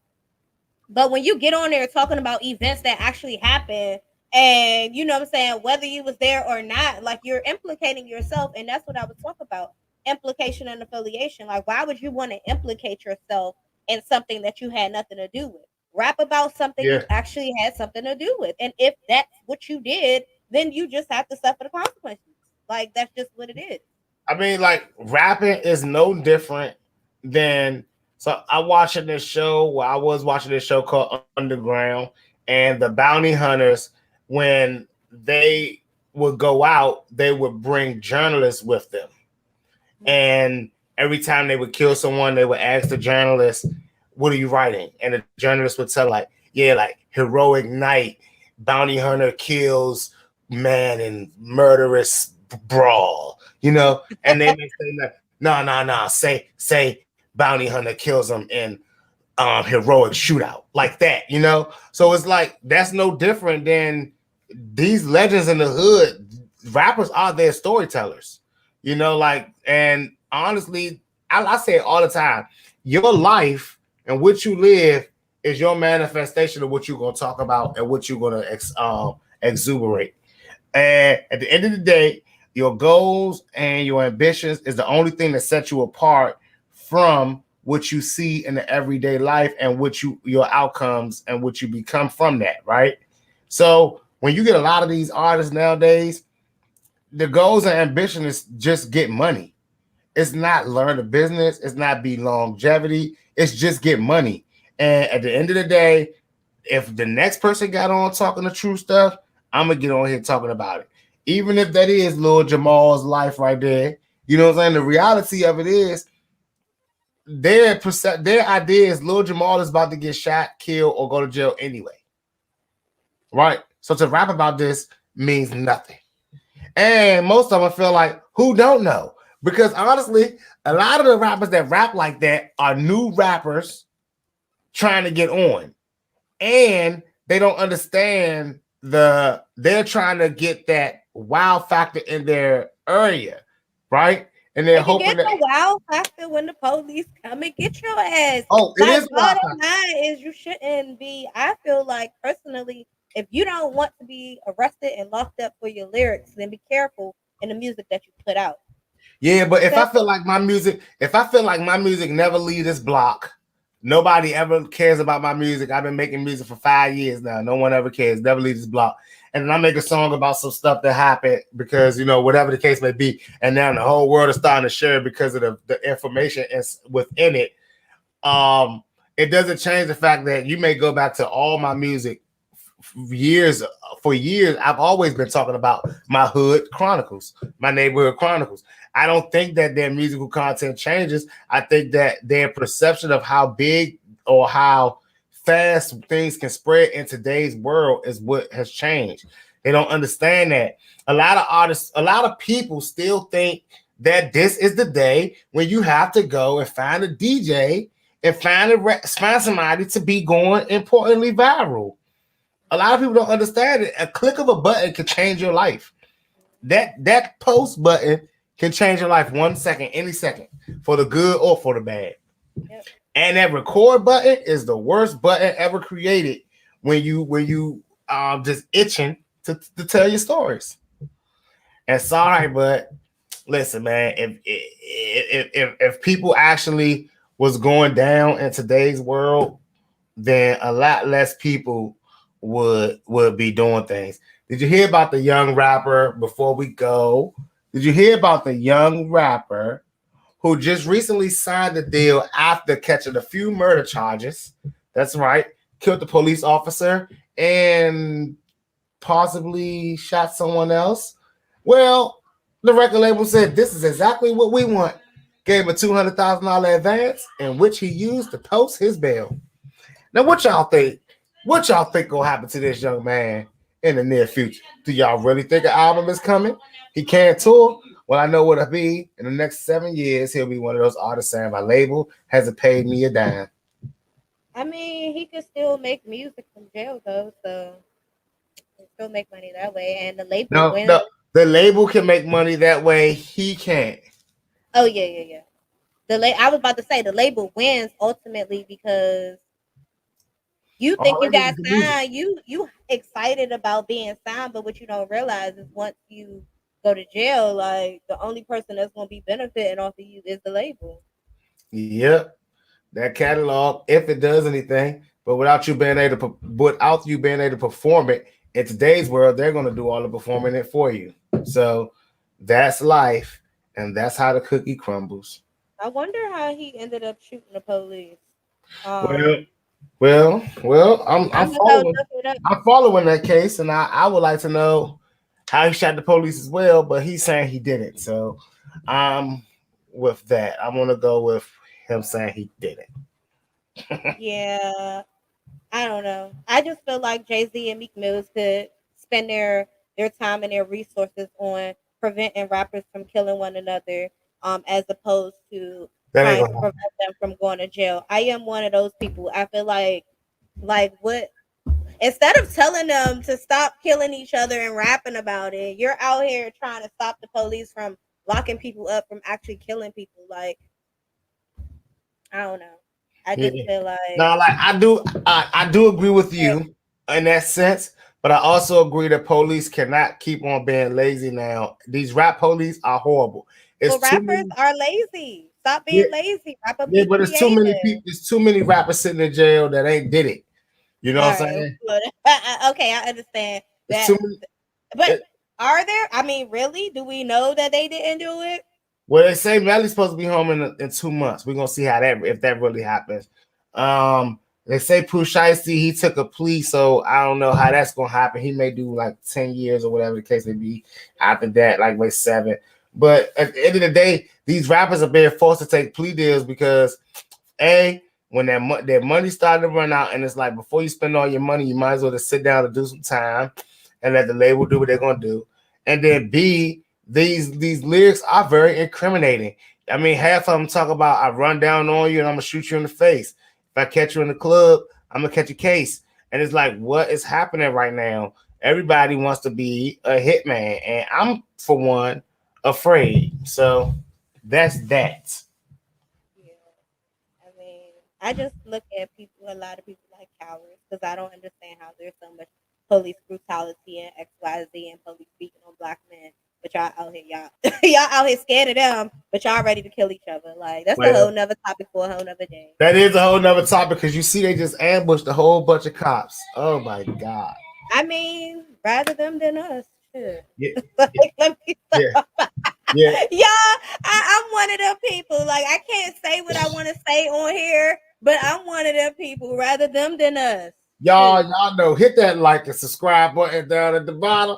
S2: But when you get on there talking about events that actually happened, and you know what I'm saying, whether you was there or not, like you're implicating yourself, and that's what I would talk about. Implication and affiliation. Like, why would you want to implicate yourself in something that you had nothing to do with? Rap about something you
S1: yeah.
S2: actually had something to do with. And if that's what you did, then you just have to suffer the consequences. Like that's just what it is.
S1: I mean, like rapping is no different than. So I was watching this show called Underground, and the bounty hunters, when they would go out, they would bring journalists with them. And every time they would kill someone, they would ask the journalist, "What are you writing?" And the journalist would tell like, "Yeah, like heroic night, bounty hunter kills man in murderous brawl," And they may say, "No, no, no, say bounty hunter kills him in heroic shootout," like that. So it's like that's no different than these legends in the hood. Rappers are their storytellers, like, and honestly, I say it all the time. Your life and what you live is your manifestation of what you're going to talk about and what you're going to exuberate. And at the end of the day, your goals and your ambitions is the only thing that sets you apart from what you see in the everyday life and what your outcomes and what you become from that, right? So when you get a lot of these artists nowadays, the goals and ambition is just get money. It's not learn the business. It's not be longevity. It's just get money. And at the end of the day, if the next person got on talking the true stuff, I'm gonna get on here talking about it. Even if that is Lil Jamal's life right there. You know what I'm saying? The reality of it is their idea is Lil Jamal is about to get shot, killed, or go to jail anyway. Right? So to rap about this means nothing. And most of them feel like, who don't know? Because honestly, a lot of the rappers that rap like that are new rappers trying to get on. And they don't understand they're trying to get that wow factor in their area, right? And they're
S2: And you
S1: hoping
S2: get
S1: that
S2: the wow factor when the police come and get your ass.
S1: it
S2: Like,
S1: is wow
S2: bottom
S1: factor.
S2: line is you shouldn't be. I feel like personally, if you don't want to be arrested and locked up for your lyrics, then be careful in the music that you put out.
S1: Yeah, but if
S2: Because
S1: I feel like my music never leave this block, nobody ever cares about my music. I've been making music for 5 years now. No one ever cares. Never leave this block. And then I make a song about some stuff that happened because, whatever the case may be. And now the whole world is starting to share because of the information is within it. It doesn't change the fact that you may go back to all my music years for years. I've always been talking about my hood chronicles, my neighborhood chronicles. I don't think that their musical content changes. I think that their perception of how big or how fast things can spread in today's world is what has changed. They don't understand that. A lot of artists, a lot of people still think that this is the day when you have to go and find a DJ and find somebody to be going importantly viral. A lot of people don't understand it. A click of a button can change your life. That post button can change your life 1 second, any second, for the good or for the bad.
S2: yep.
S1: And that record button is the worst button ever created when you just itching to tell your stories. And sorry, but listen, man, if people actually was going down in today's world, then a lot less people would be doing things. Did you hear about the young rapper before we go? Did you hear about the young rapper who just recently signed a deal after catching a few murder charges? That's right, killed the police officer and possibly shot someone else. Well, the record label said this is exactly what we want. Gave him a $200,000 advance, in which he used to post his bail. Now, what y'all think? What y'all think gonna happen to this young man in the near future? Do y'all really think an album is coming? He can't tour. Well, I know what it'll be. In the next 7 years, he'll be one of those artists saying my label hasn't paid me a dime.
S2: I mean, he could still make music from jail though, so he still make money that way. And the label
S1: No,
S2: wins.
S1: no, the label can make money that way. He can't.
S2: Oh yeah. I was about to say the label wins ultimately because you think
S1: All
S2: you
S1: they need
S2: got
S1: is the music.
S2: signed. You excited about being signed, but what you don't realize is once you go to jail, like the only person that's gonna be benefiting off of you is the label.
S1: Yep, that catalog, if it does anything, but without you being able to perform it in today's world, they're going to do all the performing it for you. So that's life, and that's how the cookie crumbles.
S2: I wonder how he ended up shooting the police.
S1: Well,
S2: Um,
S1: well, I'm
S2: I'm gonna go
S1: following.
S2: look it up.
S1: I'm following that case, and I would like to know how he shot the police as well. But he's saying he didn't. So, with that, I'm gonna go with him saying he didn't.
S2: Yeah, I don't know. I just feel like Jay Z and Meek Mills could spend their time and their resources on preventing rappers from killing one another, as opposed to
S1: That ain't
S2: trying to
S1: gonna
S2: prevent them from going to jail. I am one of those people. I feel like what instead of telling them to stop killing each other and rapping about it, you're out here trying to stop the police from locking people up from actually killing people. Like, I don't know. I just
S1: happen.
S2: feel like
S1: Now, like I do agree with you in that sense, but I also agree that police cannot keep on being lazy now. These rap police are horrible. It's
S2: well,
S1: too
S2: rappers
S1: many.
S2: are lazy. Stop
S1: Yeah,
S2: being lazy. Wrap up,
S1: yeah,
S2: be
S1: but it's too many
S2: creative.
S1: people. There's too many rappers sitting in jail that ain't did it. You know
S2: All
S1: what I'm
S2: right.
S1: saying?
S2: Well, okay, I understand
S1: It's
S2: that.
S1: too many.
S2: But are there? I mean, really? Do we know that they didn't do it?
S1: Well, they say Melly's supposed to be home in 2 months. We're gonna see how that if that really happens. They say Pooh Shiesty, he took a plea, so I don't know how that's gonna happen. He may do like 10 years or whatever the case may be. After that, like wait 7. But at the end of the day, these rappers are being forced to take plea deals because when that money started to run out, and it's like before you spend all your money, you might as well just sit down and do some time and let the label do what they're gonna do. And then B, these lyrics are very incriminating. I mean, half of them talk about I run down on you and I'm gonna shoot you in the face. If I catch you in the club, I'm gonna catch a case. And it's like, what is happening right now? Everybody wants to be a hitman, and I'm for one afraid. So that's that.
S2: Yeah. I mean, I just look at people, a lot of people like cowards, because I don't understand how there's so much police brutality and XYZ and police beating on black men. But y'all out here, y'all, y'all out here scared of them, but y'all ready to kill each other. Like that's a whole
S1: Well,
S2: nother topic for a whole nother day.
S1: that is a whole nother topic because you see they just ambushed a whole bunch of cops. Oh my god.
S2: I mean, rather them than us. Shit.
S1: Yeah,
S2: Like, let me
S1: yeah,
S2: stop.
S1: yeah.
S2: Y'all, I'm one of them people. Like I can't say what I want to say on here, but I'm one of them people. Rather them than us.
S1: Y'all,
S2: Shoot.
S1: y'all know, hit that like and subscribe button down at the bottom.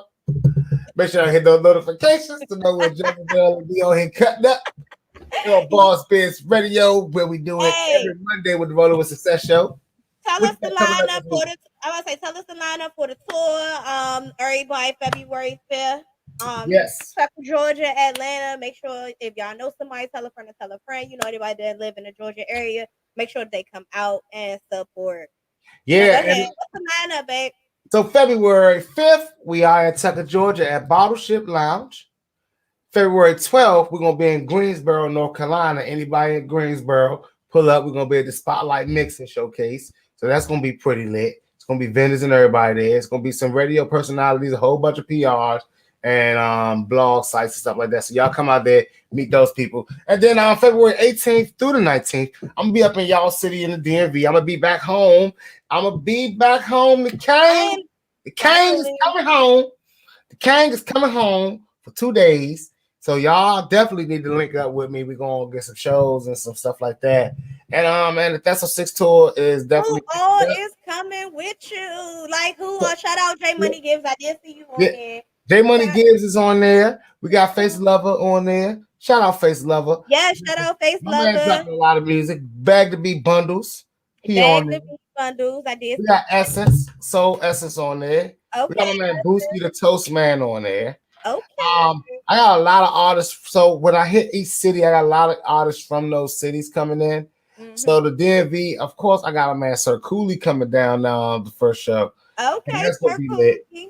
S1: Make sure I hit those notifications to know when Jezabel will be on here cutting up. Boss Biz Radio, where we do it
S2: Hey,
S1: every Monday with the Rolling with Success show.
S2: tell
S1: What
S2: us
S1: you
S2: the
S1: got coming up
S2: lineup
S1: this
S2: for
S1: week?
S2: the. I was say, tell us the lineup for the tour. Everybody, February 5th.
S1: Yes.
S2: Tucker, Georgia, Atlanta. Make sure if y'all know somebody, tell a friend to tell a friend. You know anybody that live in the Georgia area. Make sure they come out and support. Now go
S1: Yeah, and
S2: ahead. What's the lineup, babe?
S1: so February 5th, we are in Tucker, Georgia at Bottleship Lounge. February 12th, we're gonna be in Greensboro, North Carolina. Anybody in Greensboro, pull up. We're gonna be at the Spotlight Mixing Showcase. So that's gonna be pretty lit. It's gonna be vendors and everybody there. It's gonna be some radio personalities, a whole bunch of PRs and blog sites and stuff like that. So y'all come out there, meet those people. And then on February 18th through the 19th, I'm gonna be up in y'all city in the DMV. I'm gonna be back home. I'm gonna be back home. The King,
S2: And
S1: the King is
S2: finally,
S1: coming home. The King is coming home for 2 days. So y'all definitely need to link up with me. We're gonna get some shows and some stuff like that. And the That's a Six tour is
S2: who
S1: definitely
S2: all is coming with you? Like who? Shout out J
S1: yeah,
S2: Money Gibbs. I did see you on
S1: yeah.
S2: there.
S1: J Money
S2: Shout,
S1: Gibbs is on there. We got Face Lover on there. Shout out Face Lover.
S2: yeah, shout out Face
S1: My man
S2: Lover.
S1: dropping a lot of music. Bag to Be Bundles. He on
S2: Bag
S1: there.
S2: the Beat Bundles. I did
S1: We
S2: see
S1: got Essence, Soul Essence on there. We got
S2: that.
S1: my man Booski the Toast Man on there.
S2: Okay. Okay.
S1: I got a lot of artists. So when I hit each city, I got a lot of artists from those cities coming in. So
S2: Mm-hmm.
S1: the DMV, of course, I got a man Sir Cooley coming down the first show, and
S2: Okay,
S1: that's gonna
S2: Sir
S1: be lit.
S2: Cookie.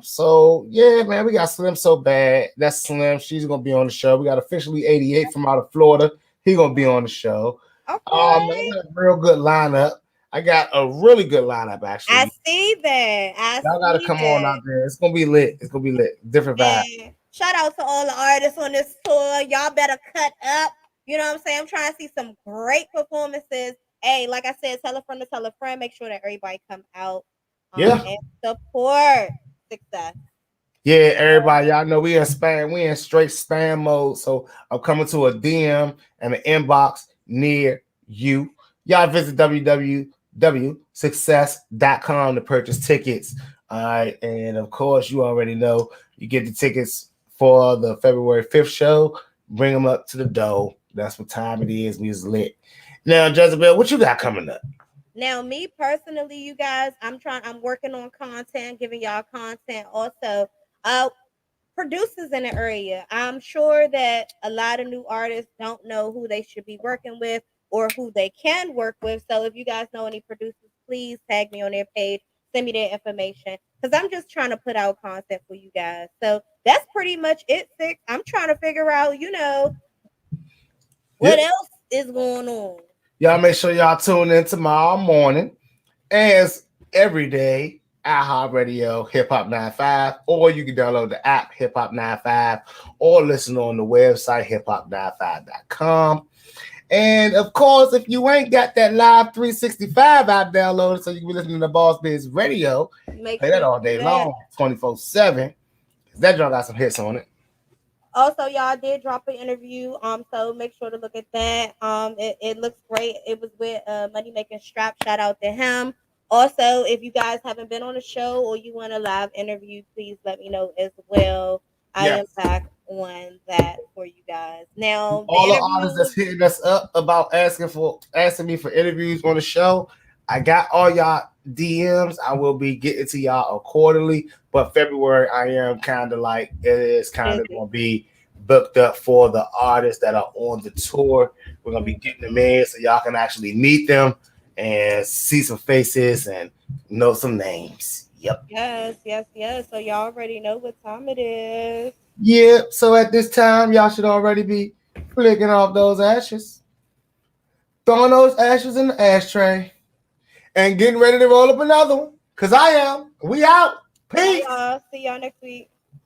S1: So yeah, man, we got Slim So Bad. That's Slim. She's gonna be on the show. We got officially 88 from out of Florida. He gonna be on the show. Man, I
S2: Okay.
S1: got a real good lineup. I got a really good lineup
S2: I
S1: actually.
S2: see that. I
S1: Y'all gotta
S2: see
S1: come on
S2: that.
S1: out there. It's gonna be lit. It's gonna be lit. Different vibe.
S2: And shout out to all the artists on this tour. Y'all better cut up. You know what I'm saying? I'm trying to see some great performances. Hey, like I said, tell a friend to tell a friend. Make sure that everybody come out
S1: Yeah.
S2: and support Sixxcess.
S1: Yeah, everybody, y'all know we in spam, we in straight spam mode. So I'm coming to a DM and an inbox near you. Y'all visit www.success.com to purchase tickets. All right. And of course, you already know you get the tickets for the February 5th show. Bring them up to the door. That's what time it is. We is lit. Now, Jezabel, what you got coming up?
S2: Now, me personally, you guys, I'm working on content, giving y'all content also. Uh Producers in the area. I'm sure that a lot of new artists don't know who they should be working with or who they can work with. So if you guys know any producers, please tag me on their page, send me their information because I'm just trying to put out content for you guys. So that's pretty much it, Six. I'm trying to figure out,
S1: Yeah.
S2: what else is going on.
S1: Y'all make sure y'all tune in tomorrow morning as every day. iHeartRadio Hip Hop 95, or you can download the app Hip Hop 95, or listen on the website hiphop95.com. And of course, if you ain't got that Live 365 app downloaded, so you can be listening to Boss Biz Radio,
S2: Make
S1: play
S2: sure
S1: that all
S2: you do
S1: day
S2: that.
S1: long, 24/7. That joint got some hits on it.
S2: Also, y'all did drop an interview. So make sure to look at that. It looks great. It was with Money Making Strap. Shout out to him. Also, if you guys haven't been on a show or you want a live interview, please let me know as well. I am
S1: Yes.
S2: back on that for you guys. Now, the
S1: All the
S2: interview
S1: artists that's hitting us up about asking me for interviews on the show, I got all y'all DMs. I will be getting to y'all accordingly. But February, I am kind of like it is kind of
S2: busy.
S1: going to be booked up for the artists that are on the tour. We're going to be getting them in so y'all can actually meet them and see some faces and know some names. Yep.
S2: Yes, yes, yes. So y'all already know what time it is.
S1: Yeah. So at this time, y'all should already be flicking off those ashes, throwing those ashes in the ashtray, and getting ready to roll up another one. Cause I am. We out.
S2: Bye,
S1: Peace.
S2: y'all. See y'all next week.